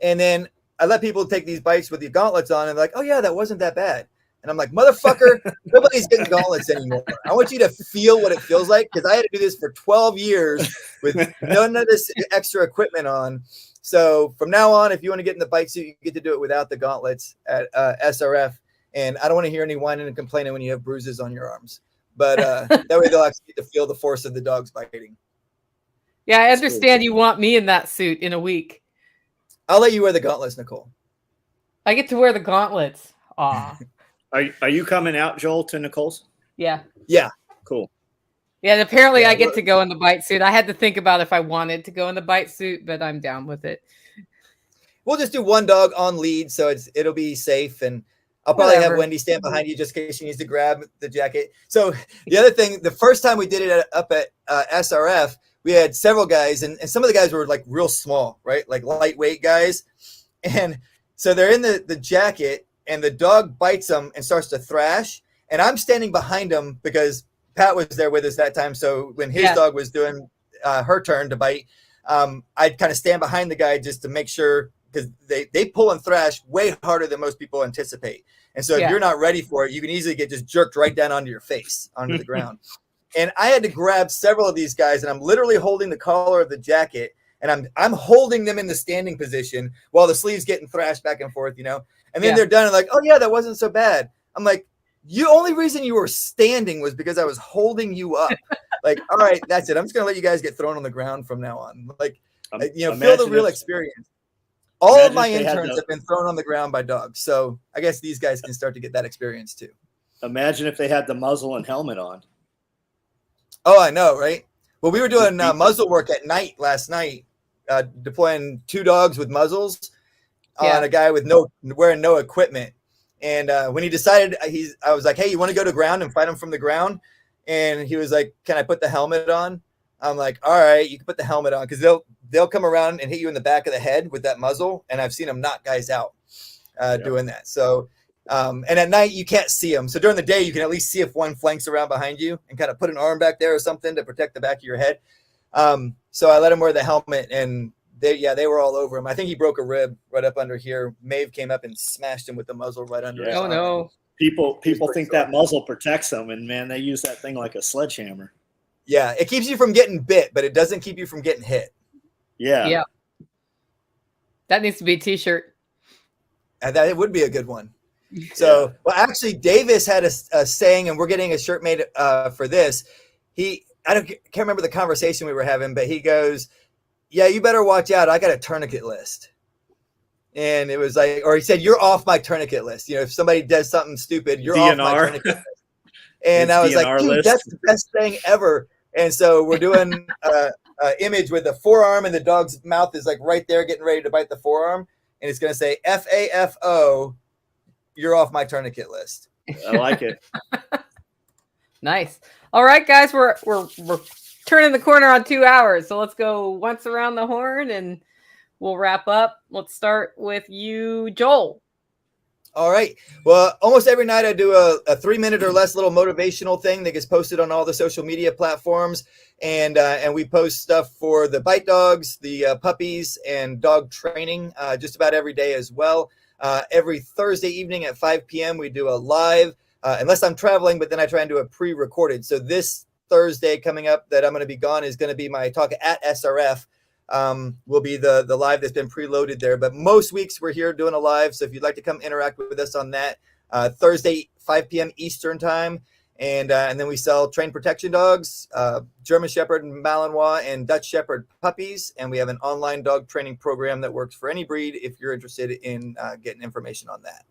And then I let people take these bites with the gauntlets on, and they're like, oh yeah, that wasn't that bad. And I'm like, motherfucker, nobody's getting gauntlets anymore. I want you to feel what it feels like, because I had to do this for 12 years with none of this extra equipment on. So from now on, if you want to get in the bite suit, you get to do it without the gauntlets at SRF. And I don't want to hear any whining and complaining when you have bruises on your arms. But that way they'll actually get to feel the force of the dogs biting. Yeah, I understand you want me in that suit in a week. I'll let you wear the gauntlets, Nicole. I get to wear the gauntlets. Aw. Are you coming out, Joel, to Nicole's? Yeah. Yeah. Cool. Yeah, and apparently I get to go in the bite suit. I had to think about if I wanted to go in the bite suit, but I'm down with it. We'll just do one dog on lead, so it'll be safe, and I'll probably have Wendy stand behind you just in case she needs to grab the jacket. So the other thing, the first time we did it up at SRF, we had several guys, and some of the guys were like real small, right? Like lightweight guys. And so they're in the jacket, and the dog bites them and starts to thrash. And I'm standing behind them because Pat was there with us that time. So when his dog was doing her turn to bite, I'd kind of stand behind the guy just to make sure, because they pull and thrash way harder than most people anticipate. And so if you're not ready for it, you can easily get just jerked right down onto your face, onto the ground. And I had to grab several of these guys, and I'm literally holding the collar of the jacket, and I'm holding them in the standing position while the sleeve's getting thrashed back and forth, And then they're done and like, oh yeah, that wasn't so bad. I'm like, only reason you were standing was because I was holding you up. Like, all right, that's it. I'm just gonna let you guys get thrown on the ground from now on. Like, feel the real experience. All of my interns have been thrown on the ground by dogs. So I guess these guys can start to get that experience too. Imagine if they had the muzzle and helmet on. Oh, I know, right? Well, we were doing muzzle work at night last night, deploying 2 dogs with muzzles on a guy with wearing no equipment. And when he decided, I was like, hey, you want to go to ground and fight him from the ground? And he was like, can I put the helmet on? I'm like, all right, you can put the helmet on, because they'll come around and hit you in the back of the head with that muzzle. And I've seen them knock guys out doing that. So, and at night you can't see them. So during the day, you can at least see if one flanks around behind you and kind of put an arm back there or something to protect the back of your head. So I let him wear the helmet, and they were all over him. I think he broke a rib right up under here. Maeve came up and smashed him with the muzzle right under his arm. No. People think that muzzle protects them, and man, they use that thing like a sledgehammer. Yeah, it keeps you from getting bit, but it doesn't keep you from getting hit. Yeah. That needs to be a t-shirt. That would be a good one. So, well, actually, Davis had a saying, and we're getting a shirt made for this. Can't remember the conversation we were having, but he goes, "Yeah, you better watch out. I got a tourniquet list." And it was like, or he said, "You're off my tourniquet list. If somebody does something stupid, you're off my tourniquet list." And I was like, "Dude, list. That's the best thing ever." And so we're doing an image with the forearm, and the dog's mouth is like right there, getting ready to bite the forearm, and it's going to say FAFO. You're off my tourniquet list. I like it. Nice. All right, guys, we're turning the corner on 2 hours. So let's go once around the horn and we'll wrap up. Let's start with you, Joel. All right. Well, almost every night I do a 3-minute or less little motivational thing that gets posted on all the social media platforms. And we post stuff for the bite dogs, the puppies, and dog training just about every day as well. Every Thursday evening at 5 p.m. we do a live, unless I'm traveling, but then I try and do a pre-recorded. So this Thursday coming up that I'm going to be gone is going to be my talk at SRF. Will be the live that's been preloaded there. But most weeks we're here doing a live. So if you'd like to come interact with us on that, Thursday, 5 p.m. Eastern time. And then we sell trained protection dogs, German Shepherd, Malinois, and Dutch Shepherd puppies. And we have an online dog training program that works for any breed if you're interested in getting information on that.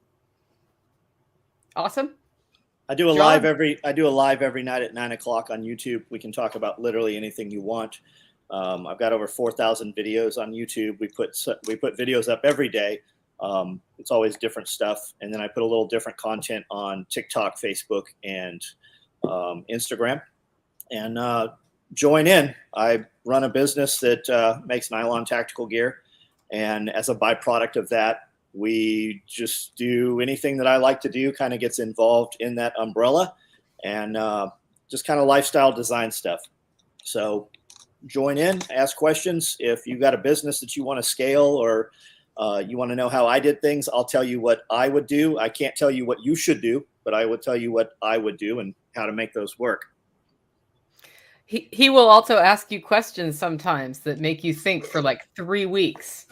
Awesome. I do a live every night at 9:00 on YouTube. We can talk about literally anything you want. I've got over 4,000 videos on YouTube. We put videos up every day. It's always different stuff. And then I put a little different content on TikTok, Facebook, and Instagram. And join in. I run a business that makes nylon tactical gear. And as a byproduct of that, we just do anything that I like to do, kind of gets involved in that umbrella, and just kind of lifestyle design stuff. So join in, ask questions. If you've got a business that you want to scale, or you want to know how I did things, I'll tell you what I would do. I can't tell you what you should do, but I would tell you what I would do and how to make those work. He will also ask you questions sometimes that make you think for like 3 weeks.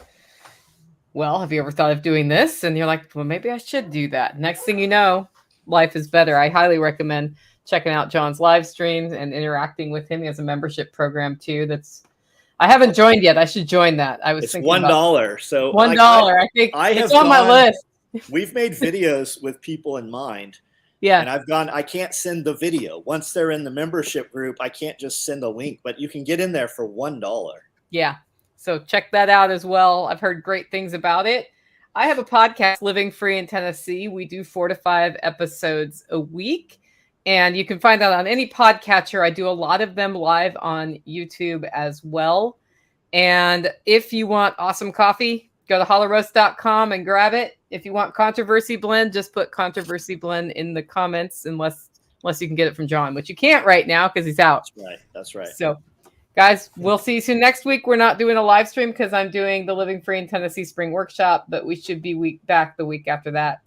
Well, have you ever thought of doing this? And you're like, well, maybe I should do that. Next thing you know, life is better. I highly recommend checking out John's live streams and interacting with him. He has a membership program too. I haven't joined yet. I should join that. It's thinking $1. So $1. I think it's on my list. We've made videos with people in mind. Yeah. And I can't send the video. Once they're in the membership group, I can't just send a link, but you can get in there for $1. Yeah. So check that out as well. I've heard great things about it. I have a podcast, Living Free in Tennessee. We do 4 to 5 episodes a week, and you can find that on any podcatcher. I do a lot of them live on YouTube as well. And if you want awesome coffee, go to hollowroast.com and grab it. If you want Controversy Blend, just put Controversy Blend in the comments, unless you can get it from John, which you can't right now because he's out. That's right. So guys, we'll see you soon. Next week, we're not doing a live stream because I'm doing the Living Free in Tennessee Spring Workshop, but we should be back the week after that.